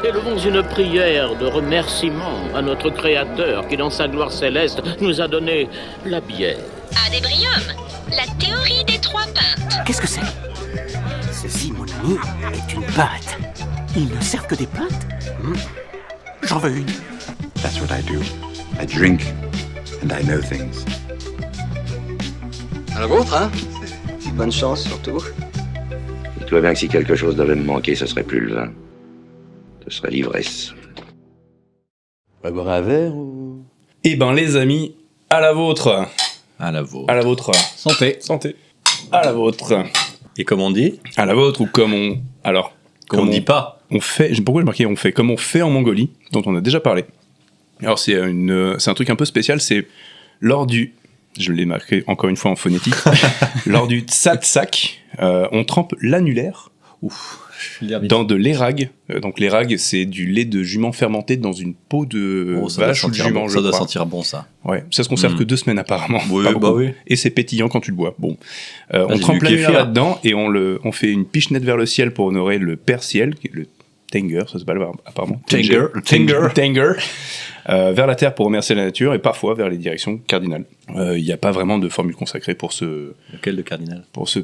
élevons une prière de remerciement à notre Créateur qui, dans sa gloire céleste, nous a donné la bière. Adébrium, la théorie des 3 pintes. Qu'est-ce que c'est ? Ceci, mon ami, est une pinte. Ils ne servent que des pintes ? J'en veux une. That's what I do. I drink and I know things. À la vôtre, hein ? Bonne chance, surtout. Dis-toi bien que si quelque chose devait me manquer, ce serait plus le vin. Ce serait l'ivresse. On va boire un verre ou... Eh ben les amis, à la vôtre. À la vôtre. À la vôtre. Santé. Santé. À la vôtre. Et comme on dit ? À la vôtre ou comme on... Alors... Comme on dit pas. On fait... Pourquoi j'ai marqué on fait ? Comme on fait en Mongolie, dont on a déjà parlé. Alors c'est un truc un peu spécial, c'est lors du... Je l'ai marqué encore une fois en phonétique. Lors du tsatsak, on trempe l'annulaire dans de l'érag. Donc l'érag, c'est du lait de jument fermenté dans une peau de vache ou de jument, bon, ça doit sentir bon, ça. Ouais, ça se conserve que 2 semaines apparemment. Oui, oui. Et c'est pétillant quand tu le bois. Bon, on trempe l'annulaire là-dedans et on fait une pichenette vers le ciel pour honorer le père ciel, qui est le Tenger, ça se parle apparemment. Tenger. Vers la terre pour remercier la nature et parfois vers les directions cardinales. Il n'y a pas vraiment de formule consacrée pour ce... Lequel de cardinal ? Pour ce...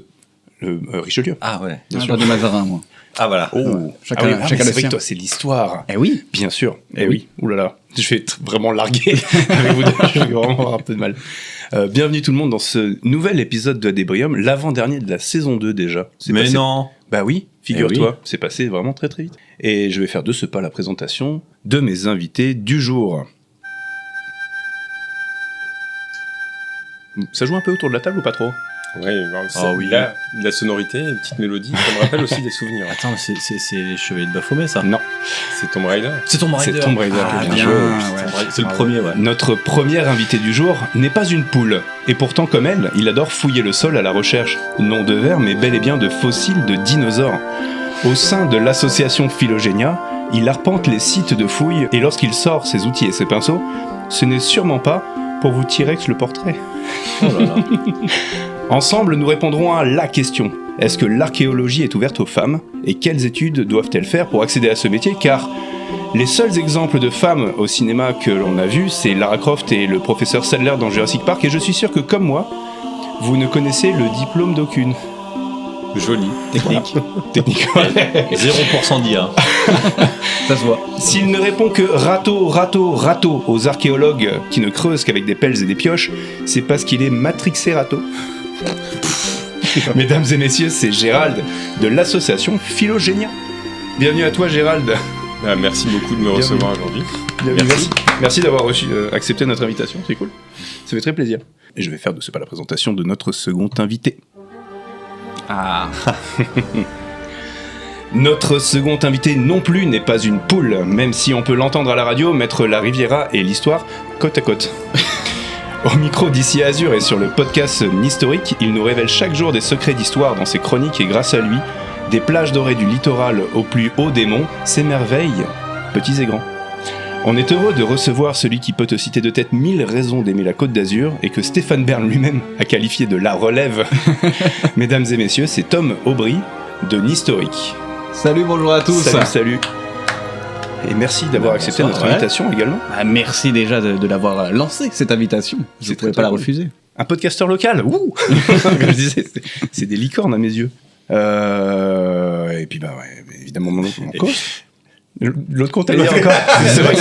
Richelieu. Ah ouais. Bien sûr. De Mazarin, moi. Ah voilà. Oh. Chacun c'est le vrai sien. que toi, c'est l'histoire. Eh oui. Bien sûr. Eh oui. Ouh là là. Je vais être vraiment largué avec vous deux. Je vais vraiment avoir un peu de mal. Bienvenue tout le monde dans ce nouvel épisode de Adébrium, l'avant-dernier de la saison 2 déjà. Mais non. Bah oui, figure-toi, oui. c'est passé vraiment très très vite. Et je vais faire de ce pas la présentation de mes invités du jour. Ça joue un peu autour de la table ou pas trop ? Oui, oui. La sonorité, une petite mélodie, ça me rappelle aussi des souvenirs. Attends, mais c'est les Chevaliers de Baphomet, ça ? Non. C'est Tomb Raider. C'est Tomb Raider. C'est Tomb Raider Ah, que bien. Ouais. C'est le premier, ouais. Notre premier invité du jour n'est pas une poule. Et pourtant, comme elle, il adore fouiller le sol à la recherche, non de vers, mais bel et bien de fossiles de dinosaures. Au sein de l'association Phylogénia, il arpente les sites de fouilles et lorsqu'il sort ses outils et ses pinceaux, ce n'est sûrement pas pour vous T-Rex le portrait. Oh là là. Ensemble, nous répondrons à la question. Est-ce que l'archéologie est ouverte aux femmes ? Et quelles études doivent-elles faire pour accéder à ce métier ? Car les seuls exemples de femmes au cinéma que l'on a vus, c'est Lara Croft et le professeur Sadler dans Jurassic Park, et je suis sûr que, comme moi, vous ne connaissez le diplôme d'aucune. Joli. Technique. Technique. 0% d'IA. Ça se voit. S'il ne répond que râteau aux archéologues qui ne creusent qu'avec des pelles et des pioches, c'est parce qu'il est matrixé râteau. Mesdames et messieurs, c'est Gérald de l'association Phylogénia. Bienvenue à toi, Gérald. Merci beaucoup de me recevoir aujourd'hui. Merci d'avoir accepté notre invitation, c'est cool. Ça fait très plaisir. Et je vais faire de ce pas la présentation de notre second invité. Ah. Notre second invité non plus n'est pas une poule, même si on peut l'entendre à la radio mettre la Riviera et l'histoire côte à côte. Au micro d'ici à Azur et sur le podcast Historique, il nous révèle chaque jour des secrets d'histoire dans ses chroniques et grâce à lui, des plages dorées du littoral au plus haut des monts s'émerveillent, petits et grands. On est heureux de recevoir celui qui peut te citer de tête 1000 raisons d'aimer la Côte d'Azur et que Stéphane Bern lui-même a qualifié de la relève. Mesdames et messieurs, c'est Tom Aubry de Historique. Salut, bonjour à tous. Salut. Et merci d'avoir accepté notre invitation également. Bah, merci déjà de l'avoir lancé, cette invitation. Je ne pouvais pas la refuser. Un podcasteur local, ouh. Comme je disais, c'est des licornes à mes yeux. Et puis, évidemment, mon autre compte. L'autre compte, elle est encore. C'est vrai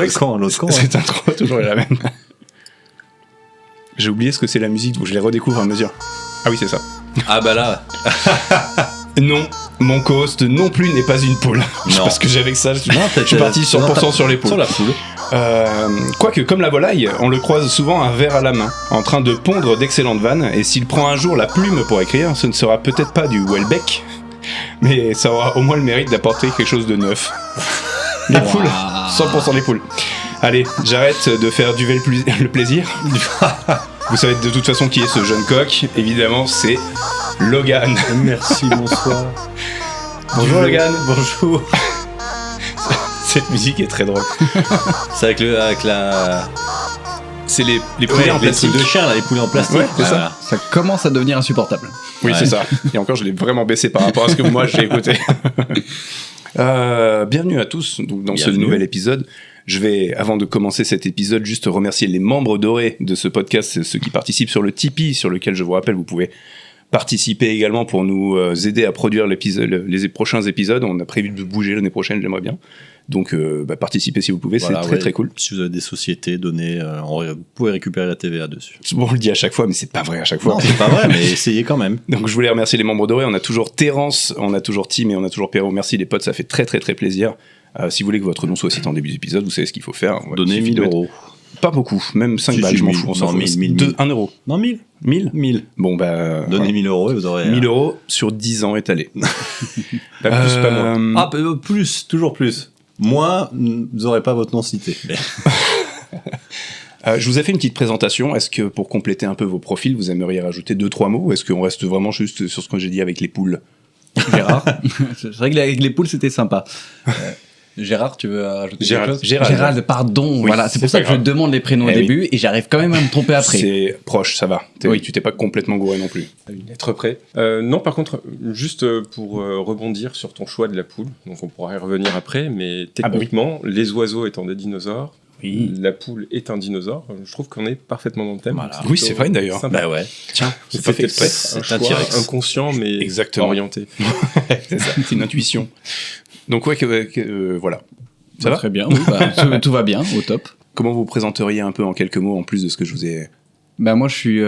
que l'autre con. Cette intro, toujours la même. J'ai oublié ce que c'est la musique, donc je les redécouvre à mesure. Ah oui, c'est ça. Ah bah là. Non, mon co-host non plus n'est pas une poule. Je sais pas ce que j'ai avec ça. Je suis parti 100% sur les poules. Sur la poule. Quoique, comme la volaille, on le croise souvent un verre à la main, en train de pondre d'excellentes vannes, et s'il prend un jour la plume pour écrire, ce ne sera peut-être pas du Welbeck, mais ça aura au moins le mérite d'apporter quelque chose de neuf. Les poules, 100% les poules. Allez, j'arrête de faire durer le plaisir. Vous savez de toute façon qui est ce jeune coq. Évidemment, c'est Logan. Merci, bonsoir. Bonjour Logan. Bonjour. Cette musique est très drôle. C'est avec la... C'est les poulets en plastique. Les trucs de chien, là, les poulets en plastique. Ouais, c'est voilà. Ça commence à devenir insupportable. Oui, c'est ça. Et encore, je l'ai vraiment baissé par rapport à ce que moi j'ai écouté. Bienvenue à tous donc, dans ce nouvel épisode. Je vais, avant de commencer cet épisode, juste remercier les membres dorés de ce podcast, ceux qui participent sur le Tipeee, sur lequel, je vous rappelle, vous pouvez participer également pour nous aider à produire les prochains épisodes. On a prévu de bouger l'année prochaine, j'aimerais bien. Donc, participez si vous pouvez, c'est très cool. Si vous avez des sociétés, donnez, vous pouvez récupérer la TVA dessus. Bon, on le dit à chaque fois, mais c'est pas vrai à chaque fois. Non, c'est pas vrai, mais essayez quand même. Donc, je voulais remercier les membres dorés. On a toujours Terence, on a toujours Tim et on a toujours Perrault. Merci les potes, ça fait très plaisir. Si vous voulez que votre nom soit cité en début d'épisode, vous savez ce qu'il faut faire. Donnez 1 000 €. Pas beaucoup, même 5 balles, je m'en fous. On s'en fout. 1 euro. Non, 1000. 1000. Bon, bah. Donnez 1 000 € et vous aurez. 1 000 € sur 10 ans étalés. Pas plus, pas moins. Ah, plus, toujours plus. Moi, vous n'aurez pas votre nom cité. Je vous ai fait une petite présentation. Est-ce que pour compléter un peu vos profils, vous aimeriez rajouter 2-3 mots ou est-ce qu'on reste vraiment juste sur ce que j'ai dit avec les poules? Gérard. C'est vrai que avec les poules, c'était sympa. Gérard, tu veux rajouter quelque chose? Gérald, pardon. Oui, voilà, c'est pour ça que je demande les prénoms au début et j'arrive quand même à me tromper après. C'est proche, ça va. Oui, tu t'es pas complètement gouré non plus. Être prêt. Non, par contre, juste pour rebondir sur ton choix de la poule, donc on pourra y revenir après, mais techniquement, les oiseaux étant des dinosaures, la poule est un dinosaure, je trouve qu'on est parfaitement dans le thème. Voilà. Oui, c'est vrai d'ailleurs. Bah ouais. Tiens, c'est peut-être un choix inconscient, mais orienté. C'est ça, c'est une intuition. Donc voilà. Ça va très bien, oui, tout va bien, au top. Comment vous présenteriez un peu en quelques mots en plus de ce que je vous ai... Moi je suis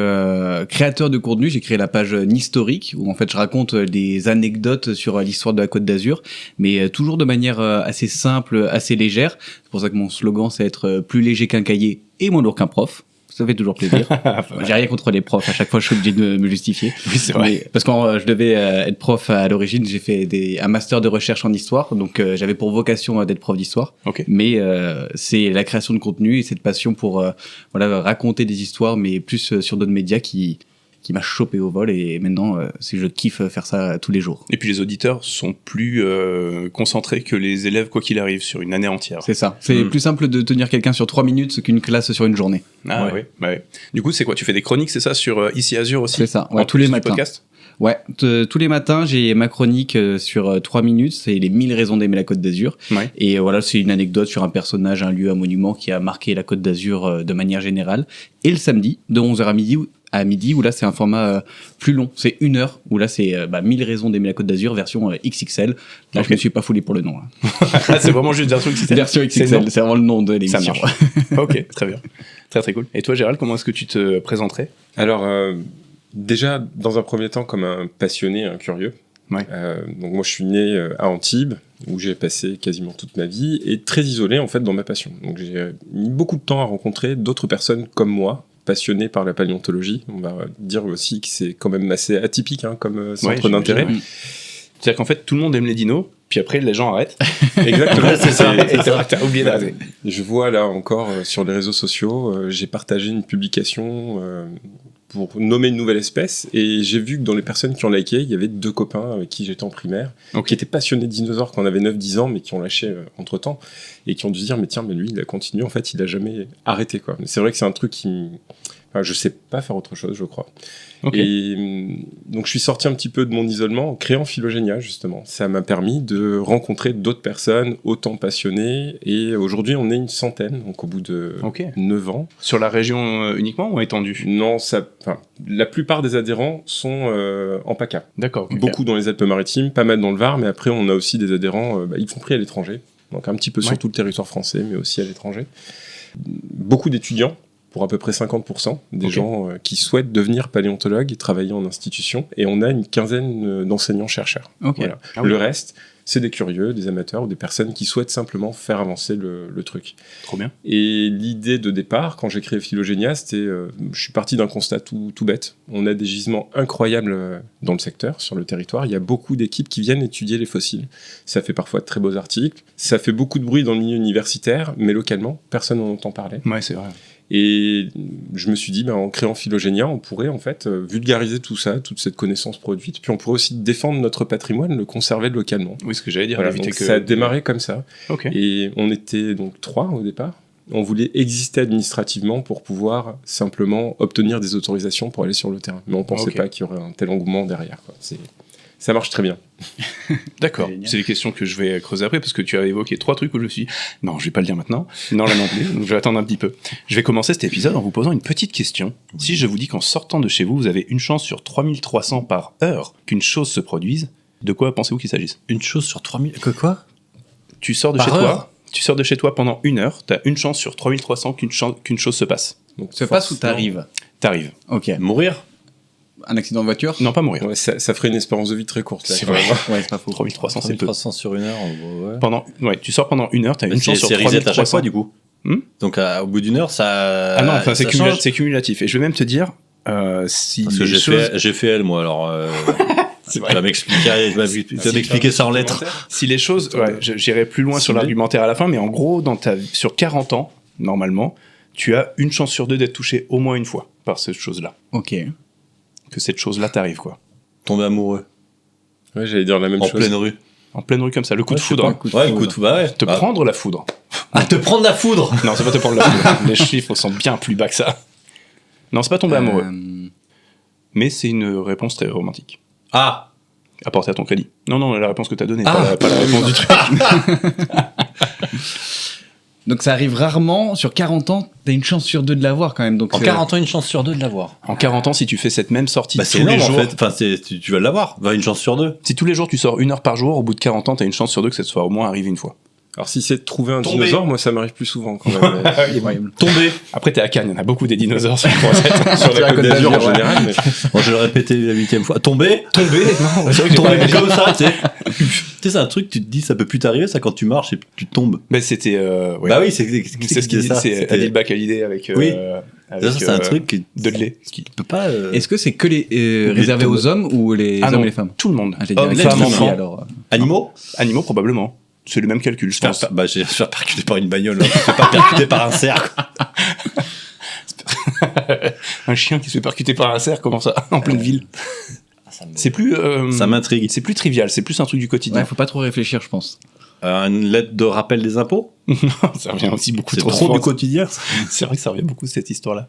créateur de contenu, j'ai créé la page Nistorique où en fait je raconte des anecdotes sur l'histoire de la Côte d'Azur, mais toujours de manière assez simple, assez légère. C'est pour ça que mon slogan c'est être plus léger qu'un cahier et moins lourd qu'un prof. Ça fait toujours plaisir. J'ai rien contre les profs, à chaque fois je suis obligé de me justifier. Oui, c'est vrai. Mais, parce que quand je devais être prof à l'origine, j'ai fait un master de recherche en histoire, donc j'avais pour vocation d'être prof d'histoire. Okay. Mais c'est la création de contenu et cette passion pour raconter des histoires, mais plus sur d'autres médias qui m'a chopé au vol et maintenant je kiffe faire ça tous les jours. Et puis les auditeurs sont plus concentrés que les élèves quoi qu'il arrive sur une année entière. C'est ça, c'est plus simple de tenir quelqu'un sur 3 minutes qu'une classe sur une journée. Ah ouais. Du coup c'est quoi, tu fais des chroniques, c'est ça, sur Ici Azur aussi? C'est ça, tous les matins. Podcast Ouais, tous les matins, j'ai ma chronique sur 3 minutes, c'est les 1000 raisons d'aimer la Côte d'Azur. Ouais. Et voilà, c'est une anecdote sur un personnage, un lieu, un monument qui a marqué la Côte d'Azur de manière générale. Et le samedi, de 11h à midi, où là c'est un format plus long, c'est 1 heure, où là c'est 1000 raisons d'aimer la Côte d'Azur, version XXL. Là je me suis pas foulé pour le nom. C'est vraiment juste version XXL. Version XXL, c'est vraiment le nom de l'émission. Ça marche. Ok, très bien. Très cool. Et toi Gérald, comment est-ce que tu te présenterais? Alors, déjà, dans un premier temps, comme un passionné, un curieux. Ouais. Donc moi je suis né à Antibes, où j'ai passé quasiment toute ma vie, et très isolé en fait dans ma passion. Donc j'ai mis beaucoup de temps à rencontrer d'autres personnes comme moi, passionnées par la paléontologie. On va dire aussi que c'est quand même assez atypique comme centre d'intérêt. C'est-à-dire qu'en fait tout le monde aime les dinos, puis après les gens arrêtent. Exactement, c'est ça. Et t'as oublié d'arrêter. Je vois là encore sur les réseaux sociaux, j'ai partagé une publication pour nommer une nouvelle espèce, et j'ai vu que dans les personnes qui ont liké, il y avait 2 copains avec qui j'étais en primaire, qui étaient passionnés de dinosaures quand on avait 9-10 ans, mais qui ont lâché entre-temps, et qui ont dû se dire, mais tiens, mais lui, il a continué, en fait, il a jamais arrêté, quoi. Mais c'est vrai que c'est un truc qui... Enfin, je sais pas faire autre chose, je crois. Okay. Et donc, je suis sorti un petit peu de mon isolement en créant Phylogénia, justement. Ça m'a permis de rencontrer d'autres personnes autant passionnées. Et aujourd'hui, on est une centaine, donc au bout de 9 ans. Sur la région uniquement ou étendue? Non, la plupart des adhérents sont en PACA. D'accord. Okay. Beaucoup dans les Alpes-Maritimes, pas mal dans le Var, mais après, on a aussi des adhérents, y compris à l'étranger. Donc, un petit peu sur tout le territoire français, mais aussi à l'étranger. Beaucoup d'étudiants. Pour à peu près 50% des gens qui souhaitent devenir paléontologues et travailler en institution. Et on a une quinzaine d'enseignants-chercheurs. Voilà. Le reste, c'est des curieux, des amateurs ou des personnes qui souhaitent simplement faire avancer le truc. Trop bien. Et l'idée de départ, quand j'ai créé Phylogénia, c'était... je suis parti d'un constat tout bête. On a des gisements incroyables dans le secteur, sur le territoire. Il y a beaucoup d'équipes qui viennent étudier les fossiles. Ça fait parfois de très beaux articles. Ça fait beaucoup de bruit dans le milieu universitaire, mais localement, personne n'en entend parler. Ouais, c'est vrai. Et je me suis dit, en créant Phylogénia, on pourrait en fait vulgariser tout ça, toute cette connaissance produite, puis on pourrait aussi défendre notre patrimoine, le conserver localement. Oui, ce que j'allais dire. Voilà, donc ça a démarré comme ça. Et on était donc 3 au départ. On voulait exister administrativement pour pouvoir simplement obtenir des autorisations pour aller sur le terrain. Mais on ne pensait pas qu'il y aurait un tel engouement derrière, quoi. Ça marche très bien. D'accord. C'est des questions que je vais creuser après parce que tu as évoqué 3 trucs où je me suis dit, non, je vais pas le dire maintenant. Non, là non plus. Donc je vais attendre un petit peu. Je vais commencer cet épisode en vous posant une petite question. Si je vous dis qu'en sortant de chez vous, vous avez une chance sur 3300 par heure qu'une chose se produise, de quoi pensez-vous qu'il s'agisse? Une chose sur 3000... Quoi? Tu sors de Par chez heure toi. Tu sors de chez toi pendant 1 heure, t'as une chance sur 3300 qu'une chose se passe. Donc, Se passe ou t'arrives? T'arrives. Ok. Mourir? Un accident de voiture? Non, pas mourir. Ouais, ça ferait une espérance de vie très courte. Là, C'est quand vrai. même. Ouais, c'est pas faux. 3300, c'est peu. 3300 sur 1 heure, ouais. Tu sors pendant 1 heure, t'as une chance sur C'est reset 3300. à chaque fois, du coup. Hmm Donc, au bout d'1 heure, ça... Ah non, enfin, c'est ça change. c'est cumulatif. Et je vais même te dire, si Parce que les choses... j'ai fait elle, moi, alors... C'est Tu vas m'expliquer ça en lettres. Si les choses... Ouais, j'irai plus loin sur l'argumentaire à la fin, mais en gros, sur 40 ans, normalement, tu as une chance sur 2 d'être touché au moins une fois par cette chose-là. Ok. Que cette chose-là t'arrive, quoi. Tomber amoureux. Ouais, j'allais dire la même En chose. pleine rue. En pleine rue comme ça, le coup de Ouais, je sais foudre. pas, Hein. le coup de foudre, ouais. Te prendre la foudre. Ah, te prendre la foudre. Non, c'est pas te prendre la foudre. Les chiffres sont bien plus bas que ça. Non, c'est pas tomber amoureux. Mais c'est une réponse très romantique. Ah. Apporter à ton crédit. Non, la réponse que t'as donnée, Ah. pas la réponse du truc. Donc ça arrive rarement, sur 40 ans, t'as une chance sur 2 de l'avoir quand même. Donc En 40 ans, une chance sur 2 de l'avoir. En 40 ans, si tu fais cette même sortie Bah, c'est tous les énorme, jours, en fait. Enfin, tu vas l'avoir. Une chance sur 2. si tous les jours tu sors 1 heure par jour, au bout de 40 ans, t'as une chance sur 2 que ça te soit au moins arrivé une fois. Alors si c'est de trouver un Tomber. dinosaure, moi ça m'arrive plus souvent quand même. Tomber. Après, t'es à Cannes, il y en a beaucoup des dinosaures sur la Côte d'Azur en général. Mais... Bon, je vais le répéter la 8e fois. Tomber. Tomber. Non, c'est vrai que Tomber comme ça, tu sais. Tu sais, c'est un truc, tu te dis, ça peut plus t'arriver, ça, quand tu marches et tu tombes. Mais c'était. Ouais. Bah oui, c'est ce qu'il dit, c'est Adil Bakhalidé avec. Oui. Avec, ça, c'est un truc qui Dudley. tu peux pas. Est-ce que c'est que les réservé aux hommes ou les hommes non, et les femmes? Tout le monde. Ah, j'ai dit Hommes, les femmes, filles, enfants. alors. Animaux. Animaux, probablement. C'est le même calcul, je pense. Bah, je vais se faire percuter par une bagnole, là. Je vais pas percuter par un cerf, quoi. Un chien qui se fait percuter par un cerf, comment ça? En pleine ville. C'est plus. Ça m'intrigue. C'est plus trivial, c'est plus un truc du quotidien. Ouais, faut pas trop réfléchir, je pense. Une lettre de rappel des impôts. Ça revient aussi beaucoup C'est trop trop souvent. du quotidien. C'est vrai que ça revient beaucoup, cette histoire-là.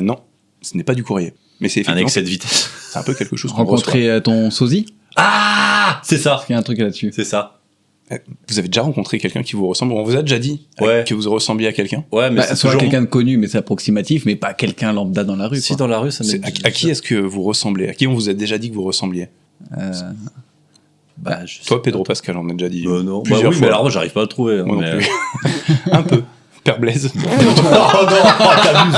Non, ce n'est pas du courrier. Mais c'est Un effectivement. excès de vitesse. C'est un peu quelque chose qu'on reçoit. Rencontrer ton sosie? Ah, c'est ça. Parce qu'il y a un truc là-dessus. C'est ça. Vous avez déjà rencontré quelqu'un qui vous ressemble? On vous a déjà dit que vous ressembliez à quelqu'un? Ouais, mais Bah, c'est soit toujours quelqu'un de connu, mais c'est approximatif, mais pas quelqu'un lambda dans la rue. Si quoi. dans la rue, ça À qui est-ce que vous ressemblez? À qui on vous a déjà dit que vous ressembliez? Bah, Toi, Pedro Pascal, on a déjà dit. non. Bah plusieurs oui, fois. mais alors moi, j'arrive pas à le trouver. Moi non mais... plus. Un peu. Père Blaise. Oh non, t'abuses.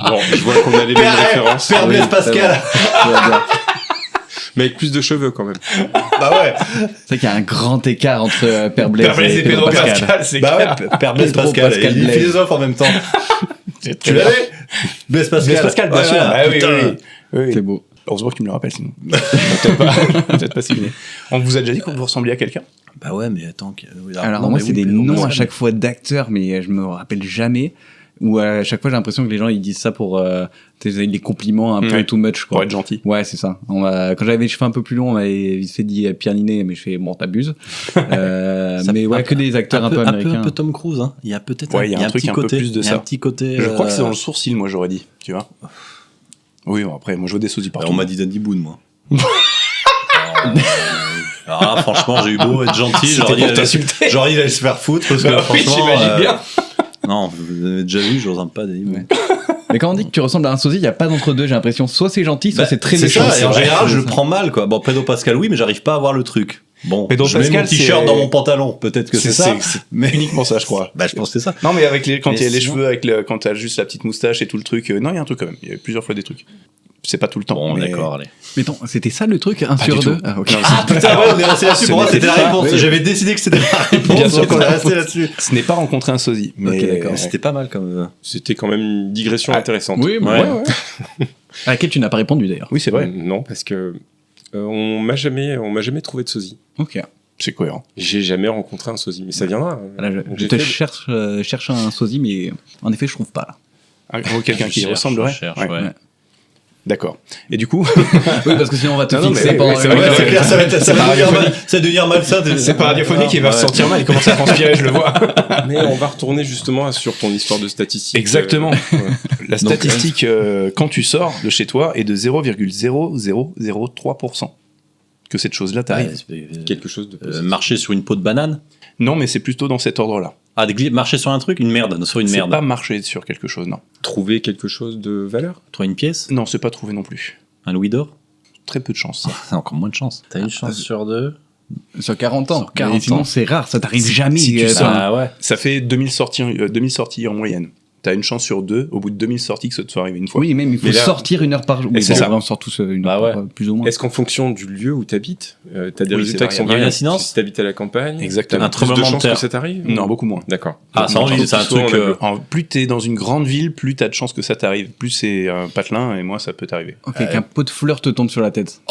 Bon, je vois qu'on a les mêmes références. Père Blaise Pascal. Mais avec plus de cheveux quand même. Bah ouais. C'est vrai qu'il y a un grand écart entre Père Blaise, et Pedro Pascal, c'est Bah clair. ouais, Père Blaise Pedro Pascal. Pascal Il est Blaise. philosophe en même temps. Tu l'avais? Blaise Pascal. Blaise Pascal, bien Ouais, sûr. voilà. Ah oui, Putain. oui. C'est beau. Heureusement que tu me le rappelles, sinon. Peut-être pas si bien. On vous a déjà dit que vous ressembliez à quelqu'un? Bah ouais, mais attends. Alors non, moi, mais c'est oui, des Pedro noms à Pascal. chaque fois d'acteurs, mais je me rappelle jamais. Ou à chaque fois, j'ai l'impression que les gens ils disent ça pour les compliments un peu Ouais. too much, quoi. Pour être gentil. Ouais, c'est ça. Quand j'avais les cheveux un peu plus longs, on m'avait vite fait dit Pierre Ninet, mais je fais bon, t'abuses. Mais ouais, que des acteurs un peu américains. Un peu Tom Cruise, hein. Il y a peut-être Ouais, il y a un truc petit un peu côté, plus de il y a ça. un petit côté. Je crois que c'est dans le sourcil, moi, j'aurais dit. Tu vois? Oui, bon, après, moi, je vois des sosies partout. On m'a dit Danny Boone, moi. Alors là, franchement, j'ai eu beau être gentil, C'était pour t'insulter. j'aurais dit il allait se faire foutre parce que Bah oui, franchement. j'imagine bien. Non, vous avez déjà vu, je ressemble pas à Danny Boone. Mais quand on dit que tu ressembles à un sosie, il y a pas d'entre-deux, j'ai l'impression. Soit c'est gentil, soit Bah, c'est très c'est méchant. ça, et en vrai. général, je le C'est prends mal, quoi. Bon, Pedro Pascal, oui, mais j'arrive pas à avoir le truc. Bon, Pedro je mets Pascal, mon t-shirt c'est- dans mon pantalon, peut-être que c'est ça. C'est Mais uniquement ça, je crois. bah, je pense que c'est ça. Non, mais avec quand Mais il y a les sinon- cheveux, quand t'as juste la petite moustache et tout le truc. Non, il y a un truc quand même. Il y a plusieurs fois des trucs. C'est pas tout le temps. Bon, mais- d'accord, allez. Mais attends, c'était ça le truc, 1 Pas sur du 2 tout. Ah, ok. Non, Ah putain, ouais, on est resté là-dessus. Ce Pour moi, n'était c'était la pas- réponse. oui. J'avais décidé que c'était la réponse, Bien sûr donc on que est la resté réponse. là-dessus. Ce n'est pas rencontrer un sosie. Mais Ok, d'accord. ouais. C'était pas mal comme. C'était quand même une digression Ah, intéressante. Oui, mais ouais. À laquelle tu n'as pas répondu d'ailleurs. Oui, c'est vrai. Non, parce que on m'a jamais trouvé de sosie. Ok. C'est cohérent. J'ai jamais rencontré un sosie, mais ça viendra. Voilà, Donc, je j'ai te fait- cherche un sosie, mais en effet, je trouve pas là. Un gros quelqu'un qui Je ressemblerait. cherche, Ouais. ouais. D'accord. Et du coup, Oui, parce que sinon on va te Non, non, fixer mais pendant ouais, c'est une vrai heure. que C'est clair, ça va c'est pas devenir radiophonique. ça va devenir malsain. c'est pas radiophonique, il va se Ouais. sentir mal, il commence à transpirer, je le vois. Mais on va retourner justement sur ton histoire de statistiques. Exactement. Ouais. La statistique, quand tu sors de chez toi, est de 0,0003%. que cette chose-là t'arrive. Quelque chose de positif. Marcher sur une peau de banane. Non, mais c'est plutôt dans cet ordre-là. Ah, marcher sur un truc, une merde, sur une merde. C'est pas marcher sur quelque chose, non. Trouver quelque chose de valeur. Trouver une pièce. Non, c'est pas trouver non plus. Un louis d'or. Très peu de chance. C'est encore moins de chance. T'as une chance sur deux. Sur 40 ans. Sur 40 Mais sinon, ans. c'est rare, ça t'arrive jamais. Si tu sors- Ah ouais. Ça fait 2000 sorties en moyenne. T'as une chance sur 2 au bout de 2000 sorties que ça te soit arrivé une fois. Oui, même il faut Mais là- sortir 1 heure par jour. Et c'est ça. On sort tous une Bah heure ouais. plus ou moins. Est-ce qu'en fonction du lieu où t'habites, t'as des Oui, résultats c'est qui sont variable. Il y a une variables? incidence Si t'habites à la campagne, Exactement. t'as Un plus de tremblement de chances terre. que ça t'arrive? Non, beaucoup moins. D'accord. Ah, ça envie, c'est un Souvent, truc. on a- Plus t'es dans une grande ville, plus t'as de chances que ça t'arrive. Plus c'est un patelin, et moi, ça peut t'arriver. Ok, qu'un pot de fleurs te tombe sur la tête.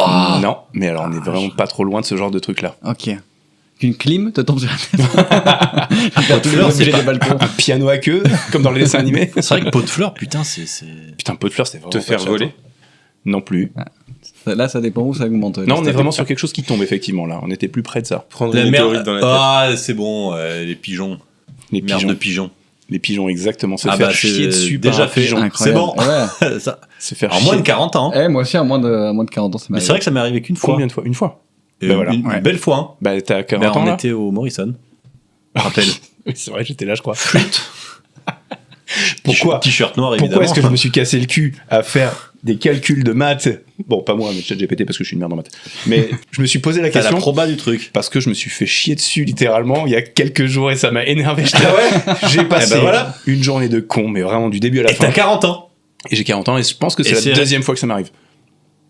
Non, mais alors on est vraiment pas trop loin de ce genre de truc-là. Ok. Qu'une clim te tombe sur la tête. Pot de fleurs, c'est pas- Un piano à queue, comme dans les dessins animés. C'est vrai que pot de fleurs, putain, c'est. Putain, pot de fleurs, c'est vraiment Te pas faire cher, voler? toi. Non plus. Là, ça dépend où ça augmente. Non, on est vraiment sur quelque chose qui tombe, effectivement, là. On était plus près de ça. Prendre La une merde. météorite dans la tête. Ah, c'est bon, les pigeons. Les Merde pigeons. de pigeons. Les pigeons, exactement. Se Ah faire bah, c'est chier dessus par déjà un fait. pigeon. C'est bon. Ouais. Ça. Se faire En chier. moins de 40 ans. Eh, moi aussi, à moins de 40 ans, ça Mais m'arrive. c'est vrai que ça m'est arrivé qu'une fois. Combien de fois? Une fois. Et Bah voilà. une Ouais. belle fois. Hein. Bah, t'as 40 Ben, ans, on là. était au Morrison. Rappel. Oui, c'est vrai, j'étais là, je crois. Pourquoi T-shirt noir, évidemment. Pourquoi est-ce que je me suis cassé le cul à faire des calculs de maths? Bon, pas moi, mais ChatGPT parce que je suis une merde en maths. Mais je me suis posé la T'as la question proba du truc. parce que je me suis fait chier dessus littéralement il y a quelques jours et ça m'a énervé. J'étais j'ai passé Eh ben voilà. une journée de con, mais vraiment du début à la Et fin. t'as 40 ans. Et j'ai 40 ans et je pense que Et c'est c'est- la deuxième fois que ça m'arrive.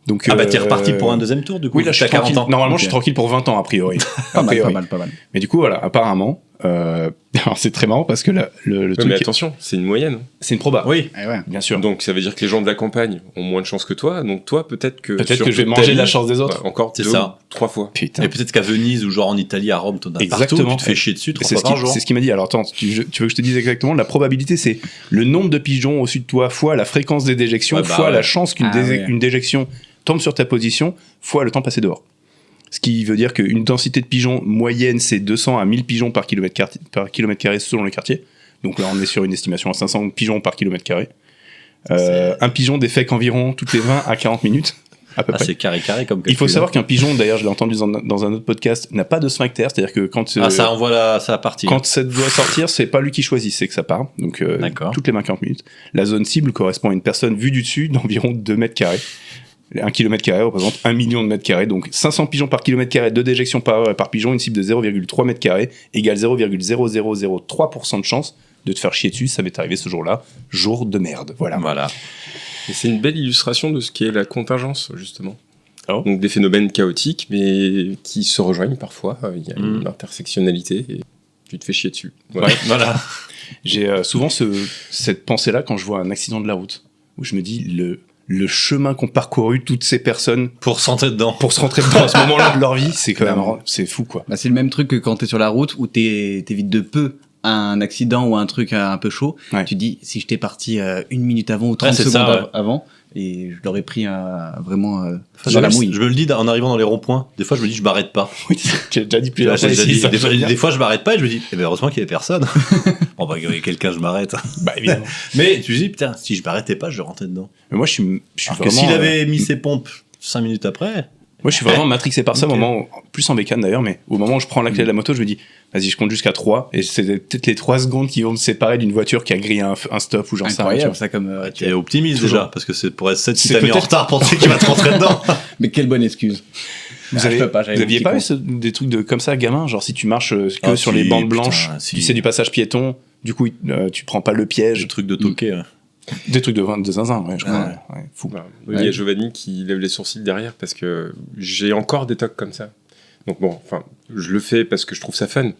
Donc, Ah bah t'es reparti pour un deuxième tour du coup. Oui, là je suis t'as 40 tranquille. ans. Normalement, Ok. je suis tranquille pour 20 ans a priori. Pas A mal, priori. pas mal. Mais du coup, voilà, apparemment, alors c'est très marrant parce que le Ouais, truc, mais attention, c'est une moyenne. c'est une proba. Oui. Eh ouais. Bien sûr. Donc ça veut dire que les gens de la campagne ont moins de chance que toi. Donc toi, peut-être que Peut-être sur que je vais toute ta manger vie, la chance des autres. bah, encore C'est 2 ça. ou 3 fois. Putain. Et peut-être qu'à Venise ou genre en Italie, à Rome, t'en as Exactement. partout, tu te fais chier dessus 3 C'est fois ce par jour. c'est ce qu'il m'a dit. Alors attends, tu veux que je te dise exactement? La probabilité, c'est le nombre de pigeons au-dessus de toi fois la fréquence des déjections Ouais, bah fois ouais. la chance qu'une Ah ouais. une déjection tombe sur ta position fois le temps passé dehors. Ce qui veut dire qu'une densité de pigeons moyenne, c'est 200 à 1000 pigeons par kilomètre carré selon le quartier. Donc là, on est sur une estimation à 500 pigeons par kilomètre carré. Un pigeon défèque environ toutes les 20 à 40 minutes, à peu Ah, près. c'est carré comme Il faut calcul, savoir hein. qu'un pigeon, d'ailleurs, je l'ai entendu dans un autre podcast, n'a pas de sphincter, c'est-à-dire que quand Ah, ça envoie sa partie. quand ça doit sortir, c'est pas lui qui choisit, c'est que ça part. Donc, D'accord. toutes les 20-40 minutes. La zone cible correspond à une personne vue du dessus d'environ 2 mètres carrés. 1 km carré représente 1 million de mètres carrés. Donc, 500 pigeons par kilomètre carré de déjection par heure et par pigeon, une cible de 0,3 mètres carrés égale 0,0003% de chance de te faire chier dessus. Ça m'est arrivé ce jour-là. Jour de merde. Voilà. Voilà. Et c'est une belle illustration de ce qu'est la contingence, justement. Oh. Donc des phénomènes chaotiques, mais qui se rejoignent parfois. Il y a une intersectionnalité et tu te fais chier dessus. Voilà. Ouais, voilà. J'ai souvent cette pensée-là quand je vois un accident de la route, où je me dis le chemin qu'ont parcouru toutes ces personnes Pour se rentrer dedans. pour se rentrer dedans à ce moment-là de leur vie, c'est quand même c'est fou quoi. Bah, c'est le même truc que quand t'es sur la route où t'évites de peu un accident ou un truc un peu chaud. Ouais. Tu dis, si j'étais parti 1 minute avant ou 30 c'est secondes ça, ouais. avant, et je l'aurais pris vraiment Je dans la me- mouille. Je me le dis en arrivant dans les ronds-points. Des fois, je me dis, je m'arrête pas. Oui, j'ai déjà dit J'ai plusieurs fois déjà ici, dit, ça, des, je veux dire. fois, je m'arrête pas et je me dis, eh ben, heureusement qu'il y avait personne. Bon, bah, il y avait quelqu'un, je m'arrête. Bah évidemment. Mais tu te dis, putain, si je m'arrêtais pas, je rentrais dedans. Mais moi je suis Alors que vraiment s'il avait mis ses pompes 5 minutes après, moi je suis vraiment matrixé par ça Ok. au moment où- plus en bécane d'ailleurs, mais au moment où je prends la clé de la moto, je me dis vas-y, je compte jusqu'à 3 et c'est peut-être les 3 secondes qui vont me séparer d'une voiture qui a grillé un stop ou j'en sais rien. tu Incroyable, vois. ça comme. t'es optimiste Toujours. déjà, parce que c'est pour être 7 si C'est t'as mis en peut-être- retard pour te dire qu'il va te rentrer dedans. Mais quelle bonne excuse. Vous Ah, avez, je peux pas, j'avais vous mon aviez petit pas compte. eu des trucs comme ça, gamin, genre si tu marches que Ah, sur si, les bandes putain, blanches, si. tu sais du passage piéton, du coup tu prends pas le Le piège, truc de toquer. Ouais. des trucs de zinzin, ouais, je crois. Ouais. Ouais, fou. Voilà. Il y a Giovanni qui lève les sourcils derrière parce que j'ai encore des tocs comme ça. Donc bon, enfin, je le fais parce que je trouve ça fun.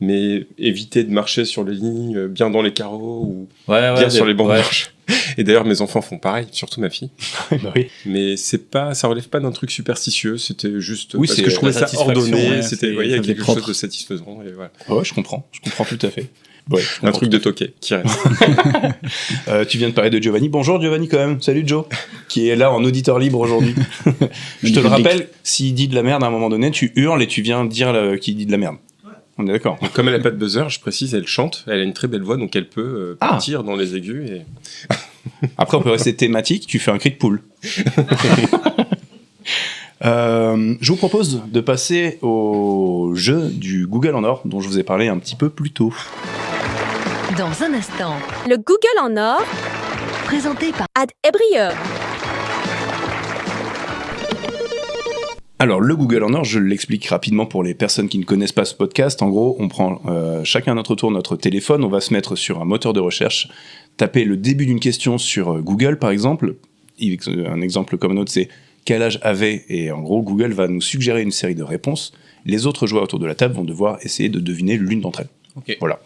Mais éviter de marcher sur les lignes, bien dans les carreaux ou bien sur les bandes blanches. Et d'ailleurs, mes enfants font pareil, surtout ma fille. Bah oui. Mais ça relève pas d'un truc superstitieux. C'était juste Oui, parce c'est que je trouvais la ça satisfaction, ordonné. ouais, C'était, c'est- vous voyez, il y a ça faisait quelque propre. chose de satisfaisant. Et voilà. Ouais, je comprends tout à fait. Ouais, je Un comprends truc tout de toquet qui reste. Tu viens de parler de Giovanni. Bonjour Giovanni quand même. Salut Joe, qui est là en auditeur libre aujourd'hui. Je te le rappelle, s'il dit de la merde à un moment donné, tu hurles et tu viens dire qu'il dit de la merde. On est d'accord. Donc, comme elle a pas de buzzer, je précise, elle chante. Elle a une très belle voix, donc elle peut partir dans les aigus. Et... Après, on peut rester thématique. Tu fais un cri de poule. Je vous propose de passer au jeu du Google en or dont je vous ai parlé un petit peu plus tôt. Dans un instant, le Google en or, présenté par Ad Ebrieur. Alors, le Google en or, je l'explique rapidement pour les personnes qui ne connaissent pas ce podcast. En gros, on prend chacun à notre tour notre téléphone, on va se mettre sur un moteur de recherche, taper le début d'une question sur Google, par exemple. Un exemple comme un autre, c'est quel âge avait, et en gros, Google va nous suggérer une série de réponses. Les autres joueurs autour de la table vont devoir essayer de deviner l'une d'entre elles. Okay. Voilà.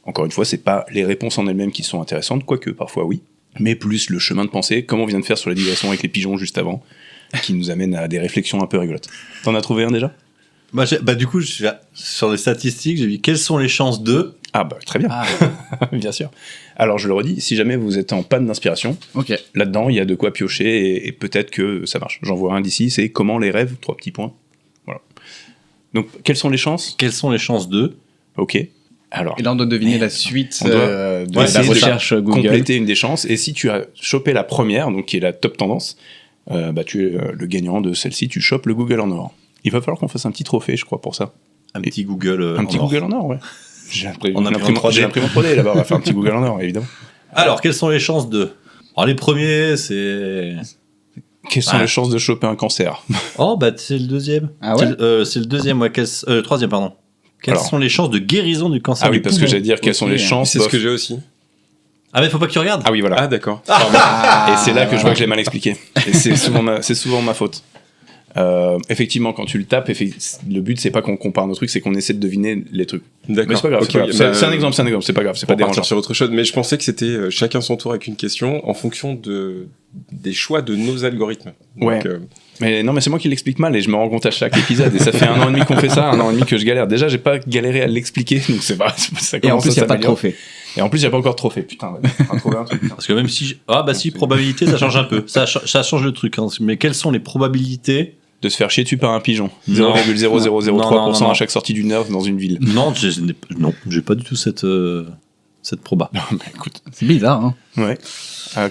Encore une fois, c'est pas les réponses en elles-mêmes qui sont intéressantes, quoique parfois oui, mais plus le chemin de pensée, comme on vient de faire sur la digression avec les pigeons juste avant, qui nous amène à des réflexions un peu rigolotes. T'en as trouvé un déjà ? Du coup, sur les statistiques, j'ai vu quelles sont les chances de... Ah bah très bien, bien sûr. Alors je le redis, si jamais vous êtes en panne d'inspiration, là-dedans il y a de quoi piocher et peut-être que ça marche. J'en vois un d'ici, c'est comment les rêves, 3 petits points. Voilà. Donc quelles sont les chances ? Quelles sont les chances de... Ok. Alors, et là on doit deviner la suite de la recherche Google. Compléter une des chances, et si tu as chopé la première, donc qui est la top tendance, tu es le gagnant de celle-ci, tu chopes le Google en or. Il va falloir qu'on fasse un petit trophée, je crois, pour ça. Un petit Google un petit Google en or, ouais. J'ai l'imprimante 3D là-bas, on va faire un petit Google en or, évidemment. Alors, quelles sont les chances de... Alors, les premiers, c'est... Quelles sont les chances de choper un cancer ? Oh, c'est le deuxième. Ah ouais ? C'est le deuxième, ouais. Troisième, pardon. Quelles sont les chances de guérison du cancer ? Ah oui, parce que j'allais dire quelles sont les chances... C'est ce que j'ai aussi. Ah, mais faut pas que tu regardes. Ah oui, voilà. Ah, d'accord. Et c'est là que je vois que j'ai mal expliqué. Et c'est souvent ma faute. Effectivement, quand tu le tapes, le but c'est pas qu'on compare nos trucs, c'est qu'on essaie de deviner les trucs. D'accord. Mais c'est pas grave. Okay, c'est un exemple, c'est pas grave, c'est pas dérangeant. Sur autre chose, mais je pensais que c'était chacun son tour avec une question en fonction des choix de nos algorithmes. Donc, ouais. Mais non, mais c'est moi qui l'explique mal et je me rends compte à chaque épisode et ça fait 1 an et demi qu'on fait ça, 1 an et demi que je galère. Déjà, j'ai pas galéré à l'expliquer, donc c'est pas. Ça commence et en plus, il y a pas de s'améliorer. trophée. Et en plus, il y a pas encore de trophée. Putain, on va trouver un truc. Parce que même si probabilité, ça change un peu. Ça change le truc. Hein. Mais quelles sont les probabilités de se faire chier dessus par un pigeon. Non. 0,0003% à chaque sortie d'une heure dans une ville. Non, j'ai pas du tout cette proba. Non, mais écoute, c'est bizarre, hein. Ouais.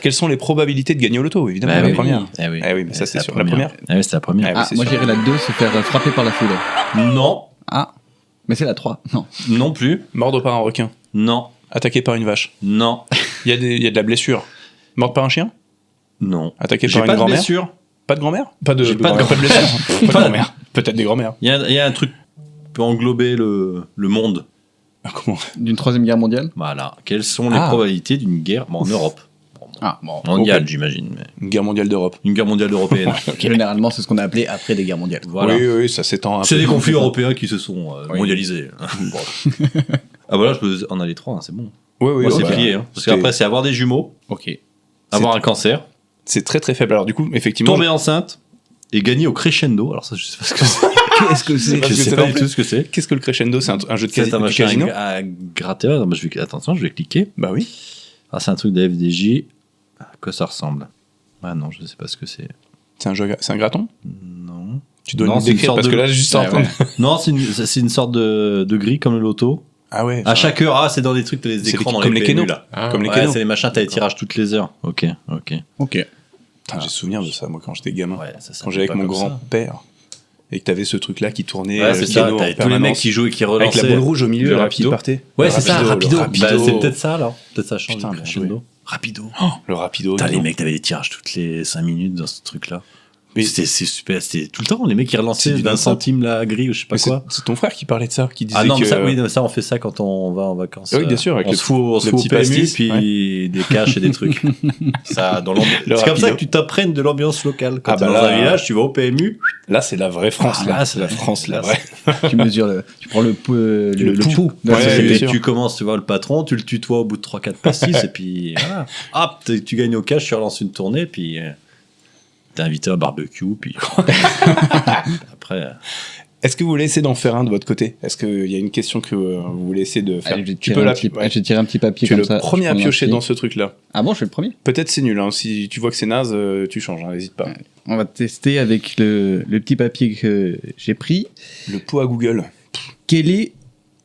Quelles sont les probabilités de gagner au loto, évidemment, la première. Oui, mais ça c'est sûr. La première. Ah oui, c'est la première. Moi j'irais la 2, se faire frapper par la foudre. Non. Ah. Mais c'est la 3. Non. Non plus. Mordre par un requin. Non. Attaqué par une vache. Non. Il y a de la blessure. Mordre par un chien. Non. Attaqué par une grand-mère. Pas de grand-mère. Pas de blessure. Pas de grand-mère. Peut-être des grand-mères. Il y a un truc qui peut englober le monde. Comment ? D'une 3e guerre mondiale. Voilà. Quelles sont les probabilités d'une guerre en Europe ? Mondiale, j'imagine. Mais... Une guerre mondiale d'Europe. Une guerre mondiale européenne. Généralement, c'est ce qu'on a appelé après des guerres mondiales. Voilà. Oui, ça s'étend un peu. C'est des conflits européens qui se sont mondialisés. Ah voilà, on a les 3, hein, c'est bon. Oui, moi, c'est plié. Hein. Parce qu'après, c'est avoir des jumeaux. Ok. Avoir un cancer. C'est très très faible. Alors du coup, effectivement... Tomber enceinte et gagner au crescendo. Alors ça, je sais pas ce que c'est. Qu'est-ce que c'est ? Je sais pas du tout ce que c'est. Qu'est-ce que le crescendo ? C'est un jeu de casino. C'est un machin à gratter. Attention, je vais cliquer. Bah oui. Ah, c'est un truc de FDJ. À quoi ça ressemble ? Ah non, je sais pas ce que c'est. C'est un graton ? Non. Tu dois nous décrire parce que là, juste en train de... Non, c'est une sorte de grille comme le loto. Ah ouais. À chaque heure, c'est dans des trucs, t'as des écrans dans comme les Keno là. Comme les Keno. C'est les machins, t'as les tirages toutes les heures. Ok. Putain, j'ai souvenir de ça, moi, quand j'étais gamin. Ouais, ça quand j'allais avec mon grand-père. Et que t'avais ce truc-là qui tournait. Ouais, c'est ça, t'avais tous les mecs qui jouaient et qui relançaient. Avec la boule rouge au milieu, là, qui partait. Ouais, c'est ça, Rapido. C'est peut-être ça, alors. Peut-être ça change. Putain, Rapido. Le Rapido. Putain, les mecs, t'avais des tirages toutes les 5 minutes dans ce truc-là. Mais c'est super, c'était tout le temps, les mecs qui relançaient d'1 centime la grille ou je sais pas quoi. C'est ton frère qui parlait de ça, qui disait que... Ah non, que... mais ça, on fait ça quand on va en vacances. Oui, bien sûr, avec on se fout au PMU, puis des caches et des trucs. Ça, dans l'ambiance. C'est comme ça que tu t'apprennes de l'ambiance locale. Quand t'es dans un village, tu vas au PMU. Là, c'est la vraie France, là. C'est la France, la vraie. Tu mesures tu prends le pouls. Et tu commences, tu vois, le patron, tu le tutoies au bout de 3-4 pastis, et puis voilà. Hop, tu gagnes au cash, tu relances une tournée, puis... T'es invité à un barbecue, puis après. Est-ce que vous voulez essayer d'en faire un de votre côté ? Est-ce qu'il y a une question que vous voulez essayer de faire ? Allez, je vais tirer un petit papier comme ça. Tu es le premier à piocher dans ce truc-là. Ah bon, je suis le premier ? Peut-être c'est nul. Hein. Si tu vois que c'est naze, tu changes. N'hésite pas. On va tester avec le petit papier que j'ai pris. Le pot à Google. Quel est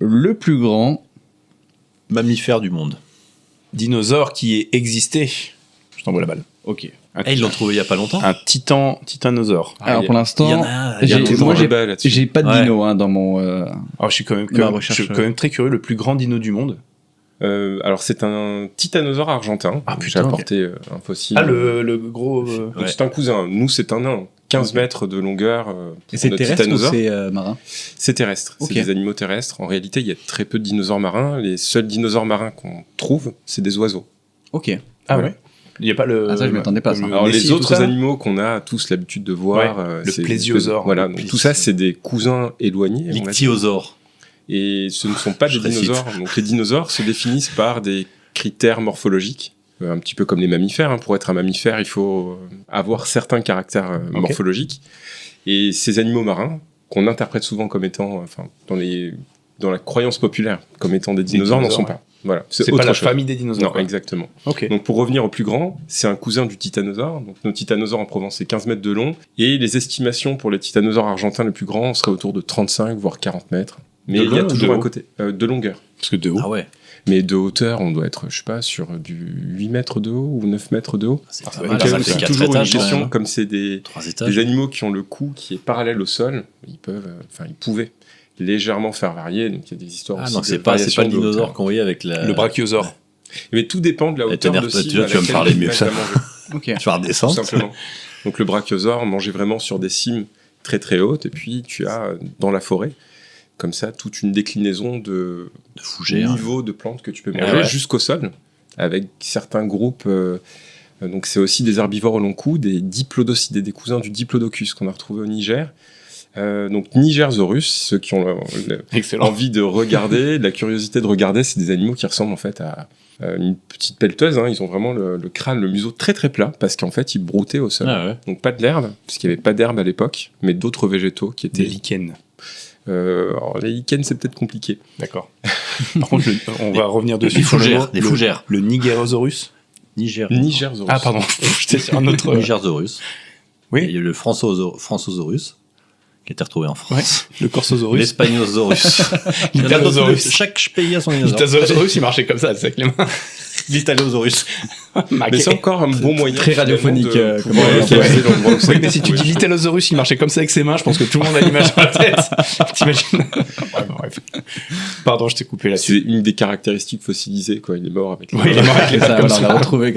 le plus grand mammifère du monde ? Dinosaure qui ait existé. Je t'envoie la balle. Ok. Ils l'ont trouvé il y a pas longtemps. Un titanosaure. Alors pour l'instant, il y a toujours un débat là-dessus. j'ai pas de dino dans mon. Alors je suis quand même, recherche, je suis quand même très curieux. Le plus grand dino du monde. Alors c'est un titanosaure argentin. J'ai apporté un fossile. Ah le gros. Donc, c'est un cousin. Nous c'est un nain. 15 mètres de longueur. Et c'est terrestre ou c'est marin? C'est terrestre. Ok. C'est des animaux terrestres. En réalité, il y a très peu de dinosaures marins. Les seuls dinosaures marins qu'on trouve, c'est des oiseaux. Ok. Ah ouais. Il y a pas le. Ah ça je m'attendais pas. Ça. Alors les autres animaux qu'on a tous l'habitude de voir, le plésiosaure. Voilà. Donc, tout ça, c'est des cousins éloignés. L'ichthyosaure. Et ce ne sont pas des dinosaures. Donc les dinosaures se définissent par des critères morphologiques. Un petit peu comme les mammifères. Pour être un mammifère, il faut avoir certains caractères morphologiques. Et ces animaux marins, qu'on interprète souvent comme étant, dans la croyance populaire, comme étant des dinosaures, n'en sont pas. Voilà. C'est pas la famille des dinosaures. Non, quoi. exactement. Ok. Donc pour revenir au plus grand, c'est un cousin du titanosaure. Donc nos titanosaures en Provence, c'est 15 mètres de long. Et les estimations pour les titanosaures argentins les plus grands seraient autour de 35, voire 40 mètres. Mais il y a toujours un côté de longueur. Parce que de haut. Ah ouais. Mais de hauteur, on doit être, je sais pas, sur du 8 mètres de haut ou 9 mètres de haut. C'est Donc, c'est toujours une question, comme c'est des étages. animaux qui ont le cou qui est parallèle au sol, ils pouvaient légèrement faire varier. Donc il y a des histoires aussi. Donc de c'est pas le variation de dinosaure hauteur. qu'on voyait avec Le brachiosaure. Mais tout dépend de la hauteur de cible. Tu vas me parler mieux que ça. Ok. Tu vas redescendre. Tout simplement. Donc le brachiosaure mangeait vraiment sur des cimes très très hautes, et puis tu as dans la forêt comme ça toute une déclinaison de fougères, niveaux de plantes que tu peux manger jusqu'au sol, avec certains groupes. Donc c'est aussi des herbivores au long cou, des diplodocidés, des cousins du diplodocus qu'on a retrouvé au Niger. Donc Nigersaurus, ceux qui ont envie de regarder, de la curiosité de regarder, c'est des animaux qui ressemblent en fait à une petite pelleteuse. Ils ont vraiment le crâne, le museau très très plat, parce qu'en fait ils broutaient au sol. Donc pas de l'herbe, parce qu'il n'y avait pas d'herbe à l'époque, mais d'autres végétaux qui étaient... Des lichens. Alors les lichens c'est peut-être compliqué. D'accord. Par contre, on va revenir dessus. Des fougères. Le Nigerosaurus. Nigersaurus. Ah pardon, j'étais sur un autre. Nigersaurus. Oui. Il y a le Francosaurus qui a été retrouvé en France. Le Corsosaurus. L'Espagnosaurus. L'Italosaurus. Chaque pays a son dinosaure. L'Italosaurus, il marchait comme ça, avec les mains. L'Italosaurus. Mais c'est encore un bon moyen. Très radiophonique. Oui, mais si tu dis l'Italosaurus, il marchait comme ça avec ses mains, je pense que tout le monde a l'image dans la tête. T'imagines? Bref. Pardon, je t'ai coupé là-dessus. C'est une des caractéristiques fossilisées, quoi. Il est mort avec les Oui, il est mort avec les mains comme On l'a ça. retrouvé.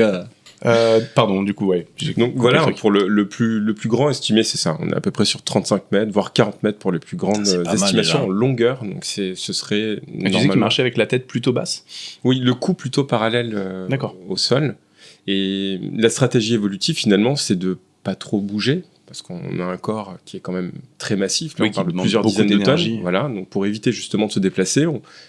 Pardon, du coup, ouais. Donc voilà, pour le plus grand estimé, c'est ça. On est à peu près sur 35 mètres, voire 40 mètres pour les plus grandes estimations en longueur. Donc ce serait Tu disais qu'il marchait avec la tête plutôt basse? Oui, le cou plutôt parallèle au sol. Et la stratégie évolutive, finalement, c'est de pas trop bouger, parce qu'on a un corps qui est quand même très massif. Là, on parle de plusieurs dizaines de tonnes. Voilà, donc pour éviter justement de se déplacer,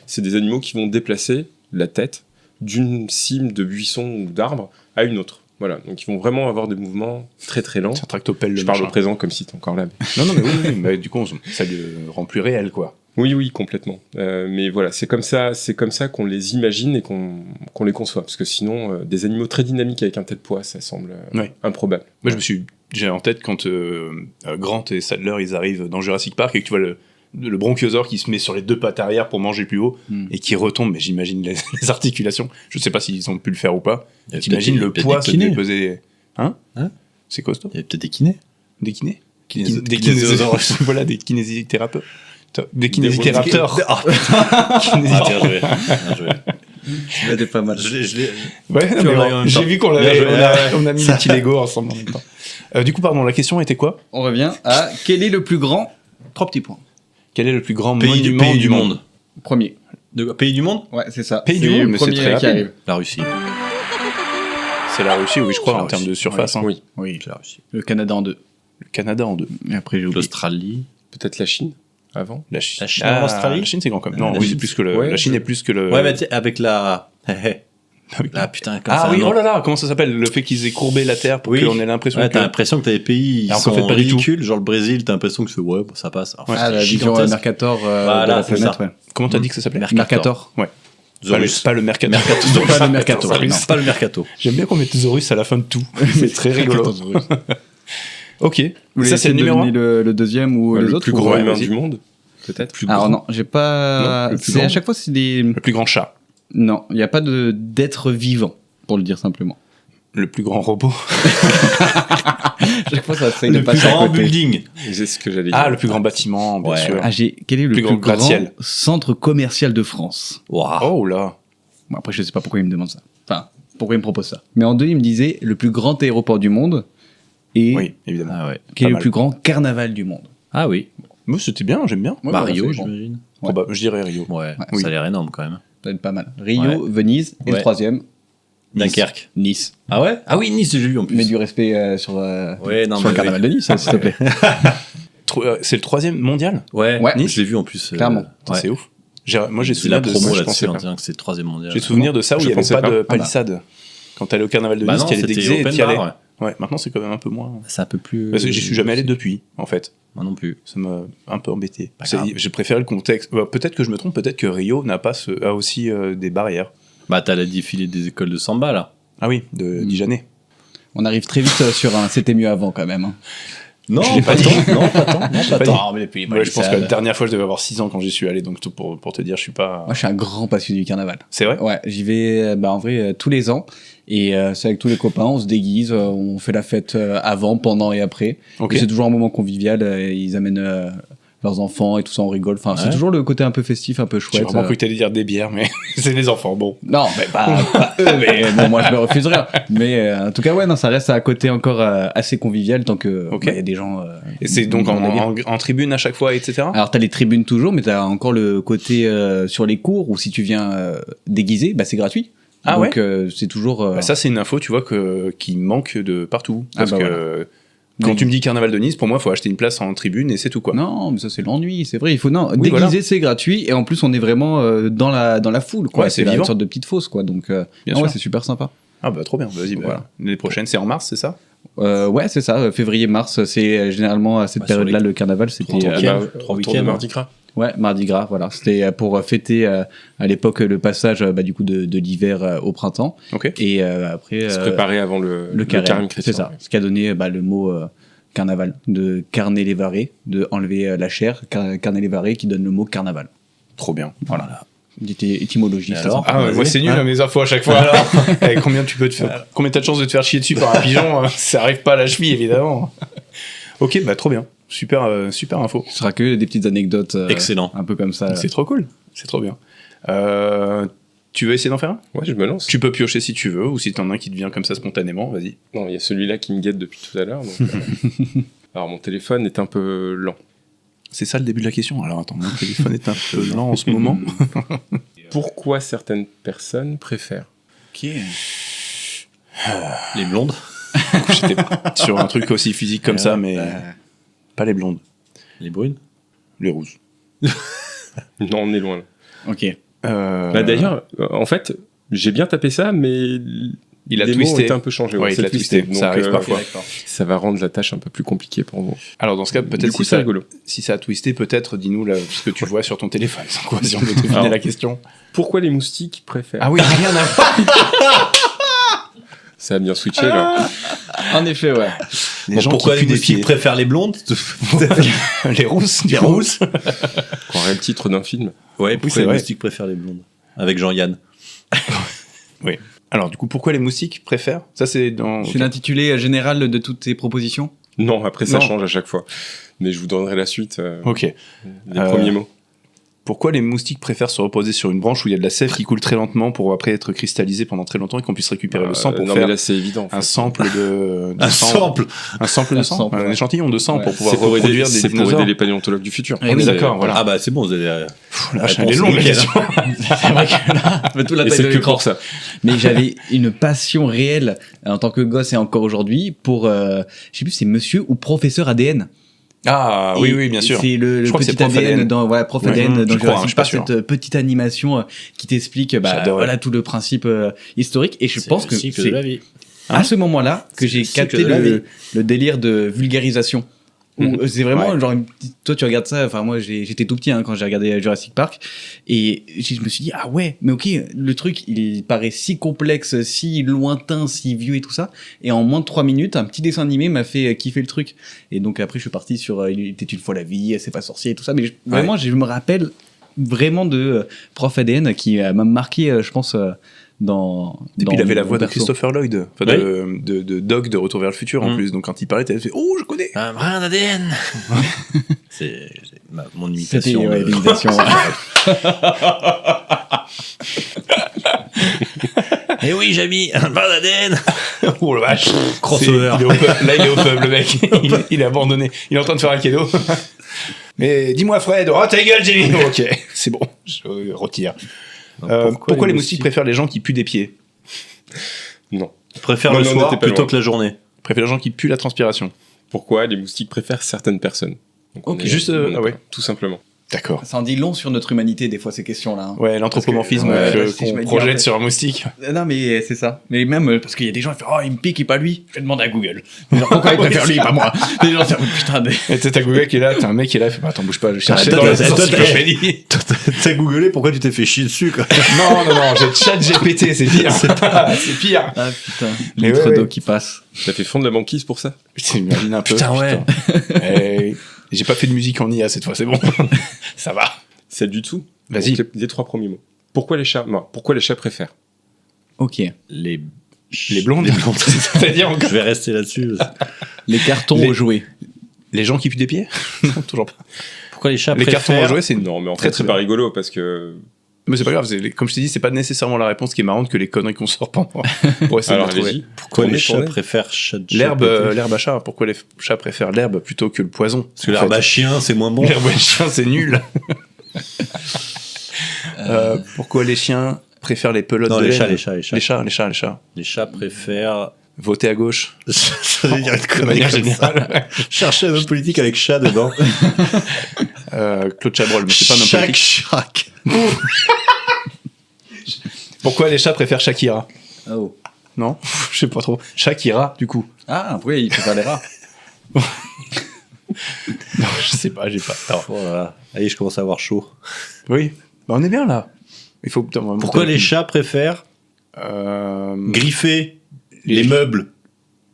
c'est des animaux qui vont déplacer la tête d'une cime de buisson ou d'arbre à une autre. Voilà, donc ils vont vraiment avoir des mouvements très très lents. C'est un tractopelle. Je parle au présent comme si t'es encore là. Mais... Non, mais oui, mais du coup, ça le rend plus réel, quoi. Oui, complètement. Mais voilà, c'est comme ça qu'on les imagine et qu'on les conçoit. Parce que sinon, des animaux très dynamiques avec un tel poids, ça semble improbable. Moi, j'ai en tête quand Grant et Sadler, ils arrivent dans Jurassic Park et que tu vois le bronchiosaure qui se met sur les deux pattes arrière pour manger plus haut et qui retombe, mais j'imagine les articulations. Je sais pas s'ils ont pu le faire ou pas. T'imagines le poids se dépeser. Hein C'est costaud. Il y a peut-être des kinés. Des kinés Des kinésithérapeutes. Voilà, des kinésithérapeutes. Des kinésithérapteurs. Bien joué. C'était pas mal. Ouais, j'ai vu qu'on a mis des petits Lego ensemble en même temps. Du coup, pardon, la question était quoi? On revient à quel est le plus grand... 3 petits points. Quel est le plus grand pays du monde? Premier. Pays du monde? Ouais, c'est ça. Pays du monde, mais c'est très qui arrive. La Russie. C'est la Russie, oui, je crois, en termes de surface. Oui, c'est la Russie. Le Canada en 2. Le Canada en 2. Et après, j'ai oublié. L'Australie. Peut-être la Chine avant. La Chine en Australie. La Chine, c'est grand comme. Non, oui, c'est plus que le. La Chine est plus que le. Ouais, mais avec la. Ah putain, comme ça. Oui, oh là là, comment ça s'appelle? Le fait qu'ils aient courbé la terre pour qu'on ait l'impression que... t'as l'impression que t'as des pays, ils sont ridicules, genre le Brésil, t'as l'impression que ça passe. La vision Mercator de la planète, ouais. Comment t'as dit que ça s'appelait? Mercator. Ouais. Zorus. Pas le Mercator. Pas le Mercator. Pas le Mercato. J'aime bien qu'on mette Zorus à la fin de tout. C'est très rigolo. Ok. Ça, c'est le numéro 1. Le deuxième ou les autres? Le plus grand humain du monde, peut-être. Alors non, j'ai pas... C'est à chaque fois, c'est des... Le plus grand chat. Non, il n'y a pas d'être vivant, pour le dire simplement. Le plus grand robot. Chaque fois, ça essaye de Le plus passer à grand côté. building. C'est ce que j'allais dire. Ah, le plus grand bâtiment, bien sûr. Quel est le plus grand gratte-ciel. centre commercial de France? Oh là. Bon, après, je sais pas pourquoi il me demande ça. Enfin, pourquoi il me propose ça. Mais en deux, il me disait le plus grand aéroport du monde et Oui, évidemment. Ah ouais. quel est Pas le mal. plus grand carnaval du monde. Ah oui. Mais c'était bien, j'aime bien. Ouais, Bah, voilà, Rio, c'est bon. j'imagine. Je dirais Rio. Ouais, Oui. ça a l'air énorme quand même. Ça va être pas mal. Rio, Ouais. Venise et le Ouais. troisième, Dunkerque. Nice. Ah ouais? Ah oui, Nice, j'ai vu en plus. Mais du respect sur Ouais, non, le mais carnaval oui. de Nice, hein, s'il te plaît. C'est le 3e mondial. Ouais, Ouais. Nice, je l'ai vu en plus. Clairement. Putain, ouais. C'est ouf. Moi, j'ai C'est la souvenir de promo ça. Je là-dessus pensais en pas. disant que c'est le 3e mondial. J'ai souvenir de ça où Je il n'y avait pensais pas pas. de palissade. Quand t'allais au carnaval de Bah Nice, non, t'y allais c'était déguisé et open t'y allais. bar, Ouais, maintenant c'est quand même un peu moins. C'est un peu plus. Parce que j'y suis jamais allé depuis, en fait. Moi non plus. Ça m'a un peu embêté. Pas grave. J'ai préféré le contexte. Peut-être que je me trompe, peut-être que Rio a aussi des barrières. Bah, t'as la défilée des écoles de samba là. Ah oui, de Dijané. On arrive très vite sur un c'était mieux avant quand même. Hein. Non, Je l'ai pas dit. Non, pas tant. Non, pas pas tant. dit. Mais puis, Ouais, je pense que la dernière fois, je devais avoir 6 ans quand j'y suis allé, donc pour te dire, je suis pas. Moi, je suis un grand passionné du carnaval. C'est vrai? Ouais, j'y vais en vrai tous les ans. Et c'est avec tous les copains, on se déguise, on fait la fête avant, pendant et après. Ok. Et c'est toujours un moment convivial. Ils amènent leurs enfants et tout ça, on rigole. Enfin, c'est Ouais. toujours le côté un peu festif, un peu J'ai chouette. vraiment cru que t'allais dire des bières, mais c'est les enfants, bon. Non, mais pas eux, mais bon, moi je me refuse rien. Mais en tout cas, ouais, non, ça reste à côté encore assez convivial tant que Ok. y a des gens. Et c'est donc dans le délire. en tribune à chaque fois, etc. Alors t'as les tribunes toujours, mais t'as encore le côté sur les cours où si tu viens déguisé, bah c'est gratuit. Ah donc c'est toujours. Bah, ça, c'est une info, tu vois, qui manque de partout. Ah Parce bah que quand Mais- tu me dis carnaval de Nice, pour moi, il faut acheter une place en tribune et c'est tout, quoi. Non, mais ça c'est l'ennui, c'est vrai. Il faut non Oui, déguiser, voilà. c'est gratuit et en plus on est vraiment dans la foule, quoi. Ouais, c'est une vivant. sorte de petite fosse, quoi. Donc Bien ouais, sûr. c'est super sympa. Ah bah trop bien, vas-y, bah, Voilà. l'année prochaine, c'est en mars, c'est ça? Ouais, c'est ça. Février-mars, c'est généralement à cette Bah, sur période-là les le carnaval. C'était trois week-ends. Autour de week-ends, Mardi Gras. ouais, Mardi Gras. Voilà, c'était pour fêter à l'époque le passage du coup de l'hiver au printemps. Ok. Et après Se préparer avant le carême, chrétien. c'est ça. Ce qui a donné le mot carnaval, de carner les varés, de enlever la chair, carner les varés, qui donne le mot carnaval. Trop bien. Voilà. Étymologie. Et ça alors sent- Ah ouais, moi c'est nul à mes infos à chaque fois. Combien t'as de chances de te faire chier dessus par un pigeon? Ça arrive pas à la cheville, évidemment. Ok, bah trop bien. Super, super info. Ce sera que des petites anecdotes. Excellent. Un peu comme ça. C'est trop cool. C'est trop bien. Tu veux essayer d'en faire un? Ouais, je me lance. Tu peux piocher si tu veux, ou si t'en as un qui te vient comme ça spontanément, vas-y. Non, il y a celui-là qui me guette depuis tout à l'heure. donc, Alors, mon téléphone est un peu lent. C'est ça le début de la question. Alors attends, mon téléphone est un peu lent en ce moment. Pourquoi certaines personnes préfèrent Ok. Les blondes. J'étais sur un truc aussi physique comme ça, mais pas les blondes, Les brunes. les rousses. Non, on est loin. Là. Ok. Bah, d'ailleurs, en fait, j'ai bien tapé ça, mais il a les twisté. mots ont été un peu changés. Ouais, c'est il a twisté. Donc, Ça arrive parfois. Ça va rendre la tâche un peu plus compliquée pour vous. Alors dans ce cas, Du peut-être coup, si c'est rigolo. Si ça a twisté, peut-être dis-nous là, ce que tu vois sur ton téléphone. C'est quoi si on veut deviner Alors, la question? Pourquoi les moustiques préfèrent Ah oui, rien à voir. Ça a bien switché là. En effet, ouais. Les Bon, gens pourquoi qui les puent des moustiques pieds. préfèrent les blondes? Les rousses. Les rousses. On croirait le titre d'un film. Ouais, c'est pourquoi les vrai. moustiques préfèrent les blondes? Avec Jean-Yann. Oui. Alors du coup, pourquoi les moustiques préfèrent? Ça c'est dans. C'est l'intitulé général de toutes tes propositions. Non, après ça Non. change à chaque fois. Mais je vous donnerai la suite. Ok. Les premiers mots. Pourquoi les moustiques préfèrent se reposer sur une branche où il y a de la sève qui coule très lentement pour après être cristallisé pendant très longtemps et qu'on puisse récupérer le sang pour non, faire mais là c'est évident. en un fait. sample de Un sang. sample. Un sample de Un sang, sample, un ouais. échantillon de sang Ouais. pour pouvoir C'est pour aider, reproduire des c'est pour dinosaures. aider les paléontologues du futur. On est d'accord, voilà. Ah bah c'est bon, vous avez. Pff, la vache, elle est réponse longue la nickel. question. C'est vrai que là, on fait tout la Et taille c'est de que l'écran. pour ça. Mais j'avais une passion réelle en tant que gosse et encore aujourd'hui pour, je sais plus, c'est monsieur ou professeur ADN. Ah Et oui, oui, bien sûr. C'est le Je crois que petit c'est prof ADN ADN. dans prof Ouais, ADN je dans crois, hein, je Jurassic suis pas Park, sûr. cette petite animation qui t'explique J'adorais. voilà tout le principe historique. Et je pense que cycle de c'est la vie. à ce moment-là que C'est j'ai le cycle capté de la vie. le délire de vulgarisation. Où c'est vraiment Ouais. genre toi tu regardes ça, enfin moi j'étais tout petit quand j'ai regardé Jurassic Park et je me suis dit ah ouais mais ok le truc il paraît si complexe, si lointain, si vieux et tout ça et en moins de 3 minutes un petit dessin animé m'a fait kiffer le truc et donc après je suis parti sur il était une fois la vie, c'est pas sorcier et tout ça mais vraiment je me rappelle vraiment de prof ADN qui m'a marqué je pense Et puis il avait la voix de Berceau. Christopher Lloyd, enfin de Doc de Retour vers le futur en plus. Donc quand il parlait, t'avais fait oh je connais. Un brin d'ADN. c'est mon imitation. C'était l'imitation. Eh oui, j'ai mis un brin d'ADN. Oh la vache. Crossover. Là il est au pub le mec. il est abandonné. Il est en train de faire un cadeau. Mais dis-moi Fred. Oh ta gueule Jimmy. Ok, c'est bon. Je retire. Pourquoi les moustiques préfèrent les gens qui puent des pieds? Non. Je préfère Non, le non, on soir était pas plutôt loin. que la journée. Préfèrent les gens qui puent la transpiration. Pourquoi les moustiques préfèrent certaines personnes? Donc, Ok, on est- juste, on est ah ouais. pas- tout simplement. D'accord. Ça en dit long sur notre humanité, des fois, ces questions-là. Hein. Ouais, l'anthropomorphisme Parce que, si je qu'on me dis, projette en fait- sur un moustique. Non, mais c'est ça. Mais même parce qu'il y a des gens qui font oh, il me pique et pas lui. Je vais demander à Google. Mais genre, pourquoi il préfère lui et pas moi? Des gens, c'est putain. Et t'as Google qui est là, t'as un mec qui est là, il fait bah, attends, bouge pas, je cherche Attends, dans la attends, encyclopédie. T'as googlé, pourquoi tu t'es fait chier dessus, quoi? Non, j'ai chat GPT, c'est pire. C'est pire. Ah putain. Mais Litre ouais, d'eau ouais. qui passe. T'as fait fondre la banquise pour ça? T'imagines un peu. Putain, ouais. Eh, j'ai pas fait de musique en IA cette fois, c'est bon. Ça va. Celle du dessous. Vas-y. Donc, les 3 premiers mots. Pourquoi les chats? Non, pourquoi les chats préfèrent? Ok. Les blondes. C'est-à-dire encore. Je vais rester là-dessus. Les cartons Les- aux jouets. Les gens qui puent des pieds? Non, toujours pas. Pourquoi les chats Les cartons préfèrent... à jouer, c'est une... Non, mais en Très, fait, très c'est pas bien. rigolo parce que. Mais c'est pas grave, comme je t'ai dit, c'est pas nécessairement la réponse qui est marrante que les conneries qu'on sort pendant pour essayer Alors, de trouver. allez-y. Pourquoi Tournez, les chats tournez. préfèrent chat L'herbe à chat. Pourquoi les chats préfèrent l'herbe plutôt que le poison? Parce que l'herbe à chien, c'est moins bon. L'herbe à chien, c'est nul. Pourquoi les chiens préfèrent les pelotes Non, de les laine? chats. Les chats. Les chats préfèrent... Voter à gauche. Ça veut dire une De connerie manière comme ça. générale. Chercher un homme politique avec chat dedans. Claude Chabrol, mais c'est pas un homme Chaque politique. chac. Pourquoi les chats préfèrent Shakira? Oh. Non, je sais pas trop. Shakira, du coup. Ah, oui, il préfère les rats. Non, je sais pas, j'ai pas. Non. Oh là là. Allez, je commence à avoir chaud. Oui, bah, on est bien là. Il faut. Putain, on va Pourquoi monter les la- chats préfèrent griffer les les- meubles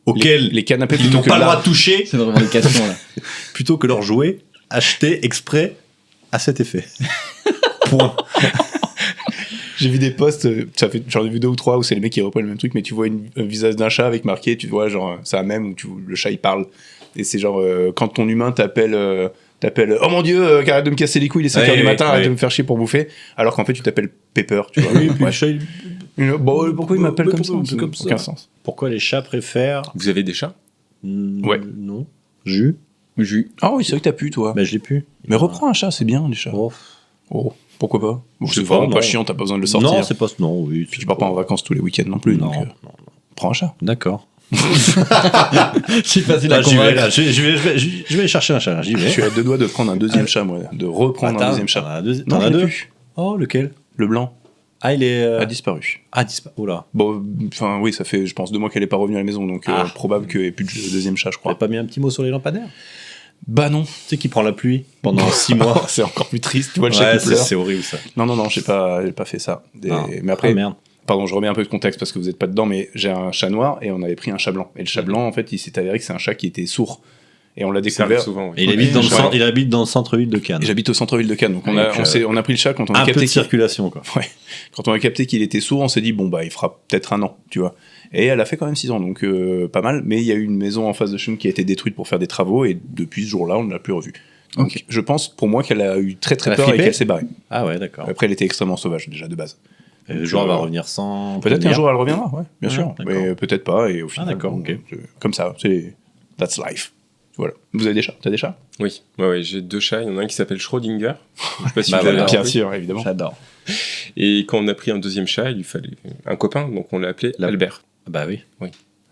auxquels les canapés ils plutôt n'ont que pas le droit l'arbre. de toucher C'est une revendication, là. plutôt que leurs jouets achetés exprès à cet effet? Point. J'ai vu des posts, j'en ai vu 2 ou 3 où c'est les mecs qui reprennent le même truc, mais tu vois un visage d'un chat avec marqué, tu vois, genre, c'est un mème où le chat il parle. Et c'est genre, quand ton humain t'appelle oh mon dieu, arrête de me casser les couilles, il est 5h Ouais, du matin, ouais, arrête ouais. de me faire chier pour bouffer, alors qu'en fait tu t'appelles Pepper, tu vois. Oui, puis le chat, Bon, pourquoi il m'appelle comme ça? pourquoi c'est comme ça Aucun sens. Pourquoi les chats préfèrent... Vous avez des chats? Ouais. Non. Jus. Ah oui, c'est vrai que t'as pu, toi. Bah, je l'ai pu. Mais reprends un chat, c'est bien, les chats. Oh, pourquoi pas? Bon, Je sais c'est pas, vraiment pas non. chiant, t'as pas besoin de le sortir. Non, c'est pas... Non, oui. Puis tu pars pas en vacances tous les week-ends non plus, Non, donc prends un chat. D'accord. C'est facile Là, à j'y vais, convaincre. là. Je vais chercher un chat, j'y Je vais. suis à 2 doigts de prendre un deuxième chat, moi, de reprendre un Attends, deuxième t'en chat. as deux- Non, T'en as je l'ai deux? plus. Oh, lequel? Le blanc Ah, il est... a disparu. Ah, disparu. Oula. Bon, enfin oui, ça fait, je pense, 2 mois qu'elle est pas revenue à la maison, donc probable qu'il n'y ait plus de deuxième chat, je T'as crois. pas mis un petit mot sur les lampadaires? Bah non. Tu sais qui prend la pluie pendant 6 mois? C'est encore plus triste, tu vois le chat Ouais, qui pleure. c'est horrible, ça. Non, j'ai pas fait ça. Ah. Mais après, Ah, merde. pardon, je remets un peu de contexte parce que vous êtes pas dedans, mais j'ai un chat noir et on avait pris un chat blanc. Et le chat blanc, en fait, il s'est avéré que c'est un chat qui était sourd. Et on l'a Ça arrive découvert. souvent, oui. Et il habite dans le Ouais. centre, il habite dans le centre-ville de Cannes. Et j'habite au centre-ville de Cannes, donc on Donc, a pris le chat quand on a Un peu capté de qu'il- circulation, quoi. Ouais. Quand on a capté qu'il était sourd, on s'est dit bon bah il fera peut-être 1 an, tu vois. Et elle a fait quand même 6 ans, donc pas mal. Mais il y a eu une maison en face de chez nous qui a été détruite pour faire des travaux et depuis ce jour-là, on ne l'a plus revue. Donc Ok. je pense pour moi qu'elle a eu très Elle a peur et flippé qu'elle s'est barrée. Ah ouais, d'accord. Après elle était extrêmement sauvage déjà de base. Et le jour, elle va revenir sans... Peut-être qu'un prévenir. jour elle reviendra, ouais, bien Ouais, sûr. d'accord. Mais peut-être pas et au final. d'accord, bon, ok. Comme ça, c'est that's life. Voilà. Vous avez des chats? T'as des chats? Oui, ouais, j'ai 2 chats. Il y en a un qui s'appelle Schrödinger. Je sais pas si Bah vous avez voilà. Bien compris. sûr, évidemment. J'adore. Et quand on a pris un deuxième chat, il lui fallait un copain, donc on l'a appelé Albert. Bah oui.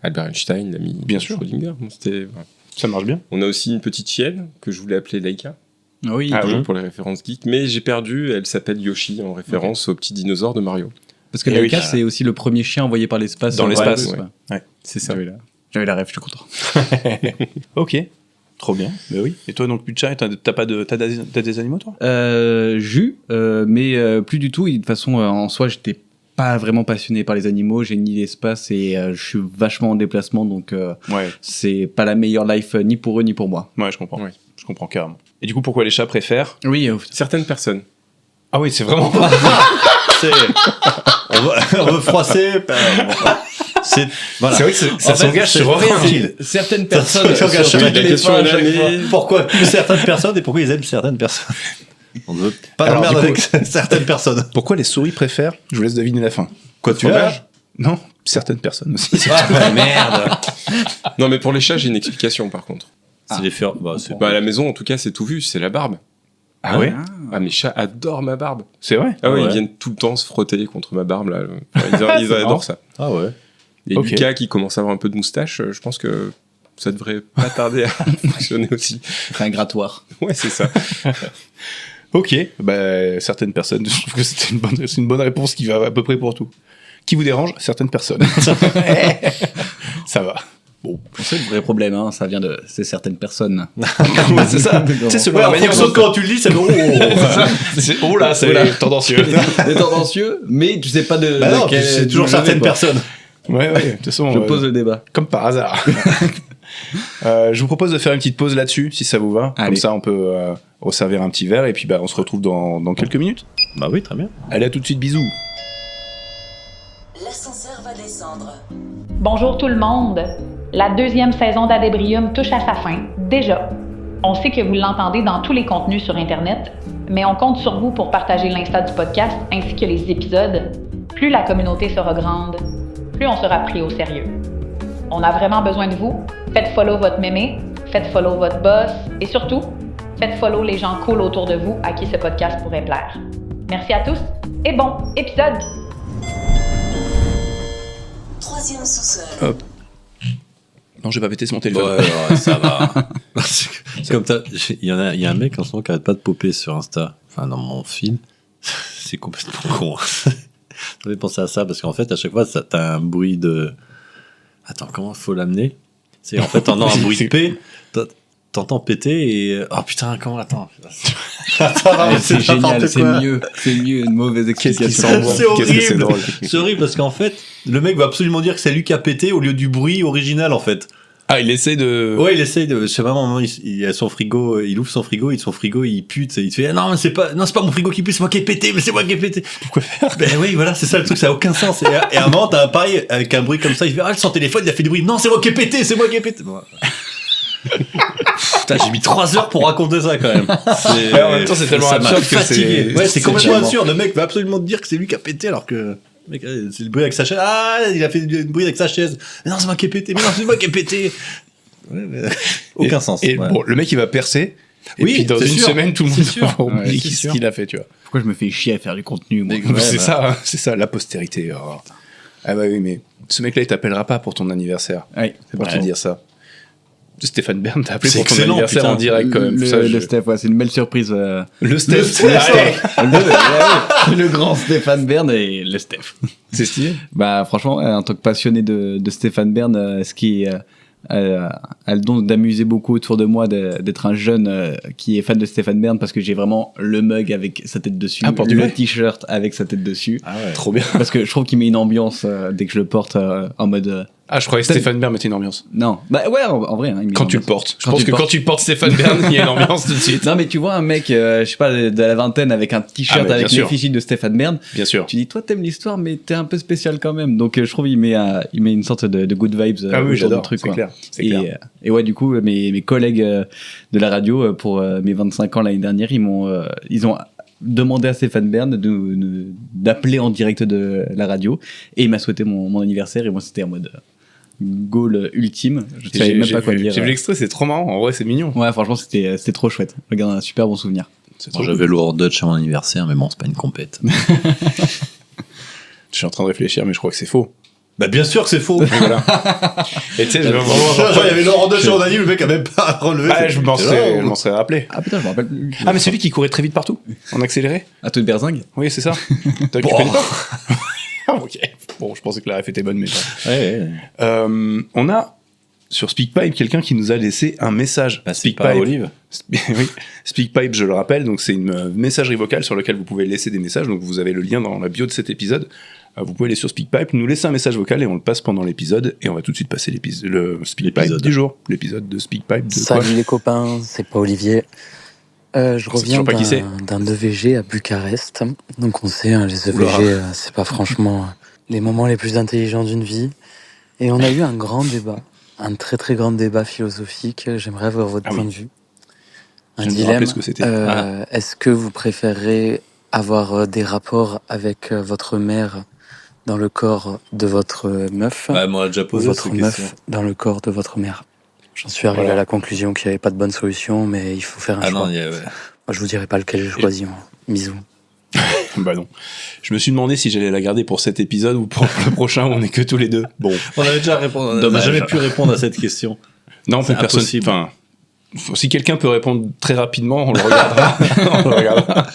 Albert Einstein, l'ami Bien de sûr. Schrödinger. Bon, c'était... voilà. Ça marche bien. On a aussi une petite chienne que je voulais appeler Laika. Oui. Ah oui. Pour les références geeks, mais j'ai perdu, elle s'appelle Yoshi en référence au petit dinosaure de Mario. Parce que Et Laika, oui. c'est aussi le premier chien envoyé par l'espace. Dans sur l'espace, Airbus, ouais. C'est ça. J'avais la rêve, je suis content. Ok. Trop bien. Bah oui. Et toi donc plus de chat, t'as des animaux toi? Mais plus du tout. Et de toute façon, en soi, j'étais pas vraiment passionné par les animaux. J'ai ni l'espace et je suis vachement en déplacement, donc Ouais. c'est pas la meilleure life ni pour eux ni pour moi. Ouais, je comprends. Ouais. Je comprends carrément. Et du coup, pourquoi les chats préfèrent? Oui, Certaines personnes. Ah oui, c'est vraiment pas. on veut froisser. C'est voilà. C'est vrai que ça s'engage sur rien. Certaines personnes. s'engage sur la question est là, pourquoi plus certaines personnes et pourquoi ils aiment certaines personnes. On ne veut pas Alors, d'emmerde du coup, avec certaines personnes. Pourquoi les souris préfèrent? Je vous laisse deviner la fin. Quoi, tu l'âge? Non, certaines personnes aussi. Ah, merde. Non, mais pour les chats, j'ai une explication par contre. C'est les faire. Bah, à la maison, en tout cas, c'est tout vu, c'est la barbe. Ah ouais? Ah, mes chats adorent ma barbe. C'est vrai? Ah ouais, Ouais. ils viennent tout le temps se frotter contre ma barbe, là. Ils adorent ça. Ah ouais. Et Ok. Lucas, qui commence à avoir un peu de moustache, je pense que ça devrait pas tarder à fonctionner aussi. C'est un grattoir. Ouais, c'est ça. Ok, bah, certaines personnes, je trouve que c'est une bonne réponse qui va à peu près pour tout. Qui vous dérange? Certaines personnes. Ça va. Bon. C'est le vrai problème, hein, ça vient de certaines personnes. Ouais, c'est ça. Tu sais, selon Ouais, la en manière fonction dont- de quand tu le dis, c'est Oh là, c'est Oula. tendancieux. C'est tendancieux, mais tu sais pas de. Bah non, quel- c'est toujours d'où certaines quoi. personnes. Ouais, de toute façon. Je pose le débat. Comme par hasard. Je vous propose de faire une petite pause là-dessus, si ça vous va. Allez. Comme ça, on peut resservir un petit verre et puis bah, on se retrouve dans quelques minutes. Bah oui, très bien. Allez, à tout de suite, bisous. L'ascenseur va descendre. Bonjour tout le monde. La 2e saison d'Adébrium touche à sa fin, déjà. On sait que vous l'entendez dans tous les contenus sur Internet, mais on compte sur vous pour partager l'Insta du podcast ainsi que les épisodes. Plus la communauté sera grande, plus on sera pris au sérieux. On a vraiment besoin de vous. Faites follow votre mémé, faites follow votre boss et surtout, faites follow les gens cool autour de vous à qui ce podcast pourrait plaire. Merci à tous et bon épisode! 3e sous-sol. Hop. Non, j'ai pas pété sur mon téléphone. Ouais, ça va. C'est comme ça. Il y a un mec en ce moment qui arrête pas de popper sur Insta. Enfin, dans mon fil. C'est complètement con. J'avais pensé à ça parce qu'en fait, à chaque fois, t'as un bruit de. Attends, comment faut l'amener? C'est en fait, t'entends un bruit de P. T'entends péter et. Oh putain, comment? Attends. C'est génial, c'est mieux une mauvaise explication. C'est horrible. c'est drôle. C'est horrible parce qu'en fait, le mec va absolument dire que c'est lui qui a pété au lieu du bruit original en fait. Ah, il essaie de. Ouais, il essaye de. Je sais pas, à un moment, il a son frigo, il ouvre son frigo, il pute, il fait non, mais c'est pas mon frigo qui pue, c'est moi qui ai pété, mais c'est moi qui ai pété. Pourquoi faire? Ben oui, voilà, c'est ça le truc, ça a aucun sens. Et à un moment, t'as un pareil avec un bruit comme ça, il fait son téléphone, il a fait du bruit. Non, c'est moi qui ai pété, c'est moi qui ai pété. Bon. Putain, j'ai mis 3 heures pour raconter ça quand même. Ouais, en même temps, c'est tellement ça m'a absurde que fatigué. c'est. Ouais, c'est complètement tellement- absurde. Le mec va absolument te dire que c'est lui qui a pété alors que. Mec, c'est le bruit avec sa chaise. Ah, il a fait du bruit avec sa chaise. Mais non, c'est moi qui ai pété. Mais non, c'est moi qui ai pété. Ouais, mais... Aucun sens. Et ouais. bon, le mec, il va percer. Et Oui, puis dans c'est une sûr. semaine, tout le C'est monde sûr. va oublier Ouais, ce c'est qu'il a fait, tu vois. Pourquoi je me fais chier à faire du contenu, moi? Ouais, c'est bah. ça, la postérité. Oh. Ah bah oui, mais ce mec-là, il t'appellera pas pour ton anniversaire. Ouais, c'est Pour pas te dire ça. Stéphane Bern t'a appelé C'est pour ton excellent, anniversaire putain. en direct quand même. Ça, Le Steph, ouais, c'est une belle surprise. Le Steph. Le, le grand Stéphane Bern et le Steph. C'est stylé. Bah franchement, en tant que passionné de Stéphane Bern, ce qui a le don d'amuser beaucoup autour de moi d'être un jeune qui est fan de Stéphane Bern parce que j'ai vraiment le mug avec sa tête dessus, le t-shirt avec sa tête dessus. Ah ouais. Trop bien. Parce que je trouve qu'il met une ambiance dès que je le porte en mode. Ah, je croyais que Stéphane Bern mettait une ambiance. Non, bah ouais, en vrai. Hein, il met Quand une tu le ambiance. portes. Je pense que quand tu portes Stéphane Bern, il y a une ambiance tout de suite. Non, mais tu vois un mec, je sais pas, de la vingtaine avec un t-shirt Ah, mais avec bien sûr. l'effigie de Stéphane Bern. Bien sûr. Tu dis, toi, t'aimes l'histoire, mais t'es un peu spécial quand même. Donc, je trouve il met une sorte de good vibes Ah oui, autour j'adore. du truc. C'est quoi. clair. C'est Et, clair. et ouais, du coup, mes collègues de la radio, pour mes 25 ans l'année dernière, ils ont demandé à Stéphane Bern d'appeler en direct de la radio. Et il m'a souhaité mon anniversaire. Et moi, c'était en mode goal ultime. Je savais même pas quoi dire. J'ai vu l'extrait, c'est trop marrant. En vrai, c'est mignon. Ouais, franchement, c'était trop chouette. Je garde un super bon souvenir. Moi, j'avais Lourd Dutch à mon anniversaire, mais bon, c'est pas une compète. Je suis en train de réfléchir, mais je crois que c'est faux. Bah, bien sûr que c'est faux. Voilà. Et tu sais, je vais vraiment. Il y avait Laurent Dutch à mon anniversaire, le mec a même pas relevé. Ah, je m'en serais rappelé. Ah putain, je me rappelle plus. Ah, mais c'est lui qui courait très vite partout, en accéléré. À tout de Berzingue. Oui, c'est ça. Tu connais pas? Ah, ok. Bon, je pensais que la ref était bonne, mais pas. Ouais. On a sur SpeakPipe quelqu'un qui nous a laissé un message. Bah, c'est pas Olive. Oui. SpeakPipe, je le rappelle, donc c'est une messagerie vocale sur laquelle vous pouvez laisser des messages. Donc vous avez le lien dans la bio de cet épisode. Vous pouvez aller sur SpeakPipe, nous laisser un message vocal et on le passe pendant l'épisode. Et on va tout de suite passer le SpeakPipe du jour. L'épisode de SpeakPipe. Salut les copains, c'est pas Olivier. Je reviens d'un EVG à Bucarest. Donc on sait, les EVG, c'est pas franchement les moments les plus intelligents d'une vie. Et on a eu un grand débat, un très très grand débat philosophique. J'aimerais avoir votre point de vue. Un dilemme. Ce que c'était. Est-ce que vous préférez avoir des rapports avec votre mère dans le corps de votre meuf, moi, on l'a déjà posé, ou votre cette meuf question. dans le corps de votre mère? J'en suis arrivé à la conclusion qu'il n'y avait pas de bonne solution, mais il faut faire un choix. Moi, je vous dirai pas lequel j'ai choisi. Bisous. Bah non. Je me suis demandé si j'allais la garder pour cet épisode ou pour le prochain où on est que tous les deux. Bon. On avait déjà répondu. On n'a jamais pu répondre à cette question. Non, c'est personne. impossible. Enfin, si quelqu'un peut répondre très rapidement, on le regardera. On le regardera.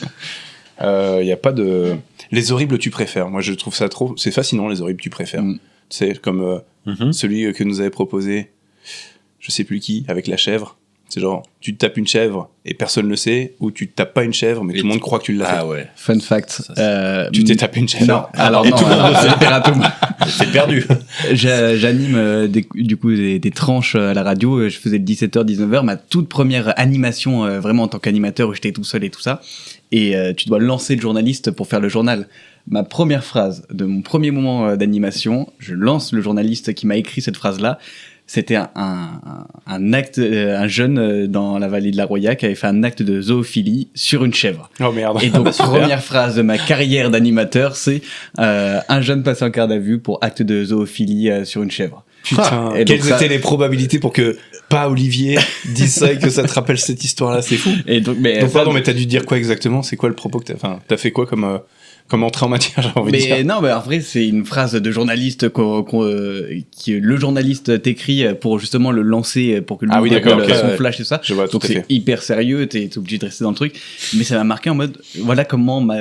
Y a pas de. Les horribles tu préfères. Moi, je trouve ça trop. C'est fascinant, les horribles tu préfères. C'est comme celui que nous avait proposé, je sais plus qui, avec la chèvre. C'est genre, tu te tapes une chèvre et personne ne le sait, ou tu te tapes pas une chèvre mais tout le monde croit que tu l'as fait. Ah ouais. Fun fact. Tu t'es tapé une chèvre. Non, alors et non, tout le monde c'est l'opératum. C'est perdu. J'anime des tranches à la radio. Je faisais le 17h, 19h, ma toute première animation vraiment en tant qu'animateur où j'étais tout seul et tout ça. Et tu dois lancer le journaliste pour faire le journal. Ma première phrase de mon premier moment d'animation, je lance le journaliste qui m'a écrit cette phrase-là. C'était un acte, un jeune dans la vallée de la Roya qui avait fait un acte de zoophilie sur une chèvre. Oh merde. Et donc, première phrase de ma carrière d'animateur, c'est un jeune passé en garde à vue pour acte de zoophilie sur une chèvre. Putain, et quelles étaient les probabilités pour que pas Olivier dise ça et que ça te rappelle cette histoire-là? C'est fou. Et donc, mais t'as dû dire quoi exactement? C'est quoi le propos que t'as fait quoi comme entrée en matière, j'ai envie de dire? Mais non, en vrai, c'est une phrase de journaliste qui le journaliste t'écrit pour justement le lancer, pour que lui son flash et ça. Je vois, donc c'est hyper sérieux, t'es obligé de rester dans le truc. Mais ça m'a marqué en mode, voilà comment ma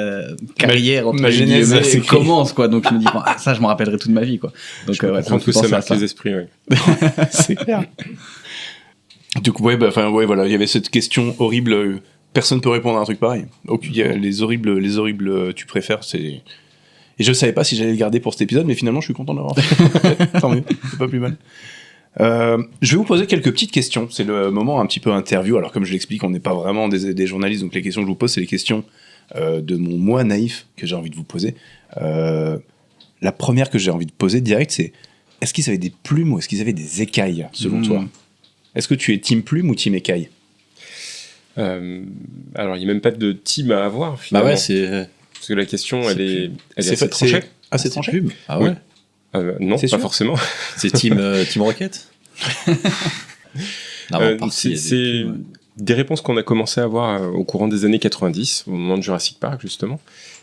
carrière, ma genèse commence, quoi. Donc je me dis, ça, je m'en rappellerai toute ma vie, quoi. Donc, je comprends que ça marque les esprits, c'est clair. Du coup, voilà, il y avait cette question horrible. Personne peut répondre à un truc pareil. Les horribles, tu préfères, c'est. Et je savais pas si j'allais le garder pour cet épisode, mais finalement, je suis content d'avoir fait. Tant mieux, c'est pas plus mal. Je vais vous poser quelques petites questions. C'est le moment un petit peu interview. Alors, comme je l'explique, on n'est pas vraiment des journalistes, donc les questions que je vous pose, c'est les questions de mon moi naïf que j'ai envie de vous poser. La première que j'ai envie de poser direct, c'est est-ce qu'ils avaient des plumes ou est-ce qu'ils avaient des écailles, selon toi? Est-ce que tu es team plume ou team écaille? Alors, il n'y a même pas de team à avoir, finalement. Bah ouais, c'est... Parce que la question, elle est assez tranchée. Ah, c'est tranché? Ah ouais? Non, pas forcément. C'est team Rocket? C'est des réponses qu'on a commencé à avoir au courant des années 90, au moment de Jurassic Park, justement.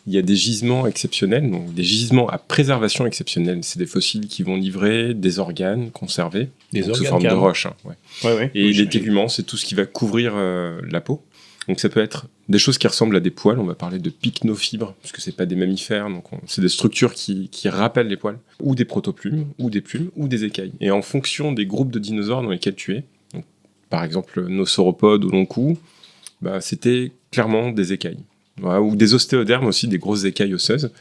Il y a des gisements exceptionnels, donc des gisements à préservation exceptionnelle. C'est des fossiles qui vont livrer des organes conservés, sous forme de roche. Et les téguments, c'est tout ce qui va couvrir la peau. Donc ça peut être des choses qui ressemblent à des poils. On va parler de pycnofibres, puisque c'est pas des mammifères, donc c'est des structures qui rappellent les poils, ou des protoplumes, ou des plumes, ou des écailles. Et en fonction des groupes de dinosaures dans lesquels tu es, donc, par exemple nos sauropodes au long cou, c'était clairement des écailles. Voilà, ou des ostéodermes aussi, des grosses écailles osseuses.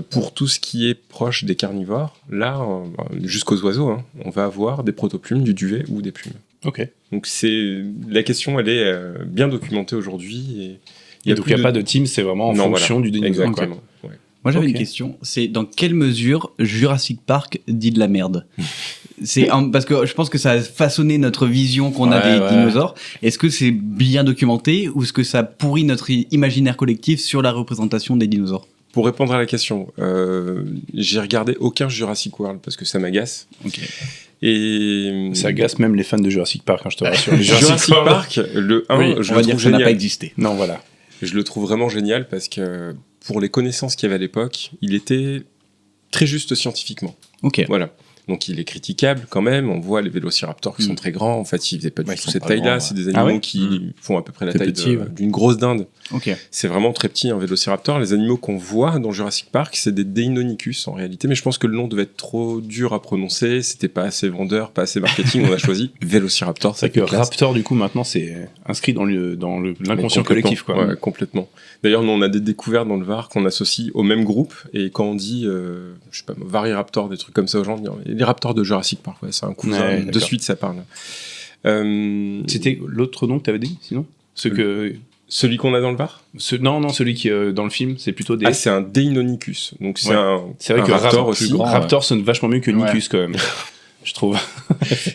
Pour tout ce qui est proche des carnivores, là, jusqu'aux oiseaux, on va avoir des protoplumes, du duvet ou des plumes. Ok. Donc la question, elle est bien documentée aujourd'hui. Et donc il n'y a pas de team, c'est vraiment en fonction du dinosaure. Exactement. Ouais. Moi j'avais une question, c'est dans quelle mesure Jurassic Park dit de la merde? Parce que je pense que ça a façonné notre vision qu'on a des dinosaures. Est-ce que c'est bien documenté ou est-ce que ça pourrit notre imaginaire collectif sur la représentation des dinosaures? Pour répondre à la question, j'ai regardé aucun Jurassic World parce que ça m'agace. Okay. Et ça agace même les fans de Jurassic Park, je te rassure. Jurassic Park, le 1, je le trouve génial. Ça n'a pas existé. Non, voilà. Je le trouve vraiment génial parce que pour les connaissances qu'il y avait à l'époque, il était très juste scientifiquement. Ok. Voilà. Donc il est critiquable quand même. On voit les vélociraptors qui sont très grands. En fait, ils faisaient pas du tout cette taille-là. C'est des animaux qui font à peu près la taille d'une grosse dinde. Okay. C'est vraiment très petit un vélociraptor. Les animaux qu'on voit dans Jurassic Park, c'est des Deinonychus en réalité. Mais je pense que le nom devait être trop dur à prononcer. C'était pas assez vendeur, pas assez marketing. On a choisi vélociraptor. C'est que Raptor, du coup, maintenant, c'est inscrit dans l'inconscient collectif, quoi. Ouais, complètement. D'ailleurs, nous, on a des découvertes dans le Var qu'on associe au même groupe. Et quand on dit, je sais pas, Variraptor, des trucs comme ça aux gens, les raptors de Jurassic Park, c'est un cousin. De suite, ça parle. C'était l'autre nom que t'avais dit, sinon? Celui qu'on a dans le Var ? Non, celui qui est dans le film, c'est plutôt des... Ah, c'est un Deinonychus. Donc c'est c'est vrai un que raptor aussi. Raptor sonne vachement mieux que Nicus quand même, je trouve.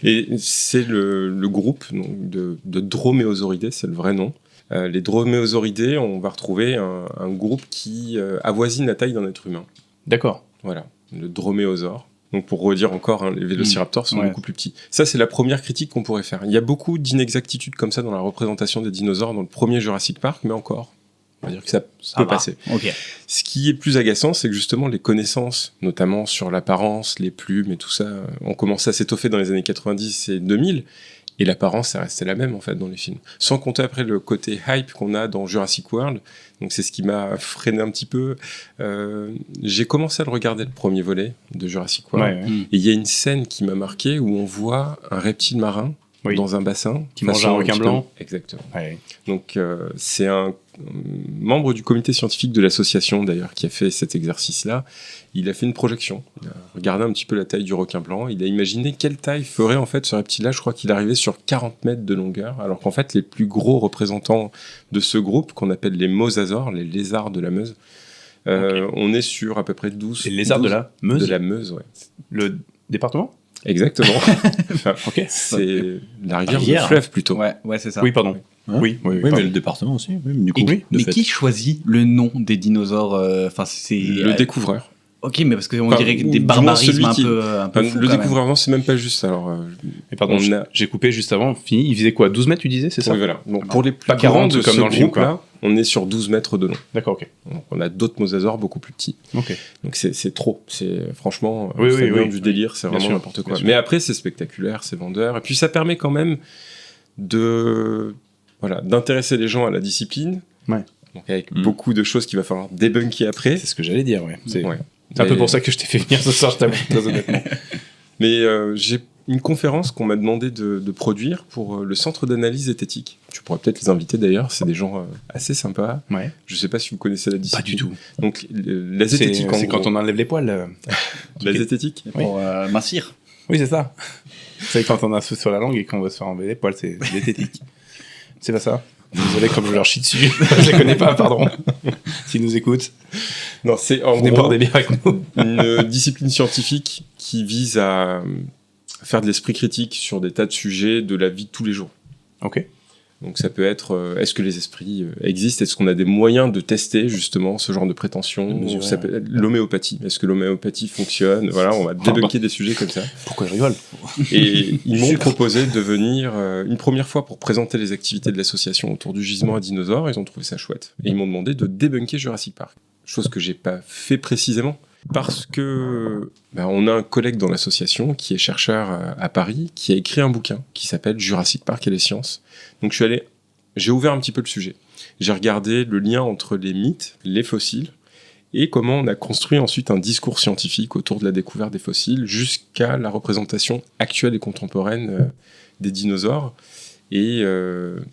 Et c'est le groupe donc, de Dromaeosauridés, c'est le vrai nom. Les Dromaeosauridés, on va retrouver un groupe qui avoisine la taille d'un être humain. D'accord. Voilà, le droméosaure. Donc pour redire encore, les vélociraptors sont beaucoup plus petits. Ça, c'est la première critique qu'on pourrait faire. Il y a beaucoup d'inexactitudes comme ça dans la représentation des dinosaures dans le premier Jurassic Park, mais encore, on va dire que ça peut passer. Okay. Ce qui est plus agaçant, c'est que justement les connaissances, notamment sur l'apparence, les plumes et tout ça, ont commencé à s'étoffer dans les années 90 et 2000, et l'apparence, ça restait la même en fait dans les films. Sans compter après le côté hype qu'on a dans Jurassic World, donc c'est ce qui m'a freiné un petit peu. J'ai commencé à le regarder, le premier volet de Jurassic World, et il y a une scène qui m'a marqué où on voit un reptile marin dans un bassin. Qui mange un requin blanc. Exactement. Donc c'est un membre du comité scientifique de l'association d'ailleurs qui a fait cet exercice-là. Il a fait une projection, il a regardé un petit peu la taille du requin blanc, il a imaginé quelle taille ferait en fait ce reptile-là. Je crois qu'il arrivait sur 40 mètres de longueur, alors qu'en fait les plus gros représentants de ce groupe, qu'on appelle les mosasaures, les lézards de la Meuse, on est sur à peu près 12... Les lézards de la Meuse ? De la Meuse, ouais. Le département ? Exactement. C'est la rivière du fleuve plutôt. Ouais, c'est ça. Oui, pardon. Oui, mais le département aussi. Oui, du coup, mais qui choisit le nom des dinosaures c'est le découvreur. Ok, mais parce qu'on dirait des barbarismes un peu fous, le découvreur, non, c'est même pas juste. Alors, pardon, j'ai coupé juste avant. Fini. Il faisait quoi, 12 mètres, tu disais, c'est ça ? Oui, voilà. Donc, pour les plus pas 40 grands de comme ce dans le film, groupe-là, on est sur 12 mètres de long. D'accord, ok. Donc, on a d'autres mosasaures beaucoup plus petits. Ok. Donc c'est trop. C'est franchement du délire, c'est vraiment n'importe quoi. Mais après, c'est spectaculaire, c'est vendeur. Et puis ça permet quand même d'intéresser les gens à la discipline. Ouais. Donc avec beaucoup de choses qu'il va falloir débunker après. C'est ce que j'allais dire, ouais. C'est un peu pour ça que je t'ai fait venir ce soir, je t'avoue, très honnêtement. Mais j'ai une conférence qu'on m'a demandé de produire pour le centre d'analyse zététique. Tu pourrais peut-être les inviter d'ailleurs, c'est des gens assez sympas. Ouais. Je sais pas si vous connaissez la discipline. Pas du tout. Donc la zététique, c'est quand on enlève les poils. La zététique pour mincir. Oui, c'est ça. C'est quand on a un feu sur la langue et qu'on veut se faire enlever les poils, c'est zététique. C'est pas ça ? Désolé, comme je leur chie dessus. Je les connais pas, pardon. S'ils nous écoutent. Non, c'est en gros pas en délire avec nous. Une discipline scientifique qui vise à faire de l'esprit critique sur des tas de sujets de la vie de tous les jours. Ok. Donc ça peut être, est-ce que les esprits existent ? Est-ce qu'on a des moyens de tester justement ce genre de prétention ? Ça peut être l'homéopathie. Est-ce que l'homéopathie fonctionne ? Voilà, on va débunker des sujets comme ça. Pourquoi je rigole ? Et ils m'ont proposé de venir une première fois pour présenter les activités de l'association autour du gisement à dinosaures. Ils ont trouvé ça chouette. Et ils m'ont demandé de débunker Jurassic Park. Chose que j'ai pas fait précisément. Parce que on a un collègue dans l'association qui est chercheur à Paris, qui a écrit un bouquin qui s'appelle Jurassic Park et les sciences. Donc j'ai ouvert un petit peu le sujet. J'ai regardé le lien entre les mythes, les fossiles, et comment on a construit ensuite un discours scientifique autour de la découverte des fossiles jusqu'à la représentation actuelle et contemporaine des dinosaures. Et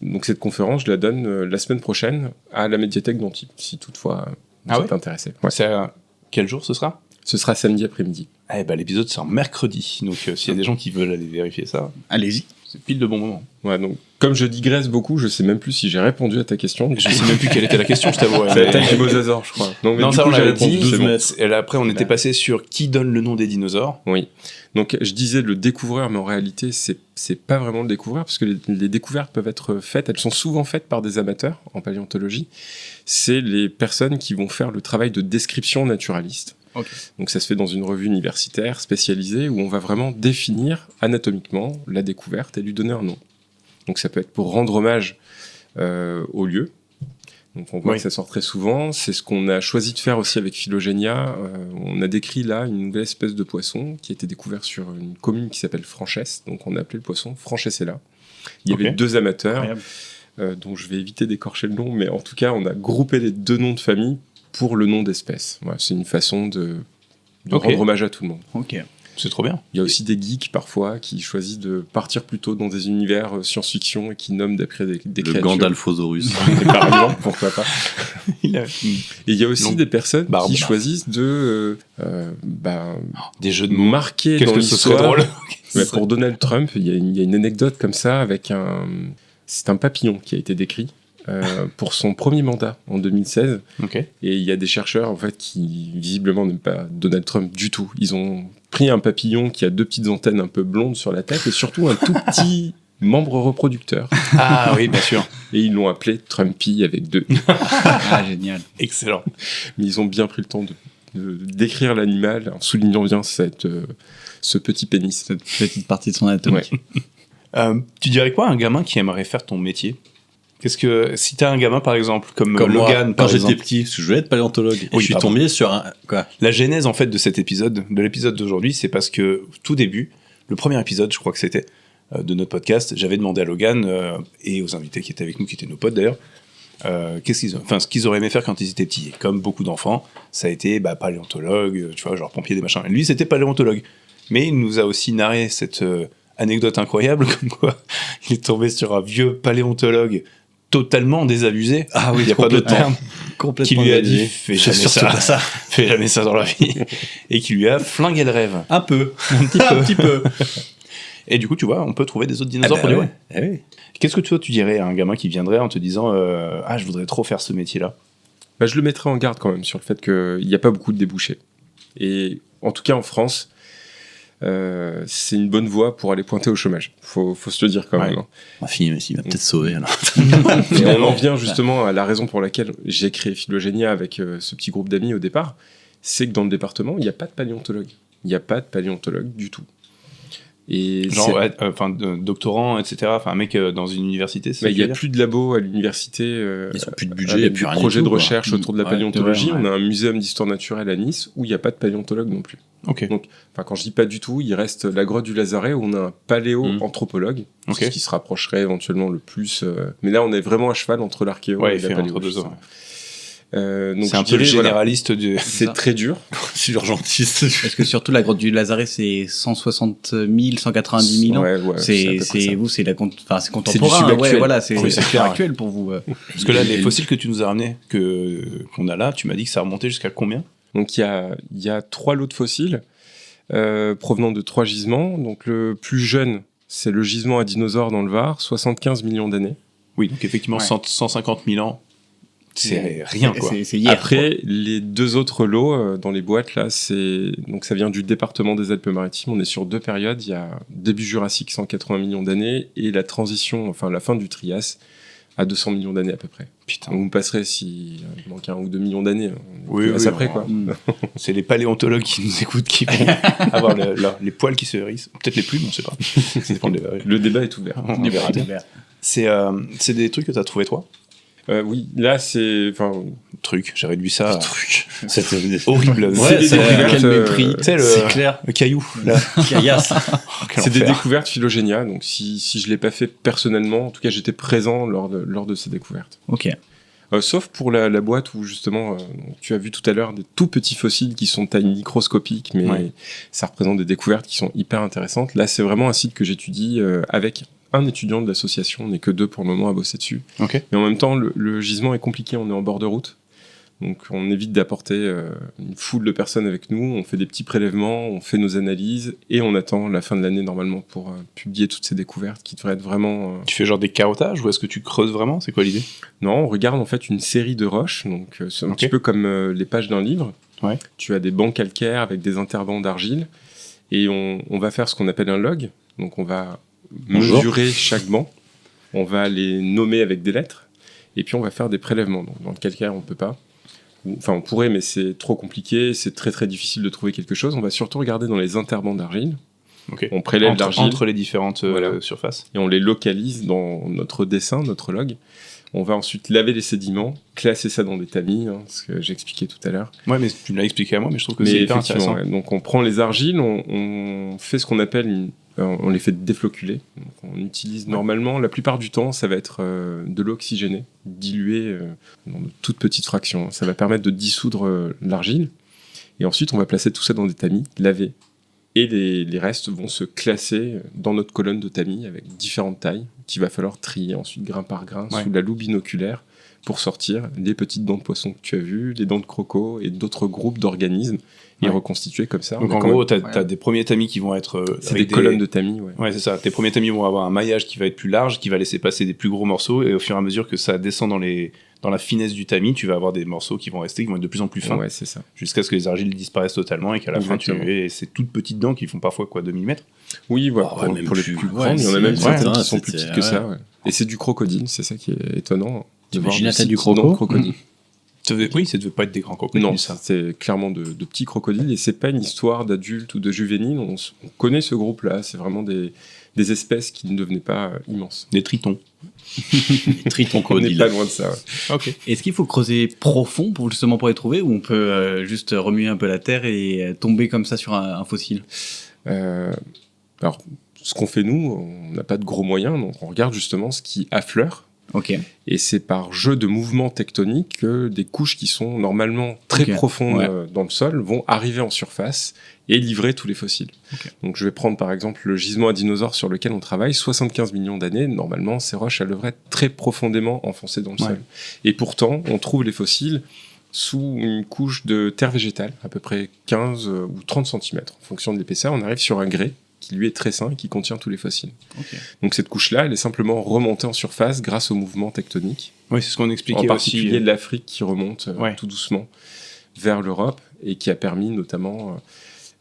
donc cette conférence, je la donne la semaine prochaine à la médiathèque d'Antibes, si toutefois vous êtes intéressé. Ouais. C'est quel jour ce sera ? Ce sera samedi après-midi. L'épisode sort mercredi, donc s'il y a des gens qui veulent aller vérifier ça, allez-y. C'est pile de bon moment. Ouais, donc comme je digresse beaucoup, je sais même plus si j'ai répondu à ta question. Je sais même plus quelle était la question, je t'avoue. C'est la taille du mosasaure, je crois. Non, ça on l'avait dit. Et après, on était passé sur qui donne le nom des dinosaures. Oui. Donc je disais le découvreur, mais en réalité, c'est pas vraiment le découvreur, parce que les découvertes peuvent être faites, elles sont souvent faites par des amateurs en paléontologie. C'est les personnes qui vont faire le travail de description naturaliste. Okay. Donc ça se fait dans une revue universitaire spécialisée où on va vraiment définir anatomiquement la découverte et lui donner un nom. Donc ça peut être pour rendre hommage au lieu. Donc on voit que ça sort très souvent. C'est ce qu'on a choisi de faire aussi avec Phylogénia. On a décrit là une nouvelle espèce de poisson qui a été découvert sur une commune qui s'appelle Franchesse. Donc on a appelé le poisson Franchessella. Il y avait 2 amateurs dont je vais éviter d'écorcher le nom, mais en tout cas on a groupé les 2 noms de famille pour le nom d'espèce. Ouais, c'est une façon de rendre hommage à tout le monde. Ok. C'est trop bien. Il y a aussi des geeks parfois qui choisissent de partir plutôt dans des univers science-fiction et qui nomment d'après des créatures. Le Gandalfosaurus. Par exemple, pourquoi pas. Et il y a aussi des personnes qui choisissent de des jeux de mots marquer dans l'histoire. Pour Donald Trump, il y a une anecdote comme ça avec c'est un papillon qui a été décrit. pour son premier mandat en 2016. Ok. Et il y a des chercheurs en fait qui visiblement n'aiment pas Donald Trump du tout. Ils ont pris un papillon qui a 2 petites antennes un peu blondes sur la tête et surtout un tout petit membre reproducteur. Ah oui, bien sûr. Et ils l'ont appelé Trumpy avec 2. Ah, génial. Excellent. Mais ils ont bien pris le temps de décrire l'animal en soulignant bien ce petit pénis. Cette petite partie de son anatomie. Ouais. Tu dirais quoi à un gamin qui aimerait faire ton métier ? Qu'est-ce que si t'as un gamin par exemple comme Comme moi, Logan quand par j'étais exemple, petit, parce que je voulais être paléontologue. Et Oui, je suis pardon. tombé sur un... Quoi ? La genèse en fait de cet épisode, de l'épisode d'aujourd'hui, c'est parce que tout début, le premier épisode, je crois que c'était de notre podcast, j'avais demandé à Logan et aux invités qui étaient avec nous, qui étaient nos potes d'ailleurs, ce qu'ils auraient aimé faire quand ils étaient petits. Et comme beaucoup d'enfants, ça a été paléontologue, tu vois, genre pompier des machins. Et lui, c'était paléontologue. Mais il nous a aussi narré cette anecdote incroyable, comme quoi il est tombé sur un vieux paléontologue totalement désabusé. Ah oui, il n'y a pas d'autre terme. Complètement Qui lui a dit désabusé. fais C'est jamais surtout ça, pas ça. fais jamais ça dans la vie, et qui lui a flingué le rêve. Un peu. Un petit peu. Un petit peu. Et du coup, tu vois, on peut trouver des autres dinosaures pour lui. Qu'est-ce que toi tu dirais à un gamin qui viendrait en te disant je voudrais trop faire ce métier-là ? Je le mettrais en garde quand même sur le fait qu'il n'y a pas beaucoup de débouchés. Et en tout cas en France, c'est une bonne voie pour aller pointer au chômage. Faut se le dire quand même. Hein. Ma fille, mais il va peut-être sauver alors. Et on en vient justement à la raison pour laquelle j'ai créé Phylogénia avec ce petit groupe d'amis au départ, c'est que dans le département, il n'y a pas de paléontologue. Il n'y a pas de paléontologue du tout. Et genre, doctorant, etc. Enfin, un mec dans une université, c'est il n'y a plus de labo à l'université. Ils n'ont plus de budget, avec plus des rien projets du de tout, recherche quoi. autour de la Ouais, paléontologie. c'est vrai, On a un muséum d'histoire naturelle à Nice où il n'y a pas de paléontologue non plus. Ok. Donc, quand je dis pas du tout, il reste la grotte du Lazaret où on a un paléo-anthropologue, ce qui se rapprocherait éventuellement le plus. Mais là, on est vraiment à cheval entre l'archéo et la paléologie. Donc c'est un peu le généraliste du... C'est très dur. C'est l'urgentiste. Parce que surtout la grotte du Lazaret, c'est 160 000, 190 000 ans. Ouais, c'est c'est contemporain. du Ouais, voilà, c'est clair, actuel pour vous. Parce que là, les fossiles que tu nous as ramenés, qu'on a là, tu m'as dit que ça remontait jusqu'à combien ? Donc il y a 3 lots de fossiles provenant de 3 gisements. Donc le plus jeune, c'est le gisement à dinosaures dans le Var, 75 millions d'années. Oui, donc effectivement 150 000 ans. C'est rien, quoi. C'est hier. Après, les 2 autres lots dans les boîtes, là, donc ça vient du département des Alpes-Maritimes. On est sur 2 périodes. Il y a début Jurassique, 180 millions d'années, et la transition, enfin la fin du Trias, à 200 millions d'années à peu près. Putain. Donc vous me passerez s'il manque 1 ou 2 millions d'années. Oui, après, quoi. C'est les paléontologues qui nous écoutent qui vont avoir les poils qui se hérissent. Peut-être les plumes, on sait pas. Ça dépend Le débat est ouvert. On verra bien. C'est des trucs que tu as trouvé toi ? Oui, là c'est... J'ai réduit ça. C'était horrible. Ouais, c'est quel mépris. C'est clair. Le caillou. Là. Caillasse. C'est des découvertes Phylogénia, donc si je l'ai pas fait personnellement, en tout cas j'étais présent lors de ces découvertes. Ok. Sauf pour la boîte où justement, tu as vu tout à l'heure des tout petits fossiles qui sont de taille microscopique, mais ça représente des découvertes qui sont hyper intéressantes. Là c'est vraiment un site que j'étudie avec un étudiant de l'association, on n'est que 2 pour le moment à bosser dessus. Okay. Mais en même temps, le gisement est compliqué, on est en bord de route. Donc on évite d'apporter une foule de personnes avec nous, on fait des petits prélèvements, on fait nos analyses, et on attend la fin de l'année normalement pour publier toutes ces découvertes qui devraient être vraiment... Tu fais genre des carottages, ou est-ce que tu creuses vraiment ? C'est quoi l'idée ? Non, on regarde en fait une série de roches, donc c'est un petit peu comme les pages d'un livre. Ouais. Tu as des bancs calcaires avec des interbancs d'argile, et on va faire ce qu'on appelle un log, donc on va mesurer chaque banc, on va les nommer avec des lettres, et puis on va faire des prélèvements. Donc, dans le calcaire, on peut pas. Enfin, on pourrait, mais c'est trop compliqué, c'est très très difficile de trouver quelque chose. On va surtout regarder dans les interbancs d'argile. Okay. On prélève l'argile entre les différentes surfaces. Et on les localise dans notre dessin, notre log. On va ensuite laver les sédiments, classer ça dans des tamis, ce que j'expliquais tout à l'heure. Ouais, mais tu me l'as expliqué à moi, mais je trouve que c'est hyper intéressant. Ouais. Donc on prend les argiles, on fait ce qu'on appelle on les fait défloculer. Donc on utilise normalement, la plupart du temps, ça va être de l'eau oxygénée, diluée dans de toutes petites fractions. Ça va permettre de dissoudre l'argile. Et ensuite, on va placer tout ça dans des tamis, laver. Et les restes vont se classer dans notre colonne de tamis avec différentes tailles qu'il va falloir trier ensuite grain par grain sous la loupe binoculaire pour sortir les petites dents de poisson que tu as vues, les dents de croco et d'autres groupes d'organismes et reconstituer comme ça. Donc en gros, t'as des premiers tamis qui vont être... c'est des colonnes de tamis, Ouais, c'est ça. Tes premiers tamis vont avoir un maillage qui va être plus large, qui va laisser passer des plus gros morceaux, et au fur et à mesure que ça descend dans la finesse du tamis, tu vas avoir des morceaux qui vont rester, qui vont être de plus en plus fins. Ouais, c'est ça. Jusqu'à ce que les argiles disparaissent totalement et qu'à la fin, tu aies ces toutes petites dents qui font parfois 2 mm. Oui, voilà. Pour les plus grandes, il y en a même certaines qui sont plus petites que ça. Ouais. Et c'est du crocodile, c'est ça qui est étonnant. T'imagines la taille du crocodile. Oui, ça devait pas être des grands crocodiles. Non, ça. C'est clairement de petits crocodiles et c'est pas une histoire d'adultes ou de juvéniles. On connaît ce groupe-là. C'est vraiment des espèces qui ne devenaient pas immenses. Des tritons. Des tritons crocodiles. On n'est pas loin de ça. Ouais. Ok. Est-ce qu'il faut creuser profond pour les trouver ou on peut juste remuer un peu la terre et tomber comme ça sur un fossile Alors, ce qu'on fait nous, on n'a pas de gros moyens, donc on regarde justement ce qui affleure. Ok. Et c'est par jeu de mouvements tectoniques que des couches qui sont normalement très profondes dans le sol vont arriver en surface et livrer tous les fossiles. Okay. Donc je vais prendre par exemple le gisement à dinosaures sur lequel on travaille, 75 millions d'années, normalement ces roches elles devraient être très profondément enfoncées dans le sol. Et pourtant, on trouve les fossiles sous une couche de terre végétale, à peu près 15 ou 30 cm. En fonction de l'épaisseur, on arrive sur un grès qui lui est très fin et qui contient tous les fossiles. Okay. Donc cette couche-là, elle est simplement remontée en surface grâce au mouvement tectonique. Oui, c'est ce qu'on expliquait aussi. En particulier l'Afrique qui remonte tout doucement vers l'Europe et qui a permis notamment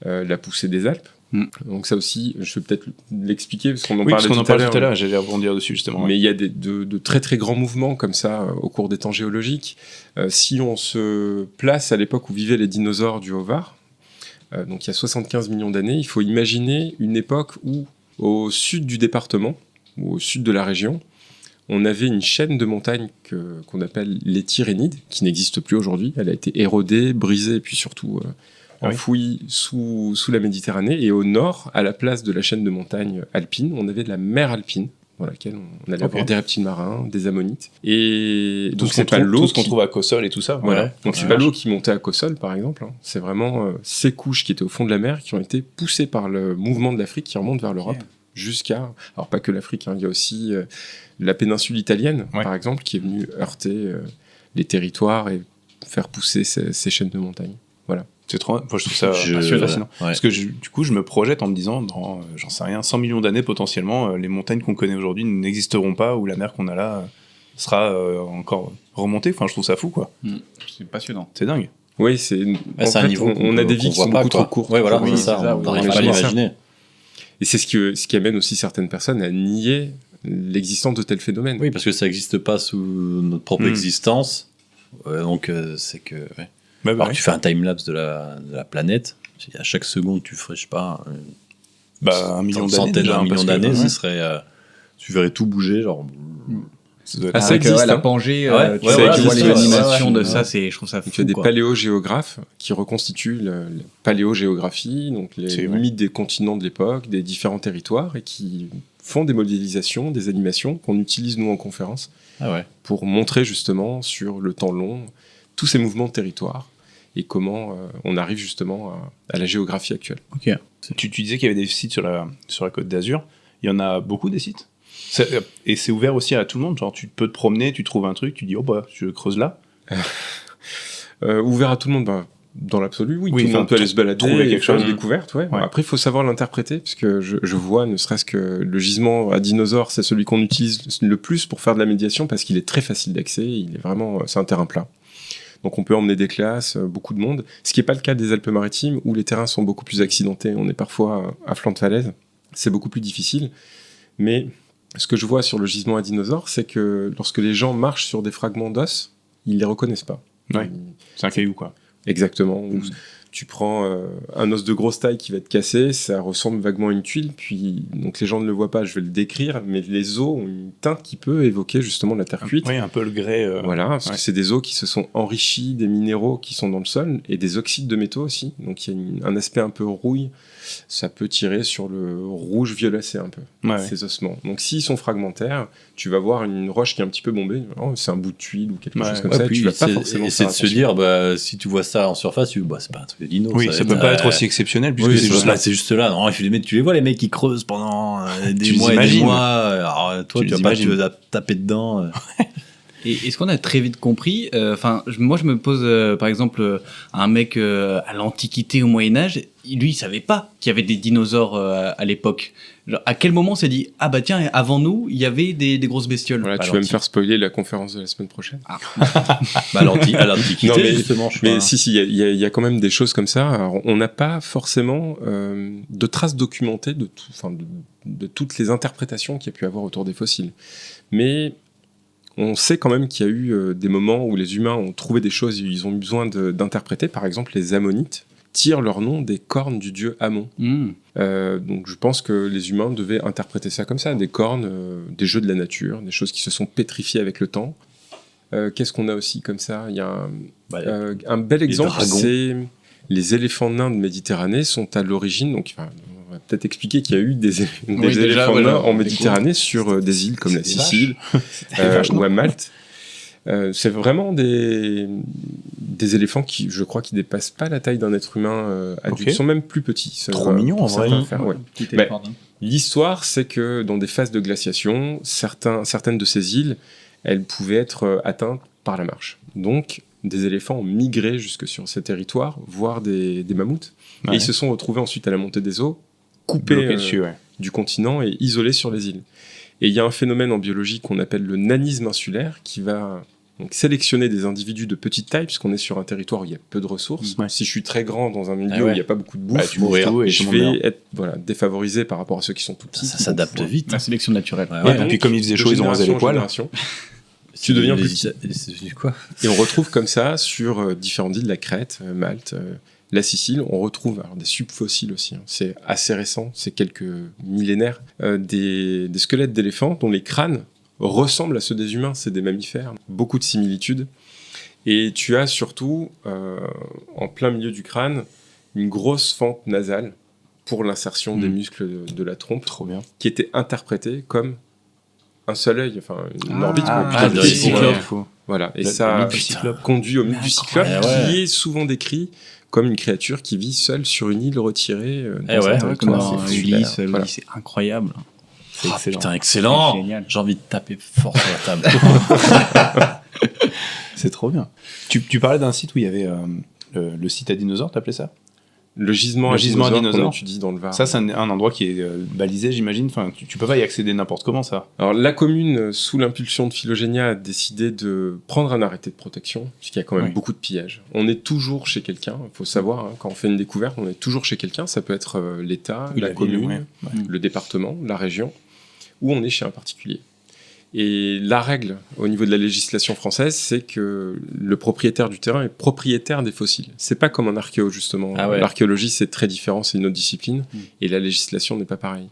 la poussée des Alpes. Donc ça aussi, je vais peut-être l'expliquer parce qu'on en parlait tout à l'heure. J'allais rebondir dessus justement. Mais il y a de très très grands mouvements comme ça au cours des temps géologiques. Si on se place à l'époque où vivaient les dinosaures du Haut-Var, donc il y a 75 millions d'années, il faut imaginer une époque où, au sud du département, ou au sud de la région, on avait une chaîne de montagnes qu'on appelle les Tyrénides, qui n'existe plus aujourd'hui. Elle a été érodée, brisée, et puis surtout enfouie sous la Méditerranée. Et au nord, à la place de la chaîne de montagnes alpine, on avait de la mer alpine, dans laquelle on allait avoir des reptiles marins, des ammonites. Et donc c'est pas l'eau tout ce qu'on trouve à Cossol et tout ça. Voilà. Donc c'est pas l'eau qui montait à Cossol par exemple. Hein. C'est vraiment ces couches qui étaient au fond de la mer qui ont été poussées par le mouvement de l'Afrique qui remonte vers l'Europe jusqu'à. Alors pas que l'Afrique. Hein. Il y a aussi la péninsule italienne par exemple qui est venue heurter les territoires et faire pousser ces chaînes de montagnes. Voilà. C'est trop. Moi, je trouve ça fascinant. Parce que du coup, je me projette en me disant, dans, j'en sais rien, 100 millions d'années potentiellement, les montagnes qu'on connaît aujourd'hui n'existeront pas, ou la mer qu'on a là sera encore remontée. Enfin, je trouve ça fou, quoi. C'est passionnant. C'est dingue. Oui, c'est un niveau. On a des vies qui sont beaucoup trop courtes. Ouais, voilà, c'est ça. On n'arrive pas à l'imaginer. Et c'est ce qui amène aussi certaines personnes à nier l'existence de tels phénomènes. Oui, parce que ça n'existe pas sous notre propre existence. Donc, c'est que. Ouais. Alors tu fais un timelapse de la planète, à chaque seconde tu ferais, je sais pas, un million d'années, centaine, un million d'années, ce serait, tu verrais tout bouger, genre. Ça existe, la Pangée, tu vois les animations de ça, je trouve ça fou. Tu as des paléogéographes qui reconstituent la paléogéographie, donc les limites des continents de l'époque, des différents territoires, et qui font des modélisations, des animations qu'on utilise nous en conférence pour montrer justement sur le temps long tous ces mouvements de territoire et comment on arrive justement à la géographie actuelle. Ok. Tu disais qu'il y avait des sites sur la Côte d'Azur. Il y en a beaucoup des sites. Et c'est ouvert aussi à tout le monde. Genre tu peux te promener, tu trouves un truc, tu dis je creuse là. Ouvert à tout le monde, dans l'absolu, oui. Tout le monde peut aller se balader, quelque chose, découverte. Ouais. Après, il faut savoir l'interpréter, parce que je vois, ne serait-ce que le gisement à dinosaures, c'est celui qu'on utilise le plus pour faire de la médiation, parce qu'il est très facile d'accès. Il est vraiment, c'est un terrain plat. Donc on peut emmener des classes, beaucoup de monde, ce qui n'est pas le cas des Alpes-Maritimes, où les terrains sont beaucoup plus accidentés, on est parfois à flanc de falaise, c'est beaucoup plus difficile, mais ce que je vois sur le gisement à dinosaures, c'est que lorsque les gens marchent sur des fragments d'os, ils ne les reconnaissent pas. Ouais. C'est un caillou, quoi. Exactement. Tu prends un os de grosse taille qui va être cassé, ça ressemble vaguement à une tuile, puis donc les gens ne le voient pas, je vais le décrire, mais les os ont une teinte qui peut évoquer justement la terre cuite. Oui, un peu le grès. Voilà, parce que c'est des os qui se sont enrichis des minéraux qui sont dans le sol, et des oxydes de métaux aussi, donc il y a un aspect un peu rouille, ça peut tirer sur le rouge violacé un peu, ces ossements. Donc s'ils sont fragmentaires, tu vas voir une roche qui est un petit peu bombée, c'est un bout de tuile ou quelque chose comme ça, puis tu vas pas forcément c'est de se dire, si tu vois ça en surface, c'est pas un truc de dino. Oui, ça peut pas être aussi exceptionnel, puisque c'est juste là. Non, tu les vois, les mecs qui creusent pendant des mois et des mois. Alors toi, tu vas pas te taper dedans. Et est-ce qu'on a très vite compris, moi je me pose par exemple un mec à l'Antiquité, au Moyen-Âge, lui il savait pas qu'il y avait des dinosaures à l'époque. Genre, à quel moment on s'est dit ah bah tiens, avant nous il y avait des grosses bestioles. Voilà, tu vas me faire spoiler la conférence de la semaine prochaine. Bah, à l'Antiquité, non, mais, justement, je mais crois. si, il y a quand même des choses comme ça. Alors, on n'a pas forcément de traces documentées de toutes les interprétations qu'il y a pu avoir autour des fossiles. Mais on sait quand même qu'il y a eu des moments où les humains ont trouvé des choses et ils ont eu besoin d'interpréter. Par exemple, les Ammonites tirent leur nom des cornes du dieu Ammon. Donc je pense que les humains devaient interpréter ça comme ça, des cornes, des jeux de la nature, des choses qui se sont pétrifiées avec le temps. Qu'est-ce qu'on a aussi comme ça ? Il y a un bel exemple, c'est les éléphants nains de Méditerranée sont à l'origine, donc on va peut-être expliquer qu'il y a eu des éléphants nains en Méditerranée sur des îles comme la Sicile ou à Malte. C'est vraiment des éléphants qui, je crois, qui dépassent pas la taille d'un être humain adulte. Ils sont même plus petits. Trop mignons en vrai. L'histoire, c'est que dans des phases de glaciation, certaines de ces îles, elles pouvaient être atteintes par la marche. Donc, des éléphants ont migré jusque sur ces territoires, voire des mammouths. Ouais. Et ils se sont retrouvés ensuite à la montée des eaux, coupés du continent et isolés sur les îles. Et il y a un phénomène en biologie qu'on appelle le nanisme insulaire qui va donc sélectionner des individus de petite taille, puisqu'on est sur un territoire où il y a peu de ressources. Si je suis très grand dans un milieu où il n'y a pas beaucoup de bouffe, je vais être défavorisé par rapport à ceux qui sont tout petits. Ça s'adapte vite. La sélection naturelle. Et puis comme il faisait chaud, ils ont rasé les poils. Tu deviens plus petit. Quoi. Et on retrouve comme ça sur différentes îles, la Crète, Malte, la Sicile, on retrouve des subfossiles aussi. C'est assez récent, c'est quelques millénaires, des squelettes d'éléphants dont les crânes ressemblent à ceux des humains, c'est des mammifères, beaucoup de similitudes. Et tu as surtout, en plein milieu du crâne, une grosse fente nasale pour l'insertion des muscles de la trompe, qui était interprétée comme un seul œil, enfin une orbite du cyclope. Voilà, et ça conduit au mythe du cyclope, qui est souvent décrit comme une créature qui vit seule sur une île retirée. Comme dans Ulysse, c'est incroyable. C'est excellent. Putain, excellent. J'ai envie de taper fort sur la table. C'est trop bien. Tu parlais d'un site où il y avait le site à dinosaures, t'appelais ça ? Le gisement à dinosaures qu'on étudie dans le Var. Ça, c'est un endroit qui est balisé, j'imagine. Enfin, tu peux pas y accéder n'importe comment, ça. Alors, la commune, sous l'impulsion de Philogénia, a décidé de prendre un arrêté de protection, puisqu'il y a quand même beaucoup de pillages. On est toujours chez quelqu'un. Il faut savoir, quand on fait une découverte, on est toujours chez quelqu'un. Ça peut être l'État, la commune, le département, la région, ou on est chez un particulier. Et la règle au niveau de la législation française, c'est que le propriétaire du terrain est propriétaire des fossiles. C'est pas comme en archéo, justement. L'archéologie, c'est très différent, c'est une autre discipline, et la législation n'est pas pareille.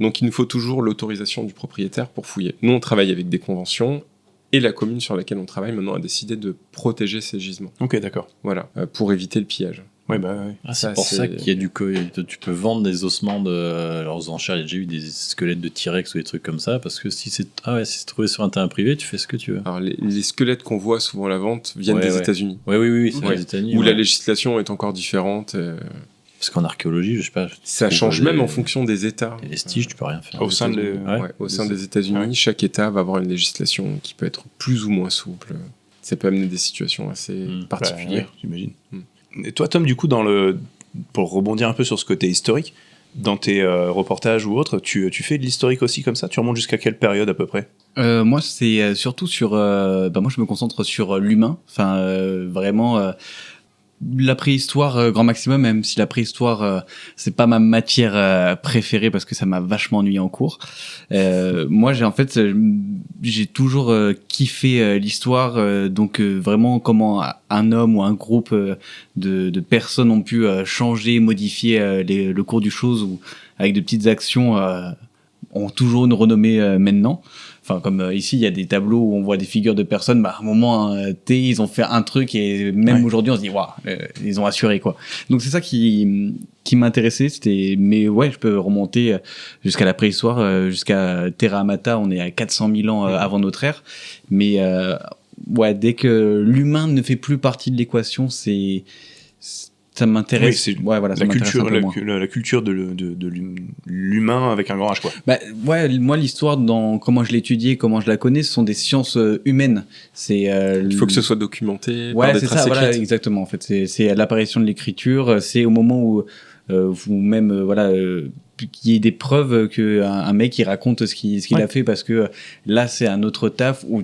Donc il nous faut toujours l'autorisation du propriétaire pour fouiller. Nous, on travaille avec des conventions, et la commune sur laquelle on travaille maintenant a décidé de protéger ces gisements. Ok, d'accord. Voilà, pour éviter le pillage. C'est pour ça qu'il y a tu peux vendre des ossements aux enchères. Il y a déjà eu des squelettes de T-Rex ou des trucs comme ça, parce que si c'est trouvé sur un terrain privé, tu fais ce que tu veux. Alors les squelettes qu'on voit souvent à la vente viennent des États-Unis. Oui, c'est les États-Unis. Où la législation est encore différente. Parce qu'en archéologie, je sais pas. Ça change même en fonction des États. Les vestiges, tu peux rien faire. Au sein des États-Unis, chaque État va avoir une législation qui peut être plus ou moins souple. Ça peut amener des situations assez particulières. J'imagine. Et toi, Tom, du coup, pour rebondir un peu sur ce côté historique, dans tes reportages ou autres, tu fais de l'historique aussi comme ça ? Tu remontes jusqu'à quelle période à peu près ? Moi, c'est surtout sur... moi, je me concentre sur l'humain. Enfin, vraiment... la préhistoire grand maximum, même si la préhistoire c'est pas ma matière préférée parce que ça m'a vachement ennuyé en cours. Moi j'ai toujours kiffé l'histoire, donc vraiment comment un homme ou un groupe de personnes ont pu changer, modifier le cours du chose, ou avec de petites actions ont toujours une renommée maintenant. Enfin, comme ici, il y a des tableaux où on voit des figures de personnes, à un moment ils ont fait un truc, et même aujourd'hui, on se dit, waouh, ils ont assuré, quoi. Donc, c'est ça qui m'intéressait, mais je peux remonter jusqu'à la préhistoire, jusqu'à Terra Amata, on est à 400 000 ans avant notre ère. Mais, dès que l'humain ne fait plus partie de l'équation, ça m'intéresse. Oui, c'est ouais, voilà, ça la m'intéresse culture, un peu moins. la culture de l'humain avec un grand H, quoi. Bah, ouais, moi, l'histoire, dans comment je l'étudie, comment je la connais, ce sont des sciences humaines. C'est, il faut que ce soit documenté. Ouais, par des c'est traces ça, voilà, écrites. exactement. En fait, c'est l'apparition de l'écriture, c'est au moment où vous même, qu'il y ait des preuves que un mec il raconte ce qu'il a fait, parce que là, c'est un autre taf où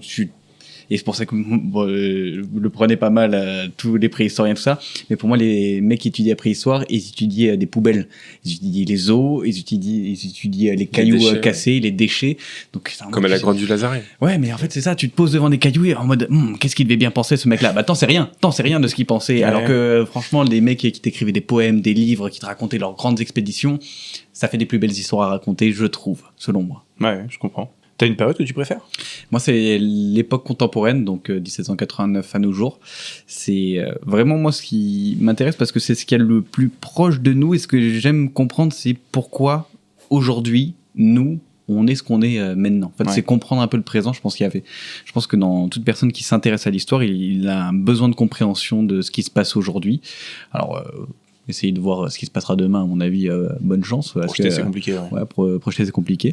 et c'est pour ça que vous le prenez pas mal, tous les préhistoriens, tout ça. Mais pour moi, les mecs qui étudient la préhistoire, ils étudient des poubelles. Ils étudient les os, ils étudient les cailloux déchets, cassés, les déchets. Donc, comme à la grotte du Lazaret. Ouais, mais en fait, c'est ça. Tu te poses devant des cailloux et en mode, qu'est-ce qu'il devait bien penser, ce mec-là? Bah, t'en sais rien de ce qu'il pensait. Ouais. Alors que, franchement, les mecs qui t'écrivaient des poèmes, des livres, qui te racontaient leurs grandes expéditions, ça fait des plus belles histoires à raconter, je trouve, selon moi. Ouais, je comprends. T'as une période que tu préfères? Moi, c'est l'époque contemporaine, donc 1789 à nos jours. C'est vraiment moi ce qui m'intéresse, parce que c'est ce qu'il y a le plus proche de nous, et ce que j'aime comprendre, c'est pourquoi aujourd'hui, nous, on est ce qu'on est maintenant. En fait, c'est comprendre un peu le présent. Je pense que dans toute personne qui s'intéresse à l'histoire, il a un besoin de compréhension de ce qui se passe aujourd'hui. Alors, essayer de voir ce qui se passera demain, à mon avis, bonne chance. Projeter, c'est compliqué. Ouais, projeter, c'est compliqué.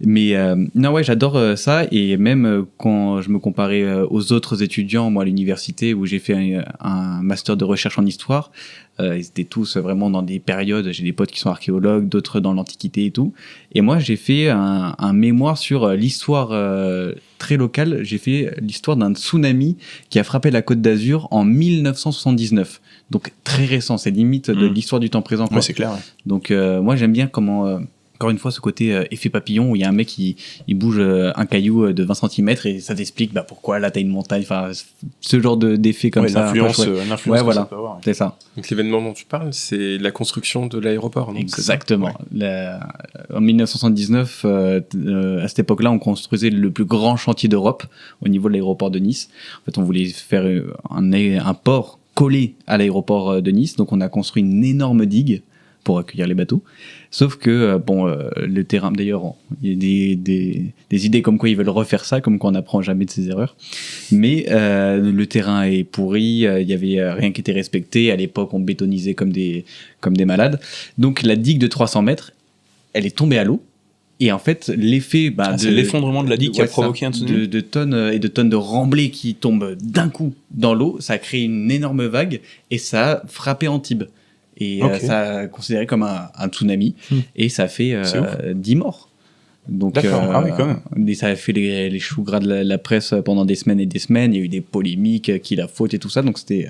Mais non, ouais, j'adore ça. Et même quand je me comparais aux autres étudiants, moi, à l'université, où j'ai fait un master de recherche en histoire, ils étaient tous vraiment dans des périodes. J'ai des potes qui sont archéologues, d'autres dans l'Antiquité et tout. Et moi, j'ai fait un mémoire sur l'histoire très locale. J'ai fait l'histoire d'un tsunami qui a frappé la Côte d'Azur en 1979. Donc très récent, c'est limite de l'histoire du temps présent, quoi. Ouais, c'est clair. Ouais. Donc moi j'aime bien comment, encore une fois, ce côté effet papillon, où il y a un mec qui bouge un caillou de 20 cm et ça t'explique pourquoi là t'as une montagne, enfin ce genre d'effet comme ça. L'influence ouais, voilà, ça peut avoir, ouais. C'est ça. Donc l'événement dont tu parles, c'est la construction de l'aéroport, non? Exactement. En 1979, à cette époque-là, on construisait le plus grand chantier d'Europe au niveau de l'aéroport de Nice. En fait, on voulait faire un port collé à l'aéroport de Nice, donc on a construit une énorme digue pour accueillir les bateaux. Sauf que, le terrain, d'ailleurs, il y a des idées comme quoi ils veulent refaire ça, comme quoi on n'apprend jamais de ses erreurs. Mais le terrain est pourri, il y avait rien qui était respecté. À l'époque, on bétonisait comme des malades. Donc la digue de 300 mètres, elle est tombée à l'eau. Et en fait, l'effet c'est l'effondrement de la digue qui a provoqué un tsunami. De tonnes et de tonnes de remblais qui tombent d'un coup dans l'eau, ça a créé une énorme vague et ça a frappé Antibes. Et ça a considéré comme un tsunami, et ça a fait 10 morts. Donc, d'accord, oui, quand même. Et ça a fait les choux gras de la presse pendant des semaines et des semaines. Il y a eu des polémiques, qui la faute et tout ça. Donc c'était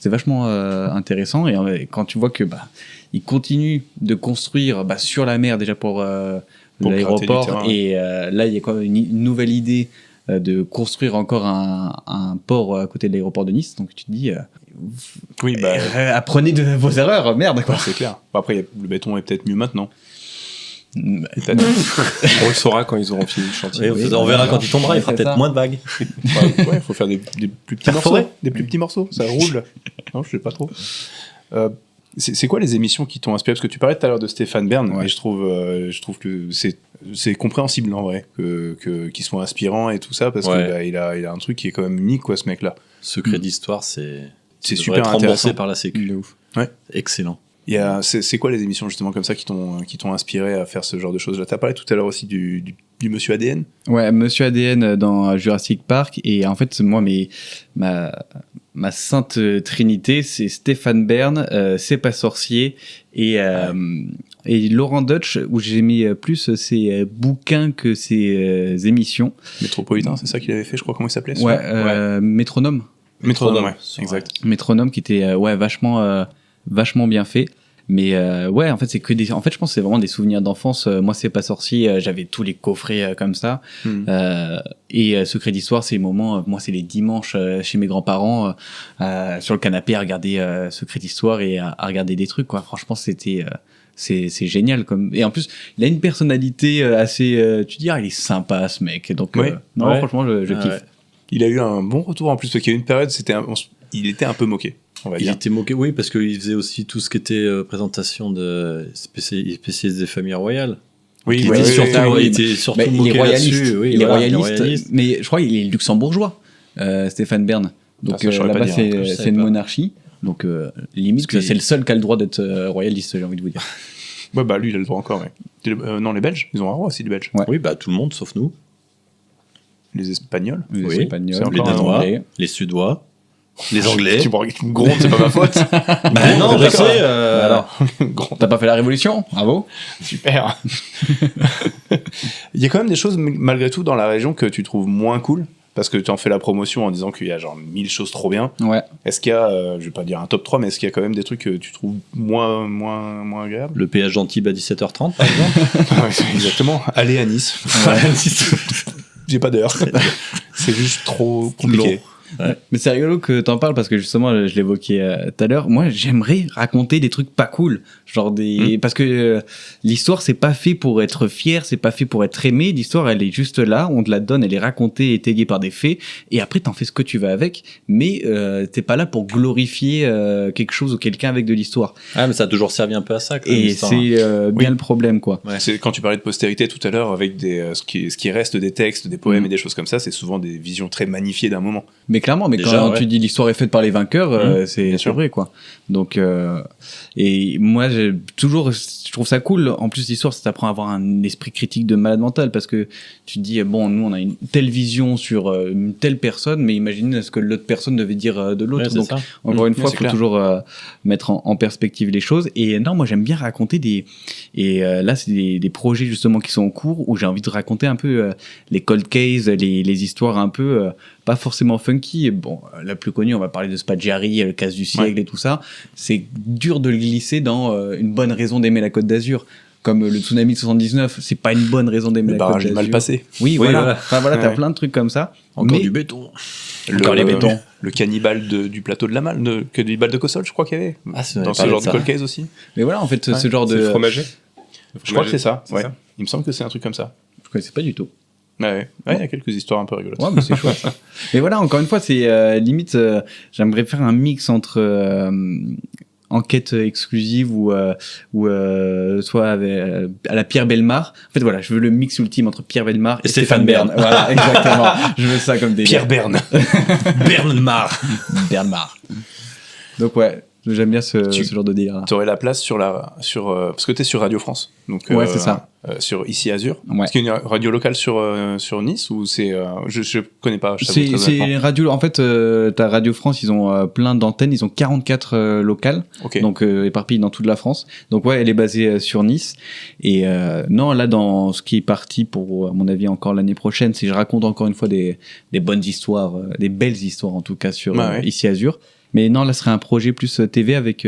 vachement intéressant. Et quand tu vois que ils continuent de construire sur la mer déjà pour l'aéroport, et là il y a quoi, une nouvelle idée de construire encore un port à côté de l'aéroport de Nice. Donc tu te dis, apprenez de vos erreurs, merde quoi. C'est clair. Après, le béton est peut-être mieux maintenant. On le saura quand ils auront fini le chantier. On verra quand il tombera, il fera peut-être moins de vagues. Il faut faire des plus petits morceaux. Des plus petits morceaux, ça roule. Non, je sais pas trop. C'est quoi les émissions qui t'ont inspiré? Parce que tu parlais tout à l'heure de Stéphane Bern, et je trouve que c'est compréhensible en vrai qu'ils soient inspirants et tout ça, parce que il a un truc qui est quand même unique, quoi, ce mec-là. Secret d'histoire, c'est super remboursé intéressant par la Sécu. Ouais. Excellent. C'est quoi les émissions justement comme ça qui t'ont inspiré à faire ce genre de choses là? T'as parlé tout à l'heure aussi du Monsieur ADN. Ouais, Monsieur ADN dans Jurassic Park, et en fait moi ma sainte trinité, c'est Stéphane Bern, C'est pas sorcier, et Laurent Deutsch, où j'ai mis plus ses bouquins que ses émissions. Métropolitain, c'est ça qu'il avait fait, je crois. Comment il s'appelait? Métronome. Métronome, ouais, exact. Métronome qui était vachement bien fait. Mais en fait c'est que en fait je pense que c'est vraiment des souvenirs d'enfance. Moi C'est pas sorcier, j'avais tous les coffrets comme ça. Et Secret d'histoire, c'est les moments, moi c'est les dimanches chez mes grands-parents sur le canapé à regarder Secret d'histoire et à regarder des trucs, quoi. Franchement c'était c'est génial comme, et en plus il a une personnalité assez tu dis il est sympa ce mec, donc franchement je kiffe. Il a eu un bon retour en plus, parce qu'il y a une période il était un peu moqué. Il était moqué, oui, parce qu'il faisait aussi tout ce qui était présentation de spécialistes des familles royales. Oui, il était surtout moqué là-dessus. Oui, il est royaliste, mais je crois qu'il est luxembourgeois, Stéphane Bern. Donc là-bas, c'est une monarchie. Donc, limite, c'est le seul qui a le droit d'être royaliste, j'ai envie de vous dire. Ouais, bah lui, il a le droit encore, ouais. Non, les Belges, ils ont un droit aussi, les Belges. Ouais. Oui, bah tout le monde, sauf nous. Les Espagnols. Les Espagnols, les Danois, les Suédois, les Anglais. Tu me grondes, c'est pas ma faute. Bah non, je sais. Alors, t'as pas fait la révolution? Bravo. Super. Il y a quand même des choses, malgré tout, dans la région que tu trouves moins cool. Parce que tu en fais la promotion en disant qu'il y a genre 1000 choses trop bien. Ouais. Est-ce qu'il y a, je vais pas dire un top 3, mais est-ce qu'il y a quand même des trucs que tu trouves moins agréables? Le péage d'Antibes à 17h30, par exemple. Ouais, exactement. Aller à Nice. J'ai pas d'heure. C'est juste trop compliqué. Ouais. Mais c'est rigolo que t'en parles parce que justement, je l'évoquais tout à l'heure. Moi, j'aimerais raconter des trucs pas cool, genre parce que l'histoire c'est pas fait pour être fier, c'est pas fait pour être aimé. L'histoire, elle est juste là, on te la donne, elle est racontée, étayée par des faits, et après t'en fais ce que tu veux avec. Mais t'es pas là pour glorifier quelque chose ou quelqu'un avec de l'histoire. Ah, mais ça a toujours servi un peu à ça. Et c'est bien le problème, quoi. Ouais. C'est quand tu parlais de postérité tout à l'heure, avec ce qui reste des textes, des poèmes et des choses comme ça, c'est souvent des visions très magnifiées d'un moment. Mais clairement, quand tu dis l'histoire est faite par les vainqueurs, c'est vrai, quoi. Donc, et moi, je trouve ça cool. En plus, l'histoire, ça t'apprend à avoir un esprit critique de malade mental, parce que tu te dis, bon, nous, on a une telle vision sur une telle personne, mais imagine ce que l'autre personne devait dire de l'autre. Ouais, donc, encore une fois, il faut toujours mettre en perspective les choses. Et non, moi, j'aime bien raconter là, c'est des projets, justement, qui sont en cours, où j'ai envie de raconter un peu les cold cases, les histoires un peu, pas forcément funky. Bon, la plus connue, on va parler de Spaggiari, le casse du siècle et tout ça. C'est dur de le glisser dans une bonne raison d'aimer la Côte d'Azur. Comme le tsunami de 79, c'est pas une bonne raison d'aimer la Côte d'Azur. Le barrage mal passé. Oui, voilà. Enfin, voilà, t'as plein de trucs comme ça. Encore du béton. Encore les bétons. Le cannibale du plateau de la Malle, cannibale de Cossol, je crois qu'il y avait. Dans ce genre de cold case aussi. Mais voilà, en fait, ce genre de. C'est le fromager. Je crois que c'est ça. Ouais. Il me semble que c'est un truc comme ça. Je connaissais pas du tout. Ouais, il y a quelques histoires un peu rigolotes. Ouais, mais c'est chouette. Mais voilà, encore une fois, c'est limite, j'aimerais faire un mix entre enquête exclusive ou soit à la Pierre Bellemare. En fait, voilà, je veux le mix ultime entre Pierre Bellemare et Stéphane Bern. Voilà, exactement. Je veux ça comme des Pierre Bern. Bernmar. Donc ouais. J'aime bien ce genre de délire. Tu aurais la place parce que tu es sur Radio France. Donc, ouais, c'est ça. Sur Ici Azur. Ouais. Est-ce qu'il y a une radio locale sur Nice ou c'est je connais pas. C'est radio. En fait, t'as Radio France, ils ont plein d'antennes. Ils ont 44 locales, donc éparpillées dans toute la France. Donc ouais, elle est basée sur Nice. Et non, là, dans ce qui est parti pour, à mon avis, encore l'année prochaine, c'est je raconte encore une fois des bonnes histoires, des belles histoires en tout cas sur Ici Azur. Mais non, là, ce serait un projet plus TV avec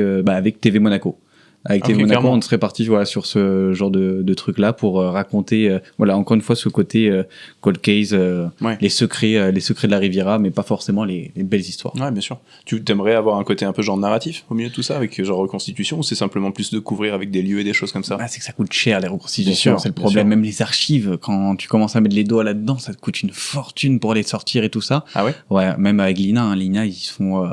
TV Monaco. Avec TV Monaco, on serait parti sur ce genre de truc-là pour raconter, encore une fois, ce côté cold case, les secrets de la Riviera, mais pas forcément les belles histoires. Ouais, bien sûr. Tu aimerais avoir un côté un peu genre narratif au milieu de tout ça, avec genre reconstitution, ou c'est simplement plus de couvrir avec des lieux et des choses comme ça? C'est que ça coûte cher, les reconstitutions, c'est le problème. Même les archives, quand tu commences à mettre les doigts là-dedans, ça te coûte une fortune pour les sortir et tout ça. Ah ouais? Ouais, même avec l'INA, ils se font,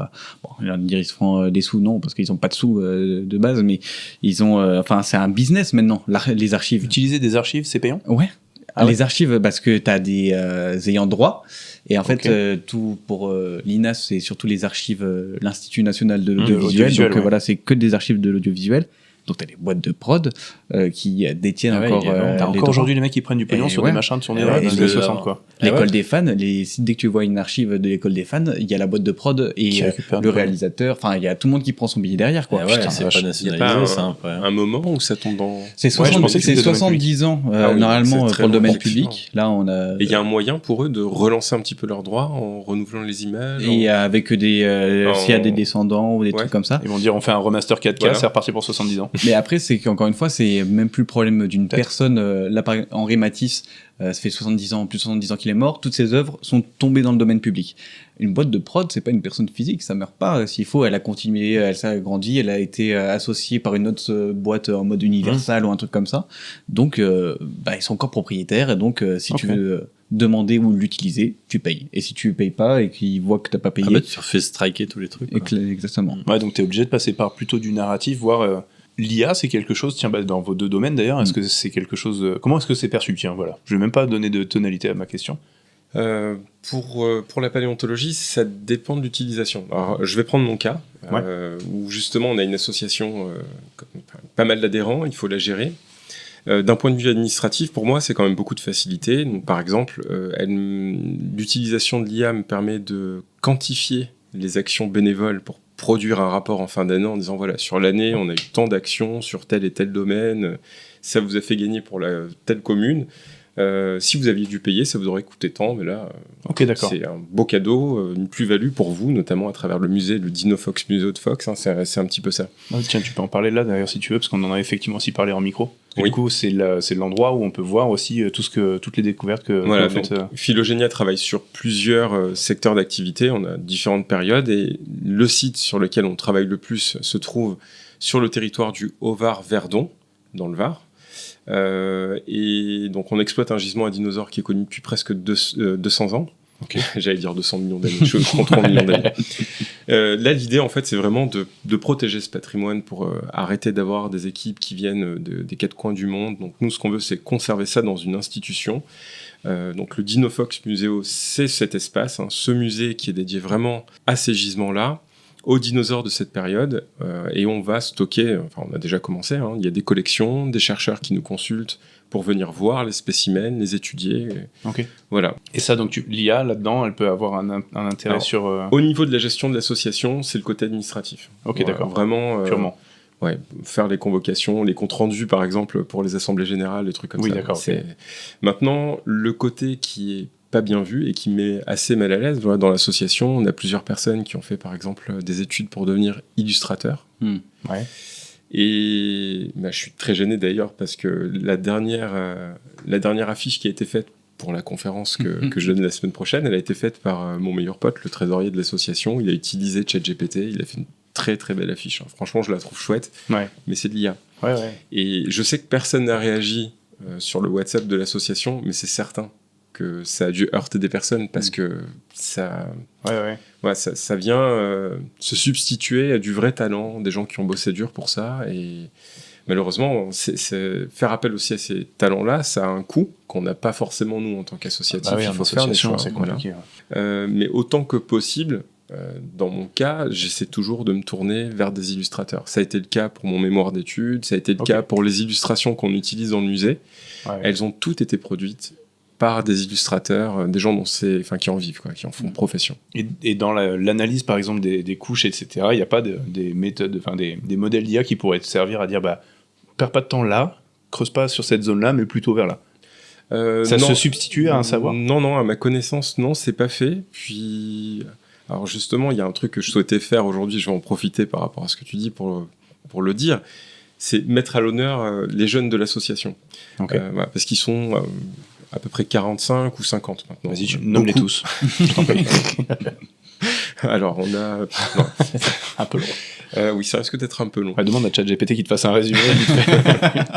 ils se font des sous, non, parce qu'ils ont pas de sous de base, mais ils ont, c'est un business maintenant, les archives. Utiliser des archives, c'est payant? Ouais. Les archives, parce que t'as des ayants droit, et en fait, tout pour l'INA, c'est surtout les archives, l'Institut National de l'Audiovisuel, donc voilà, c'est que des archives de l'audiovisuel. Donc t'as des boîtes de prod qui détiennent encore. T'as encore aujourd'hui les mecs qui prennent du pognon sur des machins de tournée dans les années 60 quoi. L'école des fans, dès que tu vois une archive de l'école des fans, il y a la boîte de prod et le réalisateur. Enfin, il y a tout le monde qui prend son billet derrière quoi. Putain, c'est pas nationalisé ça. Un moment où ça tombe dans. C'est 70 ans normalement pour le domaine public. Là on a. Et il y a un moyen pour eux de relancer un petit peu leurs droits en renouvelant les images. Et avec s'il y a des descendants ou des trucs comme ça. Ils vont dire on fait un remaster 4K, c'est reparti pour 70 ans. Mais après, c'est qu'encore une fois, c'est même plus le problème d'une personne. Là, par exemple, Henri Matisse, ça fait plus de 70 ans qu'il est mort. Toutes ses œuvres sont tombées dans le domaine public. Une boîte de prod, c'est pas une personne physique, ça meurt pas. S'il faut, elle a continué, elle s'est grandi, elle a été associée par une autre boîte en mode Universal ou un truc comme ça. Donc, ils sont encore propriétaires. Et donc, si tu veux demander ou l'utiliser, tu payes. Et si tu payes pas et qu'ils voient que t'as pas payé, tu fais striker tous les trucs. Exactement. Ouais, donc t'es obligé de passer par plutôt du narratif, voire l'IA, c'est quelque chose, dans vos deux domaines d'ailleurs, est-ce que c'est quelque chose... Comment est-ce que c'est perçu? Tiens, voilà. Je vais même pas donner de tonalité à ma question. Pour la paléontologie, ça dépend de l'utilisation. Alors, je vais prendre mon cas, où justement on a une association, pas mal d'adhérents, il faut la gérer. D'un point de vue administratif, pour moi, c'est quand même beaucoup de facilité. Donc, par exemple, l'utilisation de l'IA me permet de quantifier les actions bénévoles pour produire un rapport en fin d'année en disant, voilà, sur l'année, on a eu tant d'actions sur tel et tel domaine, ça vous a fait gagner pour telle commune. Si vous aviez dû payer, ça vous aurait coûté tant, mais là, c'est un beau cadeau, une plus-value pour vous, notamment à travers le musée, le Dinofox Museo de Fox, c'est un petit peu ça. Tiens, tu peux en parler là d'ailleurs si tu veux, parce qu'on en a effectivement aussi parlé en micro. Oui. Du coup, c'est l'endroit où on peut voir aussi toutes les découvertes que vous faites. Phylogénia travaille sur plusieurs secteurs d'activité, on a différentes périodes, et le site sur lequel on travaille le plus se trouve sur le territoire du Haut-Var-Verdon, dans le Var. Et donc on exploite un gisement à dinosaures qui est connu depuis presque 200 ans. J'allais dire 200 millions d'années, je prends 3 millions d'années. Là, l'idée, en fait, c'est vraiment de protéger ce patrimoine pour arrêter d'avoir des équipes qui viennent des quatre coins du monde. Donc nous, ce qu'on veut, c'est conserver ça dans une institution. Donc le Dinofox Museo, c'est cet espace, ce musée qui est dédié vraiment à ces gisements-là, aux dinosaures de cette période, et on va stocker, on a déjà commencé, il y a des collections, des chercheurs qui nous consultent pour venir voir les spécimens, les étudier. Voilà. Et ça, donc l'IA, là-dedans, elle peut avoir un intérêt. Alors, sur... Au niveau de la gestion de l'association, c'est le côté administratif. D'accord. Vraiment... Purement. Faire les convocations, les comptes rendus, par exemple, pour les assemblées générales, des trucs comme ça. D'accord. Maintenant, le côté qui est pas bien vu et qui me met assez mal à l'aise. Voilà, dans l'association, on a plusieurs personnes qui ont fait par exemple des études pour devenir illustrateurs. Et je suis très gêné d'ailleurs parce que la dernière affiche qui a été faite pour la conférence que je donne la semaine prochaine, elle a été faite par mon meilleur pote, le trésorier de l'association. Il a utilisé ChatGPT, il a fait une très très belle affiche. Franchement, je la trouve chouette, mais c'est de l'IA. Et je sais que personne n'a réagi sur le WhatsApp de l'association, mais c'est certain que ça a dû heurter des personnes parce que ça vient se substituer à du vrai talent, des gens qui ont bossé dur pour ça, et malheureusement faire appel aussi à ces talents-là, ça a un coût qu'on n'a pas forcément nous en tant qu'associatif. Il faut faire des choix, c'est compliqué. Mais autant que possible, dans mon cas, j'essaie toujours de me tourner vers des illustrateurs. Ça a été le cas pour mon mémoire d'études, ça a été le cas pour les illustrations qu'on utilise dans le musée. Elles ont toutes été produites par des illustrateurs, des gens qui en vivent, qui en font profession. Et dans l'analyse, par exemple, des couches, etc., il n'y a pas des méthodes, des modèles d'IA qui pourraient te servir à dire, perds pas de temps là, creuse pas sur cette zone-là, mais plutôt vers là. Ça se substitue à un savoir ? Non, à ma connaissance, non, c'est pas fait. Puis, alors justement, il y a un truc que je souhaitais faire aujourd'hui, je vais en profiter par rapport à ce que tu dis pour le dire, c'est mettre à l'honneur les jeunes de l'association. Parce qu'ils sont... à peu près 45 ou 50 maintenant. Vas-y, nomme-les tous. Je t'en prie. Alors, on a... Non. Un peu long. Oui, ça risque d'être un peu long. Demande à ChatGPT qui te fasse un résumé.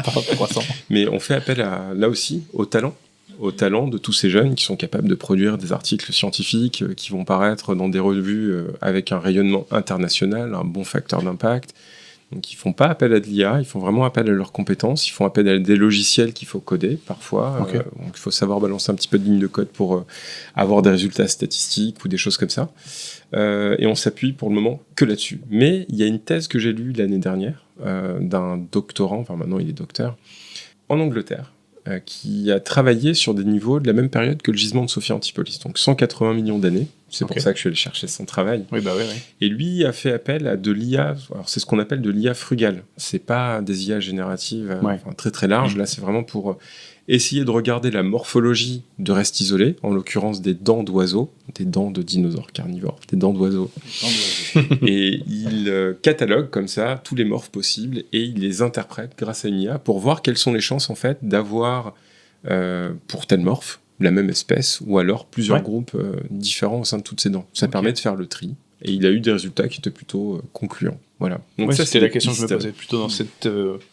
Par 300. Mais on fait appel là aussi au talent de tous ces jeunes qui sont capables de produire des articles scientifiques qui vont paraître dans des revues avec un rayonnement international, un bon facteur d'impact. Donc ils font pas appel à de l'IA, ils font vraiment appel à leurs compétences, ils font appel à des logiciels qu'il faut coder parfois, donc il faut savoir balancer un petit peu de lignes de code pour avoir des résultats statistiques ou des choses comme ça, et on s'appuie pour le moment que là-dessus. Mais il y a une thèse que j'ai lue l'année dernière d'un doctorant, maintenant il est docteur, en Angleterre, qui a travaillé sur des niveaux de la même période que le gisement de Sophia Antipolis, donc 180 millions d'années. C'est pour ça que je suis allé chercher son travail. Et lui a fait appel à de l'IA, alors c'est ce qu'on appelle de l'IA frugale. C'est pas des IA génératives très très larges, là c'est vraiment pour essayer de regarder la morphologie de restes isolés, en l'occurrence des dents d'oiseaux, des dents de dinosaures carnivores, des dents d'oiseaux. Et il catalogue comme ça tous les morphes possibles et il les interprète grâce à une IA pour voir quelles sont les chances en fait d'avoir pour tel morphe la même espèce ou alors plusieurs groupes différents au sein de toutes ces dents. Ça permet de faire le tri. Et il a eu des résultats qui étaient plutôt concluants. Voilà. Donc ça, c'était la question que je me posais, plutôt dans cette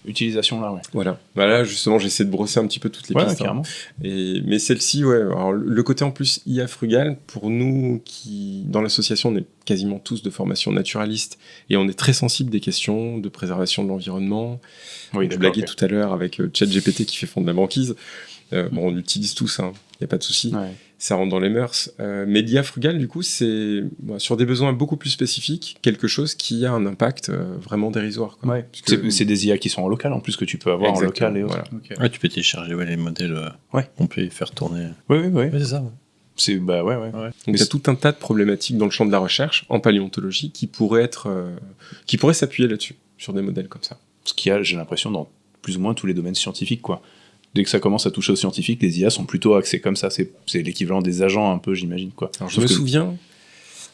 utilisation-là. Voilà. Là, justement, j'essaie de brosser un petit peu toutes les pistes. Carrément. Mais celle-ci, alors, le côté en plus IA frugale, pour nous qui, dans l'association, on est quasiment tous de formation naturaliste et on est très sensible des questions de préservation de l'environnement. Je blaguais tout à l'heure avec ChatGPT qui fait fondre la banquise. On l'utilise tous, il n'y a pas de souci. ça rentre dans les mœurs. Mais l'IA frugale, du coup, c'est sur des besoins beaucoup plus spécifiques, quelque chose qui a un impact vraiment dérisoire. Quoi. Ouais. C'est des IA qui sont en local en plus que tu peux avoir Exactement, en local et autres. voilà. Okay. Ouais, tu peux télécharger les modèles. On peut les faire tourner. Oui, c'est ça. Ouais. Donc il y a tout un tas de problématiques dans le champ de la recherche en paléontologie qui pourraient s'appuyer là-dessus, sur des modèles comme ça. Ce qu'il y a, j'ai l'impression, dans plus ou moins tous les domaines scientifiques, quoi. Dès que ça commence à toucher aux scientifiques, les IA sont plutôt axés comme ça. C'est l'équivalent des agents un peu, j'imagine, quoi. Alors, je me souviens,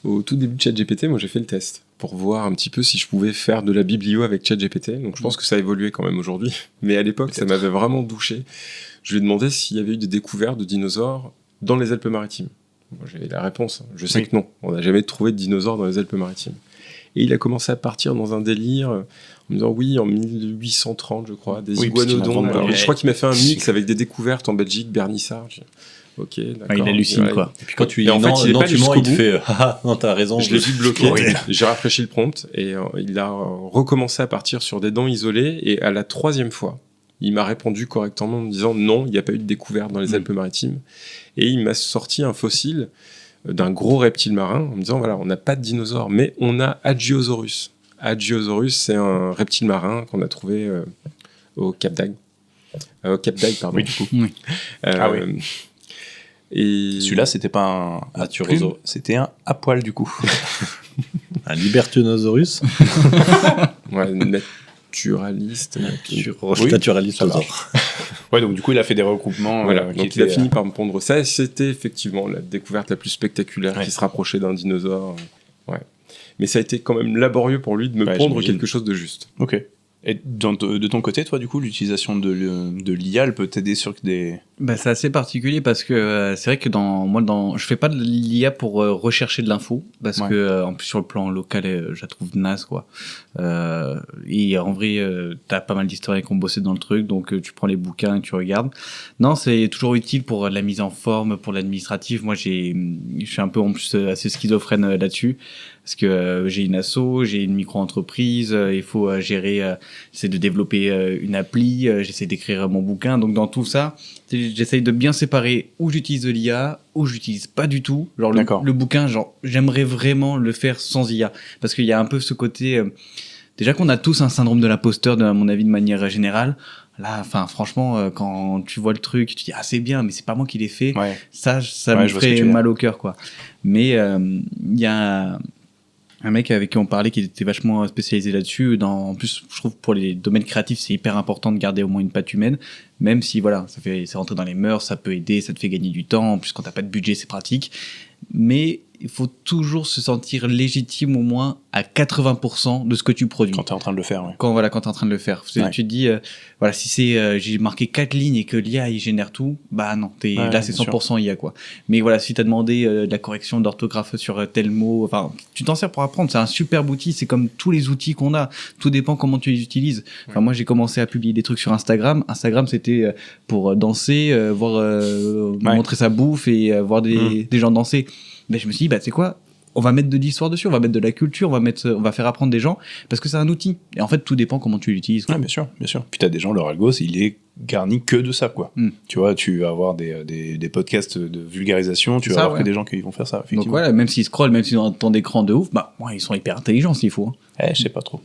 au tout début de ChatGPT, moi j'ai fait le test pour voir un petit peu si je pouvais faire de la biblio avec ChatGPT. Donc je pense que ça a évolué quand même aujourd'hui. Mais à l'époque, ça m'avait vraiment douché. Je lui ai demandé s'il y avait eu des découvertes de dinosaures dans les Alpes-Maritimes. Moi, j'avais la réponse. Je sais que non. On n'a jamais trouvé de dinosaures dans les Alpes-Maritimes. Et il a commencé à partir dans un délire en me disant oui, en 1830, je crois, des iguanodons. Je crois qu'il m'a fait un mix avec des découvertes en Belgique, Bernissard. Ok, d'accord. Il hallucine, quoi. Et puis quand tu lui dis non, il te fait non, t'as raison. Je l'ai vu bloquer. J'ai rafraîchi le prompt et il a recommencé à partir sur des dents isolées. Et à la 3e fois, il m'a répondu correctement en me disant non, il n'y a pas eu de découverte dans les Alpes-Maritimes. Et il m'a sorti un fossile d'un gros reptile marin en me disant voilà, on n'a pas de dinosaures, mais on a Agiosaurus. Agiosaurus, c'est un reptile marin qu'on a trouvé au Cap d'Agde. Cap d'Agde, pardon. Oui, du coup. Oui. Et celui-là, c'était pas un plume, c'était un à poil, du coup. Un Libertinosaurus. Ouais, naturaliste. Naturaliste. Ouais, donc du coup, il a fait des recoupements. Voilà, donc il a fini par me pondre ça, et c'était effectivement la découverte la plus spectaculaire qui se rapprochait d'un dinosaure. Ouais. Mais ça a été quand même laborieux pour lui de me pondre quelque chose de juste. Ok. Et de ton côté, toi, du coup, l'utilisation de l'IA, elle peut t'aider sur des... C'est assez particulier parce que c'est vrai que je fais pas de l'IA pour rechercher de l'info parce que en plus sur le plan local, je la trouve naze, quoi. Et en vrai, t'as pas mal d'historiens qui ont bossé dans le truc, donc tu prends les bouquins et tu regardes. Non, c'est toujours utile pour la mise en forme, pour l'administratif. Moi, je suis un peu en plus assez schizophrène là-dessus. Parce que j'ai une asso, j'ai une micro-entreprise, il faut gérer, j'essaie de développer une appli, j'essaie d'écrire mon bouquin. Donc dans tout ça, j'essaie de bien séparer où j'utilise de l'IA, où j'utilise pas du tout. Genre le bouquin, j'aimerais vraiment le faire sans IA. Parce qu'il y a un peu ce côté... déjà qu'on a tous un syndrome de l'imposteur, à mon avis, de manière générale. Là, enfin, franchement, quand tu vois le truc, tu dis c'est bien, mais c'est pas moi qui l'ai fait. Ouais. Ça me ferait mal au cœur, quoi. Mais il y a un mec avec qui on parlait qui était vachement spécialisé là-dessus. En plus, je trouve pour les domaines créatifs, c'est hyper important de garder au moins une patte humaine, même si voilà, c'est rentré dans les mœurs, ça peut aider, ça te fait gagner du temps. En plus, quand t'as pas de budget, c'est pratique. Mais il faut toujours se sentir légitime au moins à 80% de ce que tu produis. Quand t'es en train de le faire, ouais. Quand t'es en train de le faire. Ouais. Tu te dis, voilà, si c'est, j'ai marqué 4 lignes et que l'IA, il génère tout, bah non, là, c'est 100% sûr. IA, quoi. Mais voilà, si t'as demandé de la correction d'orthographe sur tel mot, enfin, tu t'en sers pour apprendre. C'est un superbe outil. C'est comme tous les outils qu'on a. Tout dépend comment tu les utilises. Enfin, moi, j'ai commencé à publier des trucs sur Instagram. Instagram, c'était pour danser, montrer sa bouffe et voir des gens danser. Mais je me suis dit, c'est quoi ? On va mettre de l'histoire dessus, on va mettre de la culture, on va faire apprendre des gens, parce que c'est un outil. Et en fait, tout dépend comment tu l'utilises. Ouais, bien sûr. Puis t'as des gens, leur algo, il est garni que de ça, quoi. Tu vois, tu vas avoir des podcasts de vulgarisation, tu vas avoir que des gens qui vont faire ça, effectivement. Donc voilà, même s'ils scrollent, même s'ils ont un temps d'écran de ouf, ils sont hyper intelligents s'il faut. Je sais pas trop.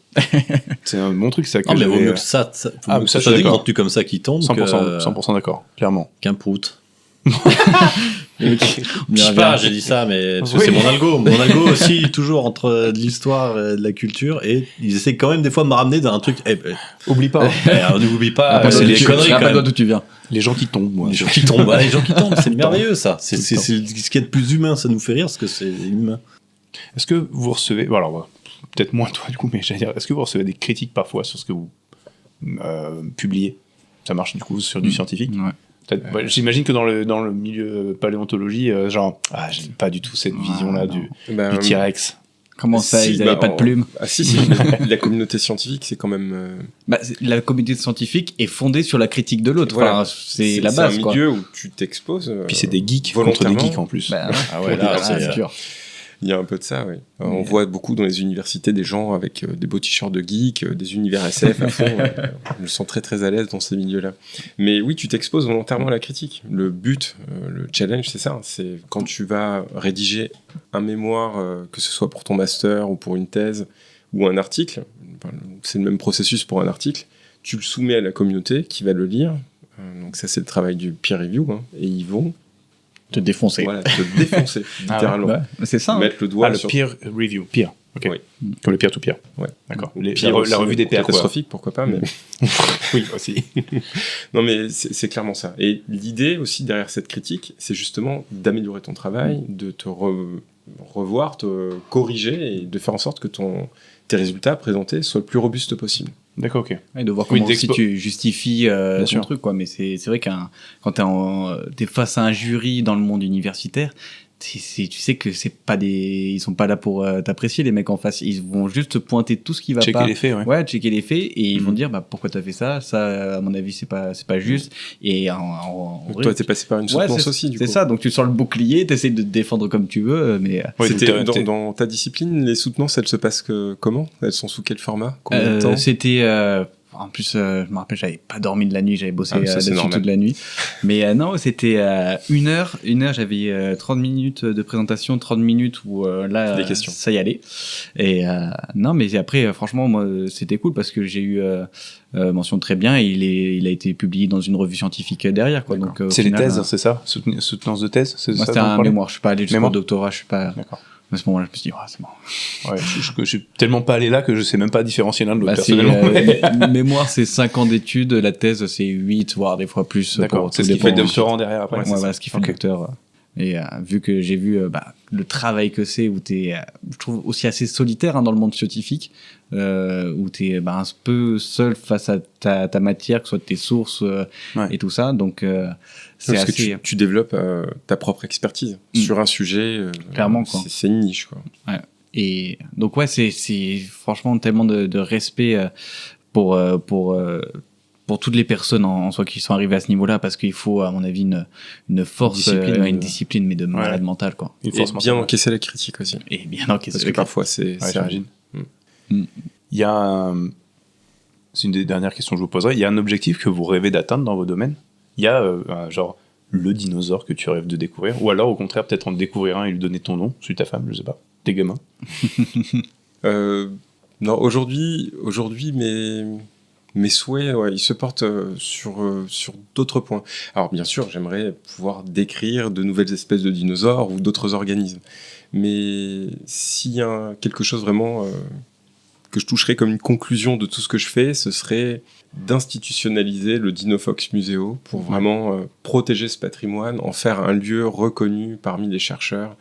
C'est un bon truc, ça. Mais vaut mieux que ça. Vaut mieux que ça des contenus comme ça qui tombent. 100% d'accord, clairement. Qu'un prout. Je sais pas, j'ai dit ça, mais parce que c'est mon algo. Mon algo aussi, toujours entre de l'histoire et de la culture, et ils essaient quand même des fois de me ramener dans un truc. Oublie pas. N'oublie pas. C'est les conneries. Rappelle d'où tu viens. Les gens qui tombent, moi. Les gens qui tombent, c'est merveilleux, ça. C'est ce qu'il y a de plus humain, ça nous fait rire, parce que c'est humain. Est-ce que vous recevez, alors peut-être moins toi du coup, mais j'allais dire, est-ce que vous recevez des critiques parfois sur ce que vous publiez ? Ça marche du coup sur du scientifique ? Ouais. J'imagine que dans le milieu paléontologie, j'aime pas du tout cette vision-là du T-Rex. Comment ça, ils n'avaient pas de plumes ? Si, la communauté scientifique, c'est quand même... la communauté scientifique est fondée sur la critique de l'autre. Voilà. Enfin, c'est la base, quoi. C'est un milieu où tu t'exposes Puis c'est des geeks contre des geeks, en plus. Là, c'est sûr. Il y a un peu de ça, oui. On voit beaucoup dans les universités des gens avec des beaux t-shirts de geek, des univers SF à fond. Je me sens très très à l'aise dans ces milieux-là. Mais oui, tu t'exposes volontairement à la critique. Le but, le challenge, c'est ça. C'est quand tu vas rédiger un mémoire, que ce soit pour ton master ou pour une thèse ou un article, c'est le même processus pour un article, tu le soumets à la communauté qui va le lire. Donc ça, c'est le travail du peer review. Et ils vont te défoncer. Voilà, te défoncer, littéralement. Ouais, c'est ça. Mettre le doigt le sur... peer review, peer. Ok. Oui. Comme le peer-to-peer. Ouais. D'accord. La revue des pairs. Catastrophique, pourquoi pas, mais... Oui, aussi. Non, mais c'est clairement ça. Et l'idée aussi derrière cette critique, c'est justement d'améliorer ton travail, de te revoir, te corriger et de faire en sorte que tes résultats présentés soient le plus robustes possible. D'accord, ok. Et de voir comment aussi tu justifies ton truc, quoi. Mais c'est vrai quand t'es face à un jury dans le monde universitaire, tu sais que ils sont pas là pour t'apprécier, les mecs en face. Ils vont juste te pointer tout ce qui va pas. Checker les faits, ouais. Ouais, checker les faits, et ils vont dire, pourquoi t'as fait ça? Ça, à mon avis, c'est pas juste. Et donc toi, t'es passé par une soutenance aussi, du coup. C'est ça. Donc tu sors le bouclier, t'essayes de te défendre comme tu veux, mais. C'était dans ta discipline, les soutenances, elles se passent comment? Elles sont sous quel format? Combien de temps? C'était, en plus, je me rappelle, j'avais pas dormi de la nuit, j'avais bossé là-dessus toute la nuit. Mais non, c'était 1 heure. 1 heure, j'avais 30 minutes de présentation, 30 minutes où là, ça y allait. Et non, mais après, franchement, moi, c'était cool parce que j'ai eu mention très bien, et il a été publié dans une revue scientifique derrière, quoi. Donc, c'est les thèses, c'est ça? Soutenance de thèse? Moi, c'était un mémoire, je suis pas allé jusqu'au doctorat, je suis pas... D'accord. À ce moment-là, je me suis dit, c'est bon. Ouais, je suis tellement pas allé là que je sais même pas différencier l'un de l'autre, personnellement. Mémoire, c'est 5 ans d'études, la thèse, c'est 8, voire des fois plus. D'accord, c'est ce qui fait le doctorant derrière après. Ouais, voilà, ce qui fait le docteur. Et vu que j'ai vu le travail que c'est, où t'es, je trouve aussi assez solitaire dans le monde scientifique, où t'es un peu seul face à ta matière, que ce soit tes sources et tout ça. Donc, c'est parce assez... que tu développes ta propre expertise sur un sujet. Clairement, quoi. C'est une niche, quoi. Ouais. Et donc, ouais, c'est franchement tellement de respect pour toutes les personnes en soi qui sont arrivées à ce niveau-là, parce qu'il faut, à mon avis, une force, une discipline, mais de malade mental, quoi. Et bien encaisser la critique aussi. Et bien encaisser. Parce que parfois, c'est j'imagine. Il y a c'est une des dernières questions que je vous poserai. Il y a un objectif que vous rêvez d'atteindre dans vos domaines? Il y a genre le dinosaure que tu rêves de découvrir, ou alors au contraire peut-être en découvrir un et lui donner ton nom, celui de ta femme, je sais pas, tes gamins. Non, aujourd'hui mes souhaits, ils se portent sur d'autres points. Alors bien sûr, j'aimerais pouvoir décrire de nouvelles espèces de dinosaures ou d'autres organismes, mais s'il y a quelque chose vraiment que je toucherais comme une conclusion de tout ce que je fais, ce serait d'institutionnaliser le Dinofox Museo pour vraiment protéger ce patrimoine, en faire un lieu reconnu parmi les chercheurs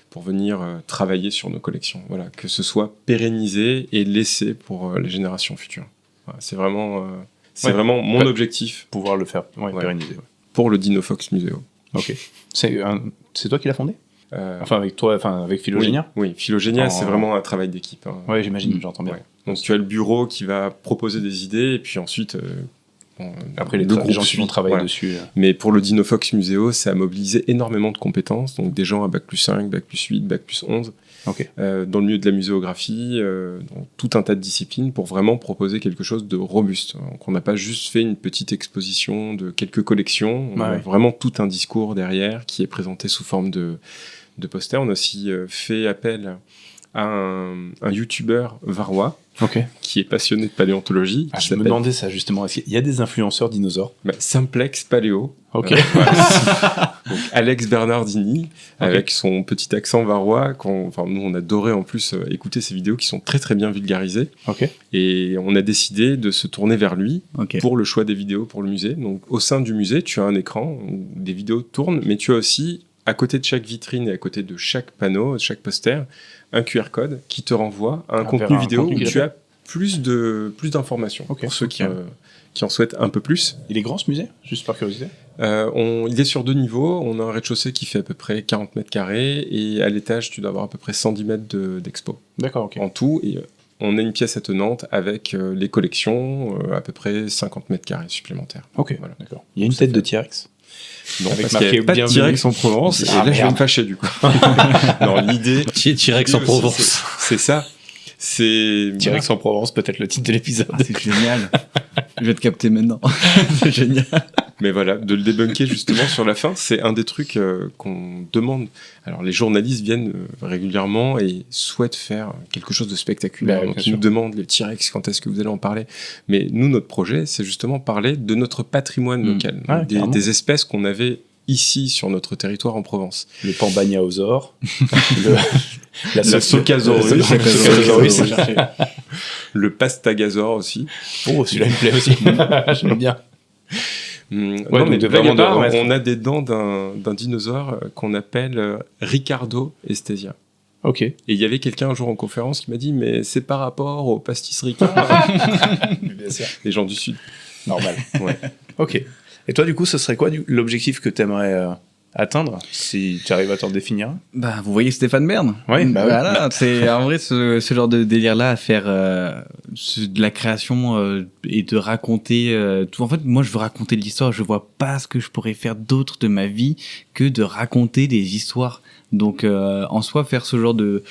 pour venir travailler sur nos collections. Voilà, que ce soit pérennisé et laissé pour les générations futures. Voilà, c'est vraiment mon objectif. Pouvoir le faire pérenniser. Pour le Dinofox Museo. Ok. C'est toi qui l'as fondé? Enfin, avec toi, avec Philogénia? Oui, Philogénia, c'est vraiment un travail d'équipe. Hein. Oui, j'imagine, j'entends bien. Ouais. Donc tu as le bureau qui va proposer des idées, et puis ensuite... après, les gens qui vont travailler dessus. Mais pour le Dinofox Museo, ça a mobilisé énormément de compétences, donc des gens à Bac+5, Bac+8, Bac+11, dans le milieu de la muséographie, donc tout un tas de disciplines pour vraiment proposer quelque chose de robuste. Donc on n'a pas juste fait une petite exposition de quelques collections, on a vraiment tout un discours derrière qui est présenté sous forme de posters. On a aussi fait appel à un youtubeur varois qui est passionné de paléontologie. Je me demandais ça justement. Est-ce qu'il y a des influenceurs dinosaures? Simplex Paléo. Donc Alex Bernardini, avec son petit accent varois. Nous, on adorait en plus écouter ses vidéos qui sont très très bien vulgarisées. Et on a décidé de se tourner vers lui pour le choix des vidéos pour le musée. Donc au sein du musée, tu as un écran où des vidéos tournent, mais tu as aussi, à côté de chaque vitrine et à côté de chaque panneau, de chaque poster, un QR code qui te renvoie à un contenu vidéo où tu as plus d'informations pour ceux qui en souhaitent un peu plus. Il est grand ce musée, juste par curiosité? Il est sur 2 niveaux. On a un rez-de-chaussée qui fait à peu près 40 mètres carrés et à l'étage, tu dois avoir à peu près 110 mètres d'expo. D'accord, ok. En tout, et on a une pièce attenante avec les collections, à peu près 50 mètres carrés supplémentaires. Ok, voilà. D'accord. Il y a une tête de T-Rex? Non, Avec parce qu'il n'y marqué a pas de bienvenue. T-Rex en Provence, et Ah, là je vais merde. me fâcher du coup. Non, l'idée... T-Rex en Provence. C'est ça. C'est... T-Rex en Provence, peut-être le titre de l'épisode. Ah, c'est génial. Je vais te capter maintenant. C'est génial. Mais voilà, de le débunker justement sur la fin, c'est un des trucs qu'on demande. Alors les journalistes viennent régulièrement et souhaitent faire quelque chose de spectaculaire. Bah, Donc bien ils nous sûr. demandent les T-Rex, quand est-ce que vous allez en parler. Mais nous, notre projet, c'est justement parler de notre patrimoine local, Ouais, carrément. des espèces qu'on avait ici sur notre territoire en Provence. Le pambagnaosaure. La Socasaurus. Le Socasaurus. Le Pastagasaure aussi. Oh, celui-là il me plaît aussi. J'aime bien. Non, donc mais de blague vraiment à de part, remettre- on a des dents d'un dinosaure qu'on appelle Ricardo Estesia. Ok. Et il y avait quelqu'un un jour en conférence qui m'a dit, mais c'est par rapport au pastis Ricard. Bien sûr. Les gens du Sud. Normal. Ouais. Ok. Et toi, du coup, ce serait quoi l'objectif que tu aimerais atteindre, si tu arrives à t'en définir un? Bah, vous voyez Stéphane Bern. Ouais, bah oui. Voilà, c'est en vrai ce genre de délire-là à faire de la création et de raconter tout. En fait, moi, je veux raconter de l'histoire. Je vois pas ce que je pourrais faire d'autre de ma vie que de raconter des histoires. Donc, en soi, faire ce genre de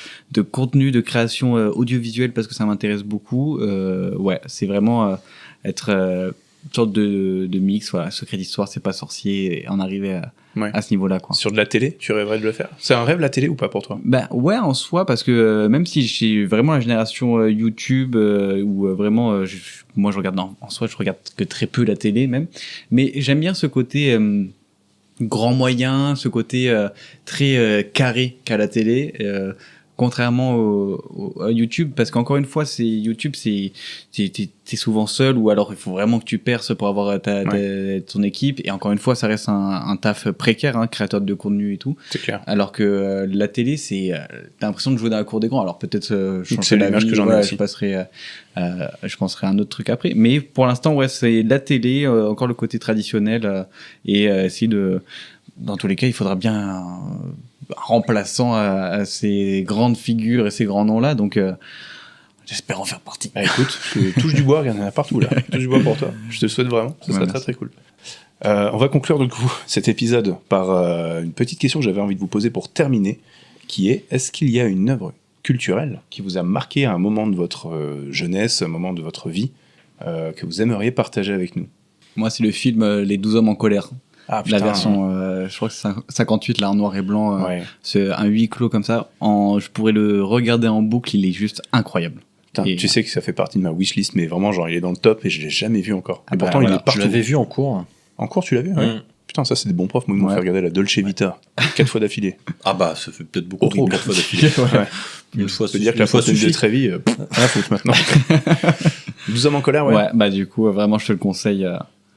contenu, de création audiovisuelle, parce que ça m'intéresse beaucoup, ouais, c'est vraiment être une sorte de mix. Voilà, secret d'histoire, c'est pas sorcier, et en arriver à ce niveau-là, quoi. Sur de la télé, tu rêverais de le faire? C'est un rêve, la télé, ou pas pour toi? Bah ouais, en soi, parce que même si j'ai vraiment la génération YouTube où vraiment moi je regarde en soi je regarde que très peu la télé même, mais j'aime bien ce côté grand moyen, ce côté très carré qu'a la télé, contrairement à YouTube, parce qu'encore une fois c'est YouTube, t'es souvent seul, ou alors il faut vraiment que tu perces pour avoir ton équipe, et encore une fois ça reste un taf précaire, hein, créateur de contenu et tout. C'est clair. Alors que la télé, t'as l'impression de jouer dans la cour des grands. Alors peut-être je C'est changerai l'image d'avis, que j'en ai voilà, aussi. je penserai à un autre truc après. Mais pour l'instant, ouais, c'est la télé, encore le côté traditionnel, et essayer de... Dans tous les cas, il faudra bien un remplaçant à ces grandes figures et ces grands noms-là. Donc j'espère en faire partie. Bah écoute, touche du bois, il y en a partout là. Touche du bois pour toi. Je te le souhaite vraiment. Ça serait très très cool. On va conclure du coup cet épisode par une petite question que j'avais envie de vous poser pour terminer, qui est: est-ce qu'il y a une œuvre culturelle qui vous a marqué à un moment de votre jeunesse, un moment de votre vie, que vous aimeriez partager avec nous? Moi, c'est le film Les 12 hommes en colère. Ah, putain. La version, je crois que c'est 58, là, en noir et blanc. C'est un huis clos comme ça. Je pourrais le regarder en boucle, il est juste incroyable. Putain, tu sais que ça fait partie de ma wishlist, mais vraiment, genre, il est dans le top et je l'ai jamais vu encore. Ah et bah, pourtant, voilà. il est partout. Je l'avais vu en cours. En cours, tu l'as vu? Ouais. Putain, ça, c'est des bons profs. Moi, ils m'ont fait regarder la Dolce Vita 4 fois d'affilée. Ah bah, ça fait peut-être beaucoup trop, 4 fois d'affilée. Ouais. Une fois Je peux dire que la fois de Trévis, à la faute maintenant. 12 hommes en colère, ouais. Ouais, bah du coup, vraiment, je te le conseille.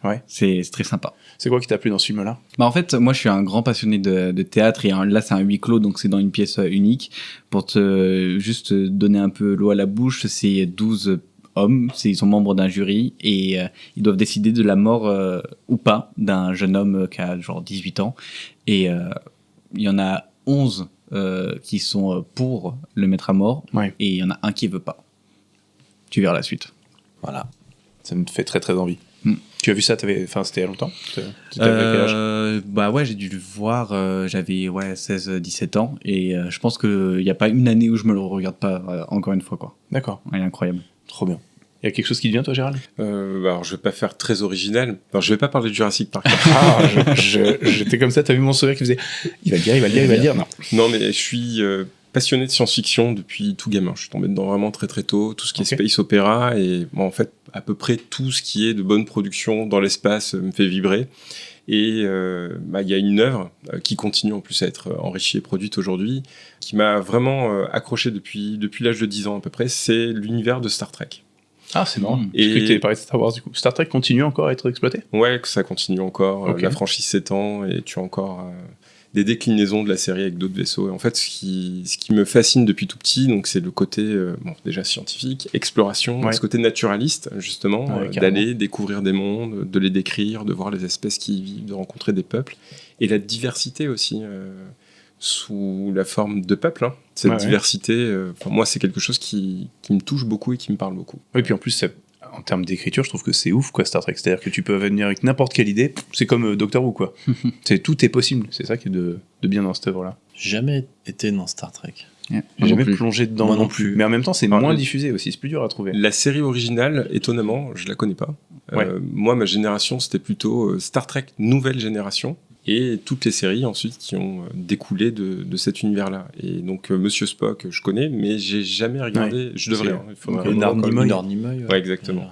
Ouais. C'est très sympa. C'est quoi qui t'a plu dans ce film-là? Bah en fait, moi je suis un grand passionné de théâtre, et là c'est un huis clos, donc c'est dans une pièce unique. Pour juste donner un peu l'eau à la bouche, c'est 12 hommes, ils sont membres d'un jury, et ils doivent décider de la mort ou pas d'un jeune homme qui a genre 18 ans. Et il y en a 11 qui sont pour le mettre à mort, et il y en a un qui veut pas. Tu verras la suite. Voilà. Ça me fait très très envie. Tu as vu ça, c'était il y a longtemps? T'étais avec quel âge? Bah ouais, j'ai dû le voir, j'avais 16-17 ans, et je pense qu'il n'y a pas une année où je me le regarde pas encore une fois, quoi. D'accord. Il est incroyable. Trop bien. Il y a quelque chose qui te vient, toi, Gérald? Alors, je vais pas faire très original. Alors, je vais pas parler de Jurassic Park. J'étais comme ça, t'as vu mon sourire qui faisait il va le dire. Non, mais je suis passionné de science-fiction depuis tout gamin. Je suis tombé dedans vraiment très très tôt. Tout ce qui est space opéra, et bon, en fait, à peu près tout ce qui est de bonne production dans l'espace me fait vibrer. Et il y a une œuvre qui continue en plus à être enrichie et produite aujourd'hui, qui m'a vraiment accroché depuis l'âge de 10 ans à peu près. C'est l'univers de Star Trek. Ah, c'est marrant. J'ai cru que tu avais parlé de Star Wars, du coup. Star Trek continue encore à être exploité? Ouais, que ça continue encore. Ok. La franchise s'étend, et tu as encore des déclinaisons de la série avec d'autres vaisseaux. Et en fait, ce qui me fascine depuis tout petit, donc, c'est le côté déjà scientifique, exploration, ce côté naturaliste, justement, d'aller découvrir des mondes, de les décrire, de voir les espèces qui y vivent, de rencontrer des peuples, et la diversité aussi, sous la forme de peuples. Cette diversité, moi, c'est quelque chose qui me touche beaucoup et qui me parle beaucoup. Oui, puis en plus, en termes d'écriture, je trouve que c'est ouf, quoi, Star Trek. C'est-à-dire que tu peux venir avec n'importe quelle idée. C'est comme Doctor Who, quoi. Tout est possible. C'est ça qui est de bien dans cette œuvre-là. Jamais été dans Star Trek. J'ai jamais plongé dedans Moi non plus. Mais en même temps, c'est moins diffusé aussi. C'est plus dur à trouver. La série originale, étonnamment, je la connais pas. Ouais. Moi, ma génération, c'était plutôt Star Trek Nouvelle Génération. Et toutes les séries ensuite qui ont découlé de cet univers-là. Et donc Monsieur Spock, je connais, mais j'ai jamais regardé. Je devrais. Il faudrait Nimoy. Ouais, exactement.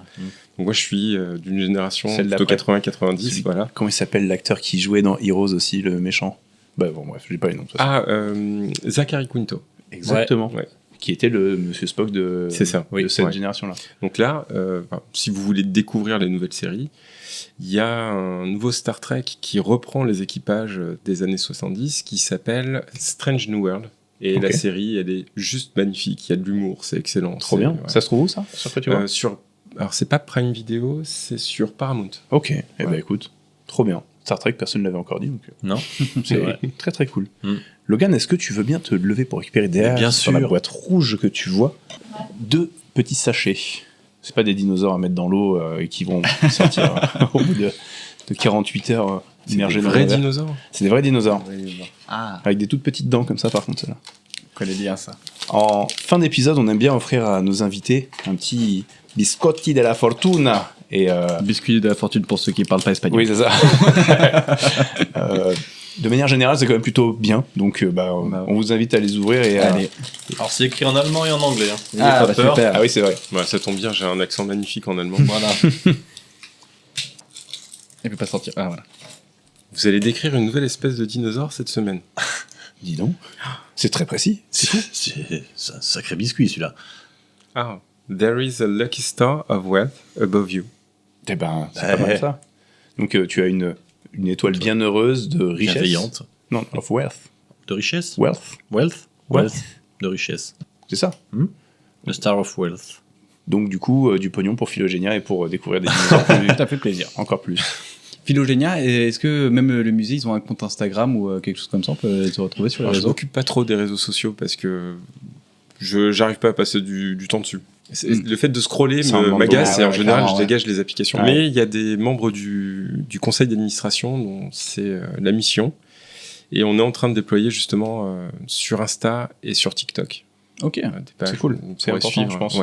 Donc moi, je suis d'une génération plutôt 80-90. Voilà. Comment il s'appelle l'acteur qui jouait dans Heroes aussi, le méchant? Bah bon, bref, j'ai pas les noms. Zachary Quinto. Exactement. Ouais. Qui était le Monsieur Spock de cette génération-là. Donc là, si vous voulez découvrir les nouvelles séries, il y a un nouveau Star Trek qui reprend les équipages des années 70 qui s'appelle Strange New World. Et la série, elle est juste magnifique. Il y a de l'humour, c'est excellent. Trop bien. Ouais. Ça se trouve où, ça? Sur quoi tu vois? Alors, c'est pas Prime Video, c'est sur Paramount. Ok. Eh ben, écoute, trop bien. Star Trek, personne ne l'avait encore dit. Donc... Non. C'est vrai. Très, très cool. Logan, est-ce que tu veux bien te lever pour récupérer derrière sur la boîte rouge que tu vois 2 petits sachets? C'est pas des dinosaures à mettre dans l'eau et qui vont sortir au bout de 48 heures immergés dans vrais dinosaures. C'est des vrais dinosaures. Ah. Avec des toutes petites dents comme ça, par contre, celle-là. On connaît bien ça. En fin d'épisode, on aime bien offrir à nos invités un petit biscotti de la fortuna. Et biscuit de la fortune pour ceux qui parlent pas espagnol. Oui, c'est ça. De manière générale, c'est quand même plutôt bien. Donc, on vous invite à les ouvrir et Allez. Alors, c'est écrit en allemand et en anglais. Hein. Ah, bah, super. Ah oui, c'est vrai. Ouais, ça tombe bien, j'ai un accent magnifique en allemand. Voilà. Il peut pas sortir. Ah, voilà. Vous allez décrire une nouvelle espèce de dinosaure cette semaine. Dis donc. C'est très précis. C'est un sacré biscuit, celui-là. Ah. There is a lucky star of wealth above you. Eh ben, c'est pas mal ça. Donc, tu as une étoile bien heureuse de richesse. Bienveillante. Non, of wealth. De richesse. Wealth. De richesse. C'est ça. The Star of Wealth. Donc, du coup, du pognon pour Philogénia et pour découvrir des dinosaures. Ça fait plaisir. Encore plus. Philogénia, est-ce que même le musée, ils ont un compte Instagram ou quelque chose comme ça? On peut se retrouver sur les réseaux? Je m'occupe pas trop des réseaux sociaux parce que j'arrive pas à passer du temps dessus. Le fait de scroller m'agace et en général je dégage les applications. Ouais. Mais il y a des membres du conseil d'administration dont c'est la mission et on est en train de déployer justement sur Insta et sur TikTok. Ok, c'est cool, c'est important suivre, je pense.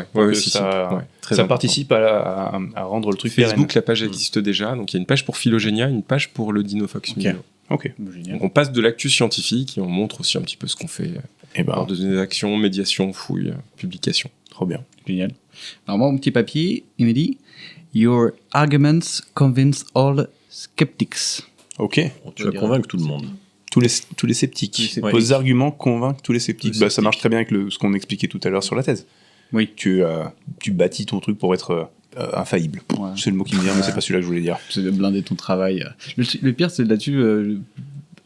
Ça participe à rendre le truc Facebook, la page existe déjà, donc il y a une page pour Philogénia, une page pour le Dinofox Museum. Ok. Donc on passe de l'actu scientifique et on montre aussi un petit peu ce qu'on fait lors de des actions, médiation, fouille, publication. Trop bien. Génial. Alors moi, mon petit papier, il me dit « Your arguments convince all skeptics ». Ok. Tu vas convaincre tout le monde. Tous les sceptiques. Vos arguments convainquent tous les sceptiques. Ça marche très bien avec ce qu'on expliquait tout à l'heure sur la thèse. Oui. Tu bâtis ton truc pour être infaillible. Ouais. C'est le mot qui me vient, mais c'est pas celui-là que je voulais dire. C'est de blinder ton travail. Le pire, c'est là-dessus...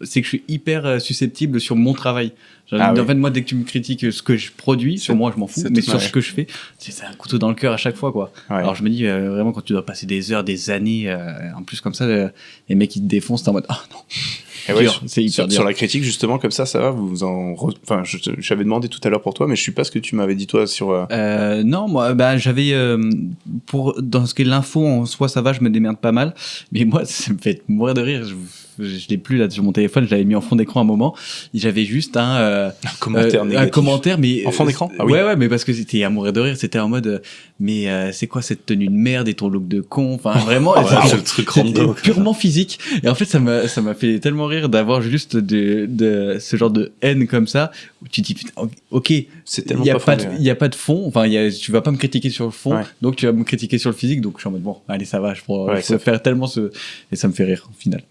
c'est que je suis hyper susceptible sur mon travail. En fait, moi, dès que tu me critiques ce que je produis, sur moi, je m'en fous, mais sur ce que je fais, c'est un couteau dans le cœur à chaque fois, quoi. Ouais. Alors, je me dis, vraiment, quand tu dois passer des heures, des années, en plus, comme ça, les mecs, ils te défoncent, t'es en mode, ah non. C'est hyper dur. Sur la critique, justement, comme ça va, enfin, j'avais demandé tout à l'heure pour toi, mais je sais pas ce que tu m'avais dit, toi, sur... Non, moi, j'avais, dans ce qui est l'info, en soi, ça va, je me démerde pas mal, mais moi, ça me fait mourir de rire. Je l'ai plus là sur mon téléphone, je l'avais mis en fond d'écran un moment. J'avais juste un commentaire, mais en fond d'écran. Ah oui. Ouais, mais parce que c'était à mourir de rire. C'était en mode, mais c'est quoi cette tenue de merde et ton look de con. Enfin, vraiment, c'est le truc random, purement physique. Et en fait, ça m'a fait tellement rire d'avoir juste de ce genre de haine comme ça où tu te dis, ok, il y a pas de fond. Enfin, tu vas pas me critiquer sur le fond, donc tu vas me critiquer sur le physique. Donc je suis en mode bon, allez, ça va. Je peux faire tellement et ça me fait rire au final.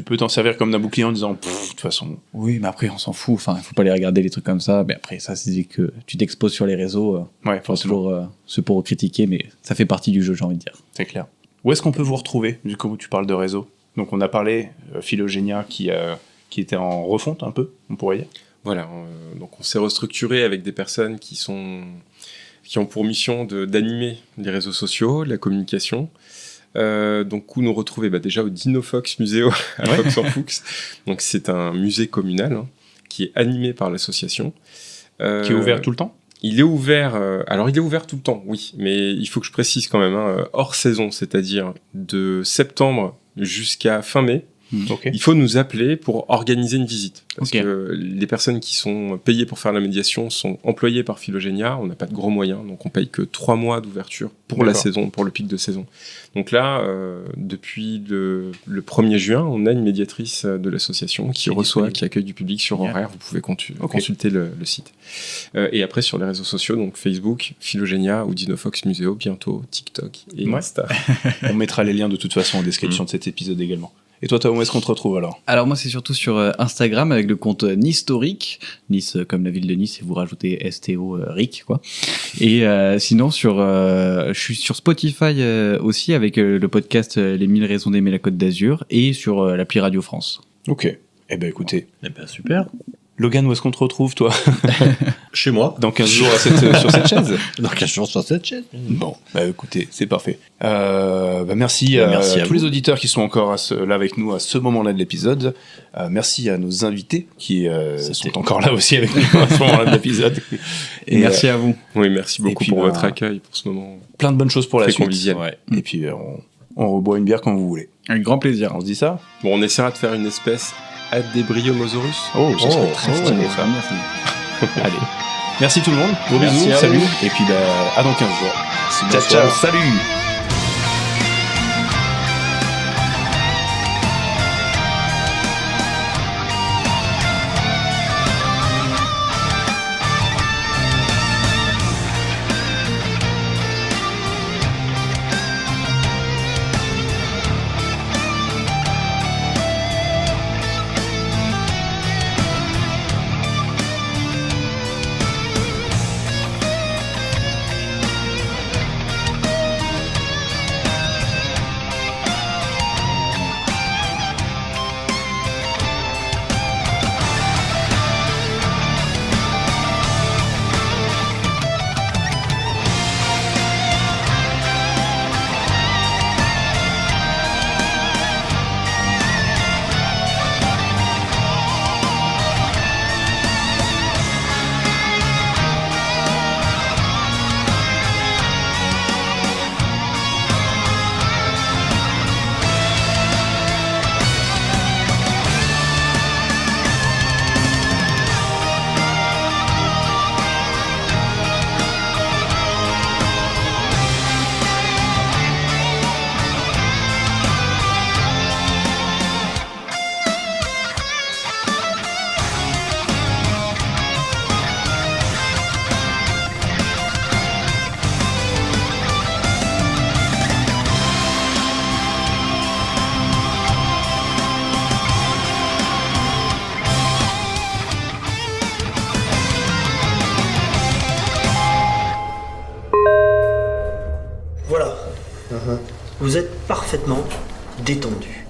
Tu peux t'en servir comme d'un bouclier en disant de toute façon. Oui, mais après on s'en fout. Enfin, il faut pas les regarder les trucs comme ça. Mais après ça, c'est que tu t'exposes sur les réseaux. Faut toujours se pour critiquer, mais ça fait partie du jeu, j'ai envie de dire. C'est clair. Où est-ce qu'on peut vous retrouver du coup tu parles de réseau? Donc on a parlé Philogénia qui était en refonte un peu, on pourrait dire. Voilà, donc on s'est restructuré avec des personnes qui ont pour mission d'animer les réseaux sociaux, la communication. Donc où nous retrouver déjà au Dinofox Museum à Fox en Fuchs. Donc c'est un musée communal qui est animé par l'association. Qui est ouvert tout le temps? Il est ouvert, alors il est ouvert tout le temps, oui, mais il faut que je précise quand même, hors saison, c'est-à-dire de septembre jusqu'à fin mai. Okay. Il faut nous appeler pour organiser une visite. Parce que les personnes qui sont payées pour faire la médiation sont employées par Philogénia. On n'a pas de gros moyens, donc on paye que 3 mois d'ouverture pour la saison, pour le pic de saison. Donc là, depuis le 1er juin, on a une médiatrice de l'association qui reçoit, qui accueille du public sur horaire. Vous pouvez consulter le site. Et après, sur les réseaux sociaux, donc Facebook, Philogénia ou Dinofox Museo, bientôt TikTok et Insta. On mettra les liens de toute façon en description de cet épisode également. Et toi, où est-ce qu'on te retrouve alors ? Alors moi, c'est surtout sur Instagram avec le compte Nistoric, Nice comme la ville de Nice, et vous rajoutez STO RIC, quoi. Et sinon, je suis sur Spotify aussi avec le podcast Les 1000 raisons d'aimer la Côte d'Azur, et sur l'appli Radio France. Ok. Eh ben écoutez. Eh ben super. Logan, où est-ce qu'on te retrouve, toi ? Chez moi. Dans 15 jours sur cette chaise. Dans 15 jours sur cette chaise. Bon, bah écoutez, c'est parfait. Merci à tous les auditeurs qui sont encore là avec nous à ce moment-là de l'épisode. Merci à nos invités qui sont encore là aussi avec nous à ce moment-là de l'épisode. Et merci à vous. Oui, merci beaucoup pour votre accueil, pour ce moment. Plein de bonnes choses pour la suite. Convivial. Ouais. Et puis, on reboit une bière quand vous voulez. Avec grand plaisir. On se dit ça ? Bon, on essaiera de faire une espèce Adébriomosaurus. Oh, ça serait très stylé, ça. Merci. Allez. Merci tout le monde. Gros bisous. Salut. Et puis, à dans 15 jours. Ciao, ciao. Salut. Voilà. Vous êtes parfaitement détendu.